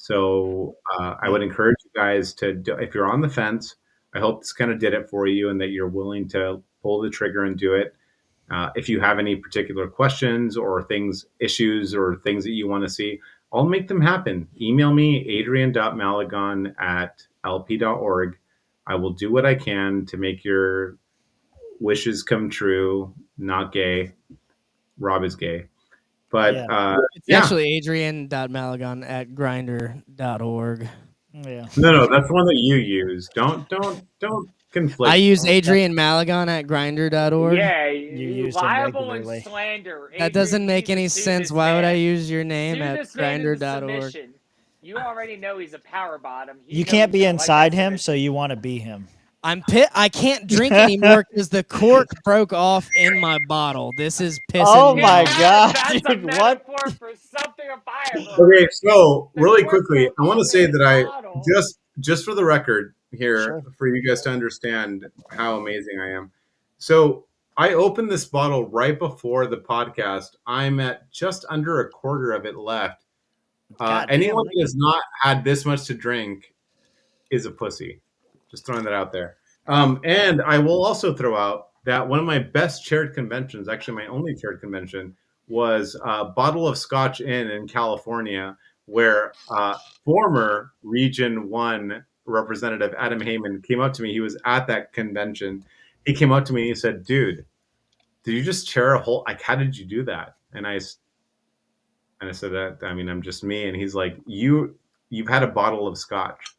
So I would encourage you guys to, if you're on the fence, I hope this kind of did it for you and that you're willing to pull the trigger and do it. If you have any particular questions or issues or things that you want to see, I'll make them happen. Email me, adrian.malagon@lp.org. I will do what I can to make your wishes come true. Not gay. Rob is gay. But it's actually adrian.malagon@grindr.org. Yeah. No, that's the one that you use. Don't conflict. I use Adrian Malagon at grindr.org. Yeah, you libel and slander. That doesn't make any sense. Why would I use your name at grindr.org? You already know he's a power bottom. You can't be inside him, so you want to be him. I can't drink anymore because the cork broke off in my bottle. This is pissing me my off. God, That's dude, a what? metaphor for something viable. Okay, so really quickly, I want to say that I just for the record here, for you guys to understand how amazing I am. So I opened this bottle right before the podcast. I'm at just under a quarter of it left. Anyone that has not had this much to drink is a pussy. Just throwing that out there. And I will also throw out that one of my best chaired conventions, actually my only chaired convention, was a bottle of Scotch in California, where former Region 1 Representative Adam Heyman came up to me. He was at that convention. He came up to me and he said, "Dude, did you just chair a whole, how did you do that?" And I said, "That, I mean, I'm just me." And he's like, you've had a bottle of Scotch.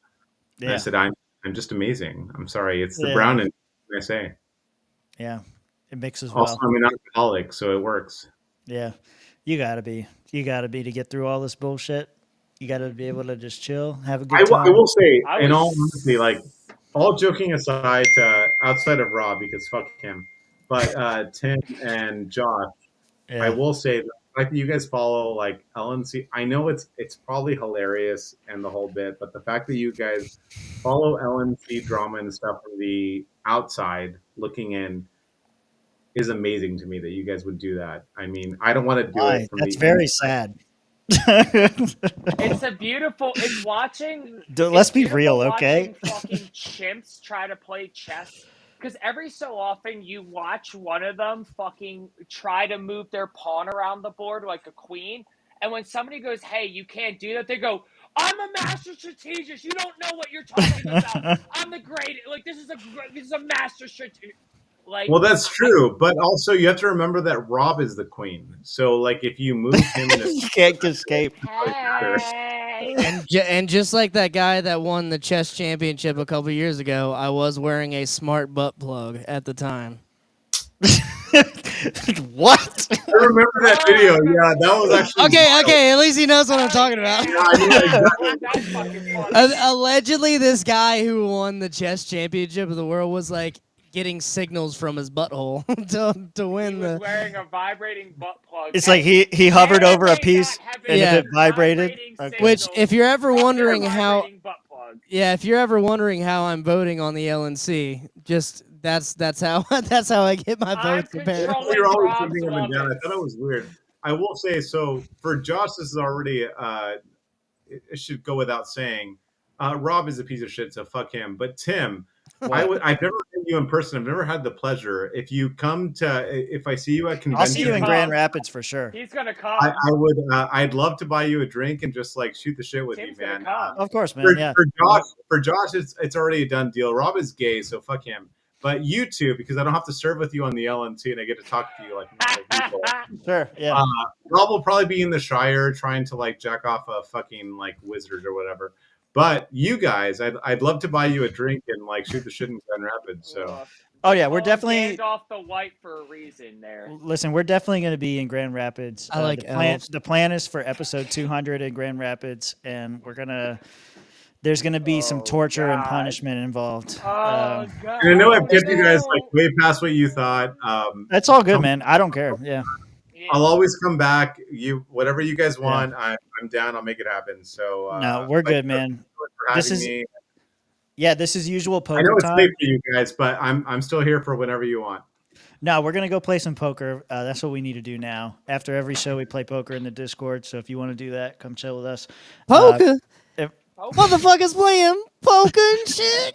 Yeah. And I said, I'm just amazing. I'm sorry. It's the brown and I say. Yeah. It mixes well. Also, I'm an alcoholic, so it works. Yeah. You gotta be to get through all this bullshit. You gotta be able to just chill, have a good time. I will say, in all honesty, all joking aside, outside of Rob, because fuck him, but Tim and Josh, I will say the fact that you guys follow LNC, I know it's probably hilarious and the whole bit, but the fact that you guys follow LNC drama and stuff from the outside looking in is amazing to me that you guys would do that. I mean, I don't want to do it. That's very sad. It's watching. Let's be real, okay? Fucking chimps try to play chess. Because every so often you watch one of them fucking try to move their pawn around the board like a queen. And when somebody goes, "Hey, you can't do that," they go, "I'm a master strategist. You don't know what you're talking about. I'm the greatest. This is a master strategist." Well, that's true, but also you have to remember that Rob is the queen. So, if you move him, you can't escape. And just like that guy that won the chess championship a couple years ago, I was wearing a smart butt plug at the time. What? I remember that video. Yeah, that was actually wild. Okay. At least he knows what I'm talking about. Yeah, I knew exactly. That's fucking funny. Allegedly, this guy who won the chess championship of the world was like getting signals from his butthole to win He was wearing a vibrating butt plug. It's like he hovered over a piece and Yeah. if it vibrated. Okay. Which, if you're ever wondering how, butt plug. yeah, if you're ever wondering how I'm voting on the LNC, just that's how that's how I get my votes. Apparently, You're always thinking of them down. I thought it was weird. I will say, so for Josh, this is already it should go without saying. Rob is a piece of shit, so fuck him. But Tim, I've never met you in person. I've never had the pleasure. If you come to, if I see you at convention, I'll see you in Grand Rapids for sure. He's gonna come. I would. I'd love to buy you a drink and just like shoot the shit with Tim's you, man. Of course, man. Yeah. For Josh, it's already a done deal. Rob is gay, so fuck him. But you two, because I don't have to serve with you on the LNC and I get to talk to you like normal people. Sure. Yeah. Rob will probably be in the Shire trying to like jack off a fucking like wizard or whatever. But you guys, I'd love to buy you a drink and like shoot the shit in Grand Rapids. So. Oh yeah, we're definitely Hand off the white for a reason. There. Listen, we're definitely going to be in Grand Rapids. I like the plan is for episode 200 in Grand Rapids, and there's gonna be some torture and punishment involved. God. And I know I've kept you guys like way past what you thought. That's all good, man. I don't care. Yeah. I'll always come back. Whatever you guys want, I'm down. I'll make it happen. So no, we're good, man. This is this is usual poker I know it's time. late for you guys, but I'm still here for whenever you want. No, we're gonna go play some poker. That's what we need to do now. After every show, we play poker in the Discord. So if you want to do that, come chill with us. Poker. Motherfuckers playing poker and shit.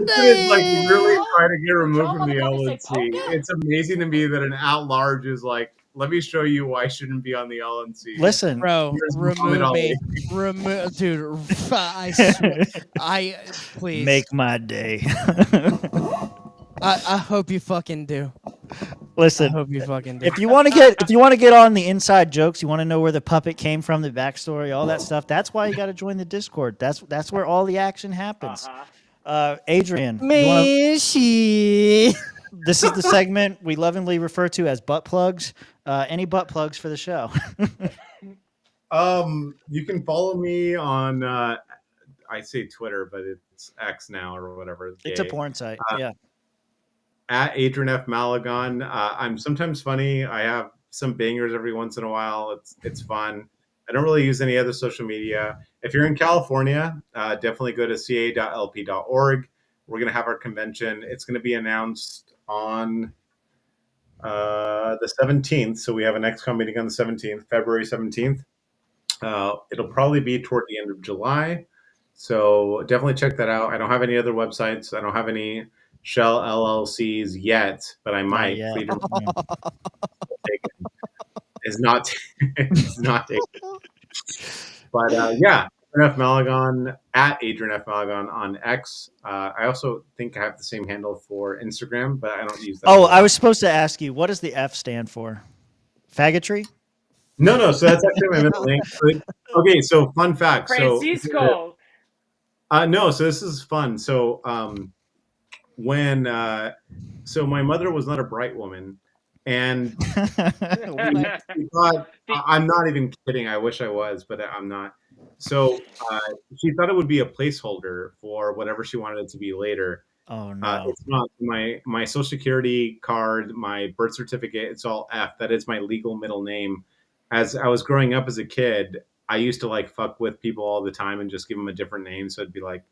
It's like really trying to get removed from the LNC. It's amazing to me that an at-large is like, let me show you why I shouldn't be on the LNC. Listen, bro, remove me. Dude, I swear. Please. Make my day. I hope you fucking do. Listen, I hope you fucking do. If you want to get on the inside jokes, you want to know where the puppet came from, the backstory, all that stuff. That's why you got to join the Discord. That's where all the action happens. Adrian, this is the segment we lovingly refer to as butt plugs. Any butt plugs for the show? You can follow me on I say Twitter, but it's X now or whatever. It's a porn site. Yeah. At Adrian F. Malagon. I'm sometimes funny. I have some bangers every once in a while. It's fun. I don't really use any other social media. If you're in California, definitely go to ca.lp.org. We're going to have our convention. It's going to be announced on the 17th. So we have a next meeting on the 17th, February 17th. It'll probably be toward the end of July. So definitely check that out. I don't have any other websites. I don't have any Shell LLCs yet, but I might. It's not taken. But yeah, Adrian F. Malagon at Adrian F. Malagon on X. I also think I have the same handle for Instagram, but I don't use that. Oh, I was supposed to ask you, what does the F stand for? Faggotry? No. So that's actually my middle name. Okay, so fun fact. Francisco. No, so this is fun. So so my mother was not a bright woman, and we thought, I'm not even kidding. I wish I was, but I'm not. So she thought it would be a placeholder for whatever she wanted it to be later. Oh no! It's not. My social security card, my birth certificate, it's all F. That is my legal middle name. As I was growing up as a kid, I used to like fuck with people all the time and just give them a different name. So it'd be like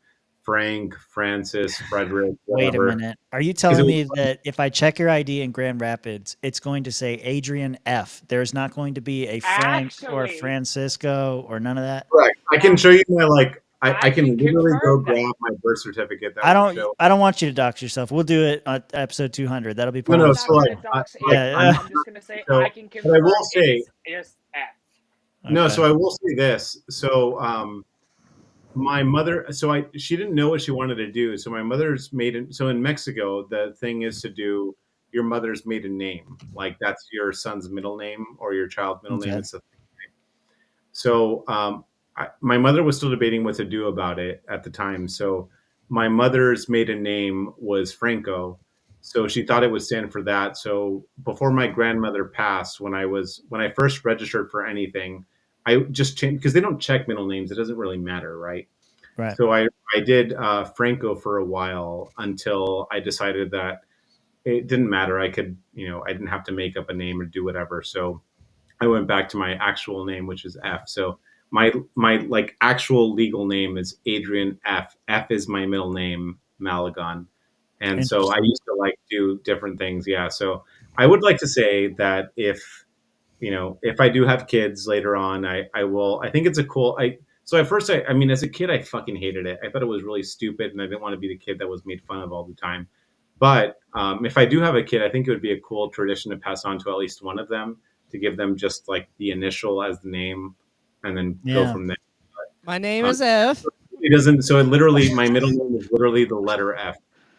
Frank, Francis, Frederick. Whatever. Wait a minute. Are you telling me that if I check your ID in Grand Rapids, it's going to say Adrian F? There's not going to be a Frank or Francisco or none of that? Correct. I can show you my I can literally go grab my birth certificate. I don't want you to dox yourself. We'll do it on episode 200. That'll be no. So I'm just gonna say I can confirm. But I will say it's F. Okay. No. So I will say this. So my mother. So she didn't know what she wanted to do. So my mother's maiden. So in Mexico, the thing is to do your mother's maiden name. Like that's your son's middle name or your child's middle name. It's the thing. So my mother was still debating what to do about it at the time. So my mother's maiden name was Franco. So she thought it would stand for that. So before my grandmother passed, when I first registered for anything, I just changed because they don't check middle names. It doesn't really matter, right? Right. So I did Franco for a while until I decided that it didn't matter. I could, I didn't have to make up a name or do whatever. So I went back to my actual name, which is F. So my like actual legal name is Adrian F. F is my middle name, Malagon. And so I used to like do different things. Yeah. So I would like to say that if I do have kids later on, I will, I think it's a cool, so at first, I mean, as a kid, I fucking hated it. I thought it was really stupid and I didn't want to be the kid that was made fun of all the time. But if I do have a kid, I think it would be a cool tradition to pass on to at least one of them, to give them just like the initial as the name and then go from there. My name is F. It doesn't, so it literally, my middle name is literally the letter F.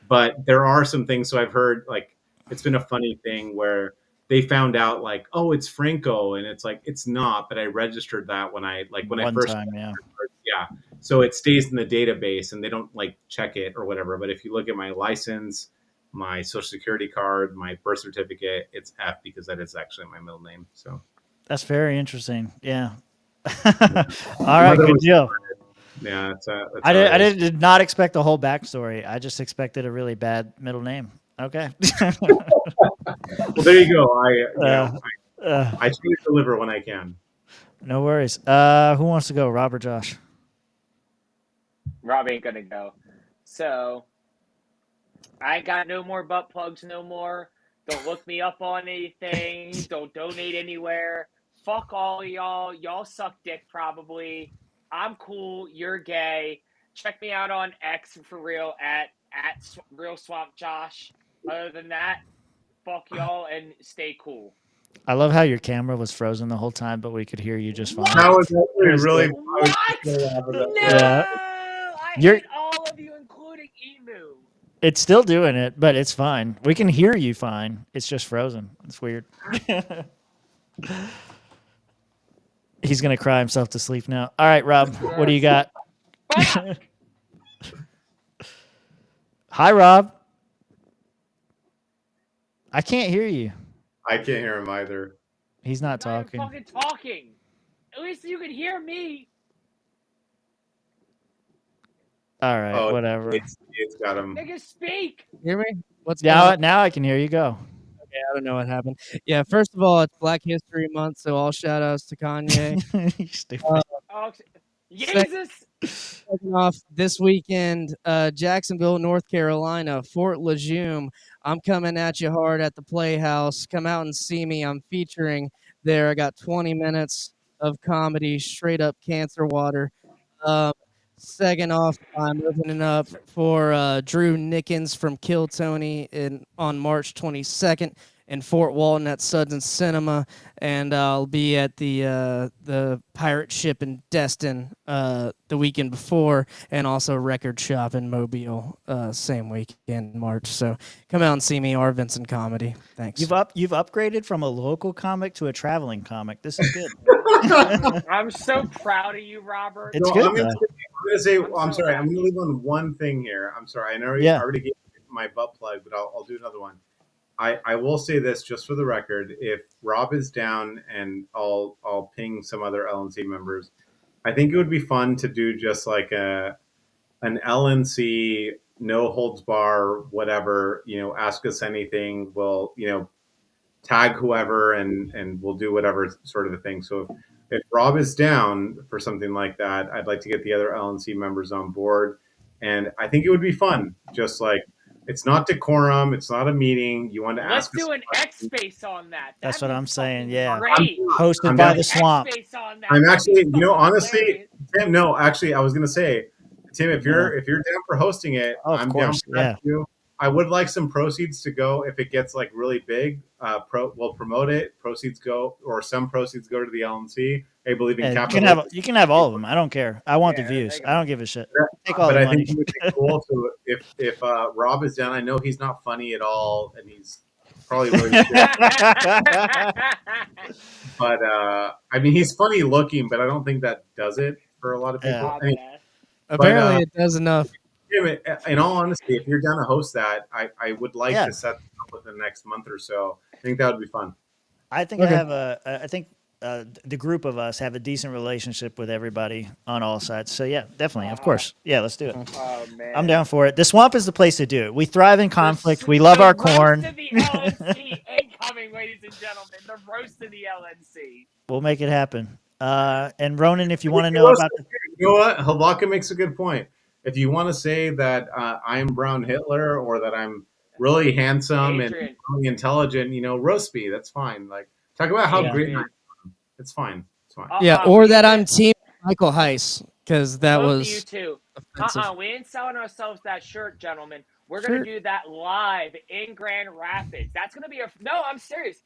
But there are some things, so I've heard, like, it's been a funny thing where they found out, like, oh, it's Franco, and it's like, it's not, but I registered that when I first time, yeah. So it stays in the database, and they don't, like, check it or whatever. But if you look at my license, my social security card, my birth certificate, it's F because that is actually my middle name. So that's very interesting. Yeah. All right, good deal. Yeah, I did not expect the whole backstory. I just expected a really bad middle name. Okay. Well, there you go. I try to deliver when I can. No worries. Who wants to go, Rob or Josh? Rob ain't gonna go. So I ain't got no more butt plugs no more. Don't look me up on anything. Don't donate anywhere. Fuck all y'all. Y'all suck dick probably. I'm cool. You're gay. Check me out on X for real at Real Swamp Josh. Other than that, fuck y'all and stay cool. I love how your camera was frozen the whole time, but we could hear you just fine. That was really what? No, yeah. I hate all of you, including Emu. It's still doing it, but it's fine. We can hear you fine. It's just frozen. It's weird. He's going to cry himself to sleep now. All right, Rob, what do you got? Hi, Rob. I can't hear you. I can't hear him either. He's not talking. Fucking talking. At least you can hear me. All right, whatever. It's got him. Nigga, speak. Hear me? What's now? Now I can hear you. Go. Okay, I don't know what happened. Yeah, first of all, it's Black History Month, so all shout outs to Kanye. Jesus. Second off, this weekend, Jacksonville, North Carolina, Fort Lejeune. I'm coming at you hard at the Playhouse. Come out and see me. I'm featuring there. I got 20 minutes of comedy, straight up cancer water. Second off, I'm opening up for Drew Nickens from Kill Tony on March 22nd in Fort Walton at Suds and Cinema, and I'll be at the pirate ship in Destin the weekend before, and also Record Shop in Mobile same weekend in March. So come out and see me, R. Vincent Comedy. Thanks. You've upgraded from a local comic to a traveling comic. This is good. I'm so proud of you, Robert. It's good. I'm sorry. I'm going to leave on one thing here. I'm sorry. I already gave my butt plug, but I'll do another one. I will say this just for the record. If Rob is down and I'll ping some other LNC members, I think it would be fun to do just like an LNC, no holds bar, whatever, ask us anything. We'll, tag whoever and we'll do whatever sort of a thing. So if Rob is down for something like that, I'd like to get the other LNC members on board. And I think it would be fun. Just like, it's not decorum. It's not a meeting. You want to ask us. Let's do an X space on that. That's what I'm saying. Yeah. Great. Hosted by the Swamp. I'm actually, honestly, Tim, no, actually, I was going to say, Tim, if you're down for hosting it, I'm down for that too. I would like some proceeds to go if it gets like really big. We'll promote it. Proceeds go, or some proceeds go to the LNC. I believe in capital. You can have all of them. I don't care. I want the views. I don't give a shit. Take all the money. I think it would be cool. So if Rob is down, I know he's not funny at all, and he's probably really but I mean, he's funny looking, but I don't think that does it for a lot of people. Apparently, it does enough. In all honesty, if you're down to host that, I would like to set this up within the next month or so. I think that would be fun. I think I think the group of us have a decent relationship with everybody on all sides. So yeah, definitely, of course, yeah, let's do it. Oh man, I'm down for it. The swamp is the place to do it. We thrive in conflict. We love our corn. The roast of the LNC incoming, ladies and gentlemen. The roast of the LNC. We'll make it happen. And Ronan, if you want to know about you know what, Halaka makes a good point. If you want to say that I'm Brown Hitler or that I'm really handsome and really intelligent, roast me. That's fine. Like, talk about how great I am. It's fine. It's fine. Yeah, or that I'm Team Michael Heiss, because that Both was you two. offensive. We ain't selling ourselves that shirt, gentlemen. We're gonna do that live in Grand Rapids. That's gonna be no. I'm serious.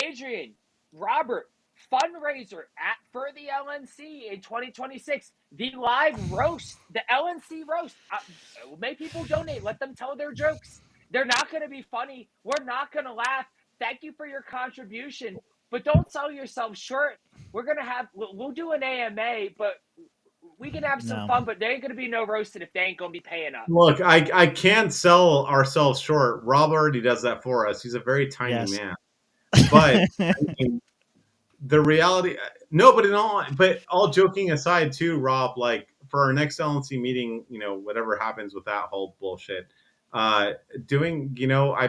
Adrian, Robert, fundraiser for the LNC in 2026. The live roast, the LNC roast. Make people donate. Let them tell their jokes. They're not gonna be funny. We're not gonna laugh. Thank you for your contribution, but don't sell yourself short. We're gonna we'll do an AMA, but we can have some fun, but there ain't gonna be no roasted if they ain't gonna be paying up. Look, I can't sell ourselves short. Rob already does that for us. He's a very tiny man. But I mean, the reality, no, but all joking aside, too, Rob. Like for our next LNC meeting, whatever happens with that whole bullshit, I've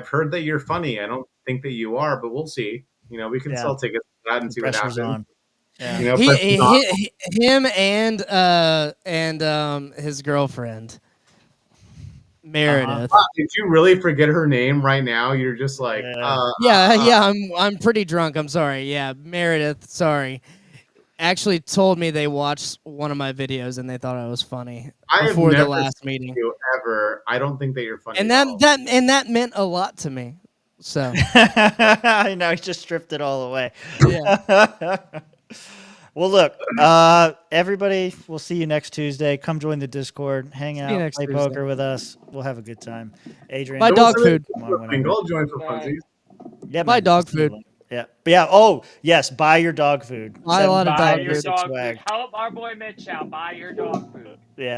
heard that you're funny. I don't think that you are, but we'll see. We can sell tickets to that and see what happens. On. Yeah. Him and his girlfriend Meredith. Did you really forget her name right now? You're just like, I'm pretty drunk. I'm sorry. Yeah, Meredith. Sorry. Actually, told me they watched one of my videos and they thought I was funny before the last meeting. You ever? I don't think that you're funny. And that meant a lot to me. So I know he just stripped it all away. Yeah. Well, look, everybody, we'll see you next Tuesday. Come join the Discord, hang out, play poker with us. We'll have a good time. Adrian, buy dog food. I'll join for funsies. Yeah, buy dog food. Yeah, but yeah. Oh, yes, buy your dog food. Buy a lot of dog food. Help our boy Mitch out. Buy your dog food. Yeah,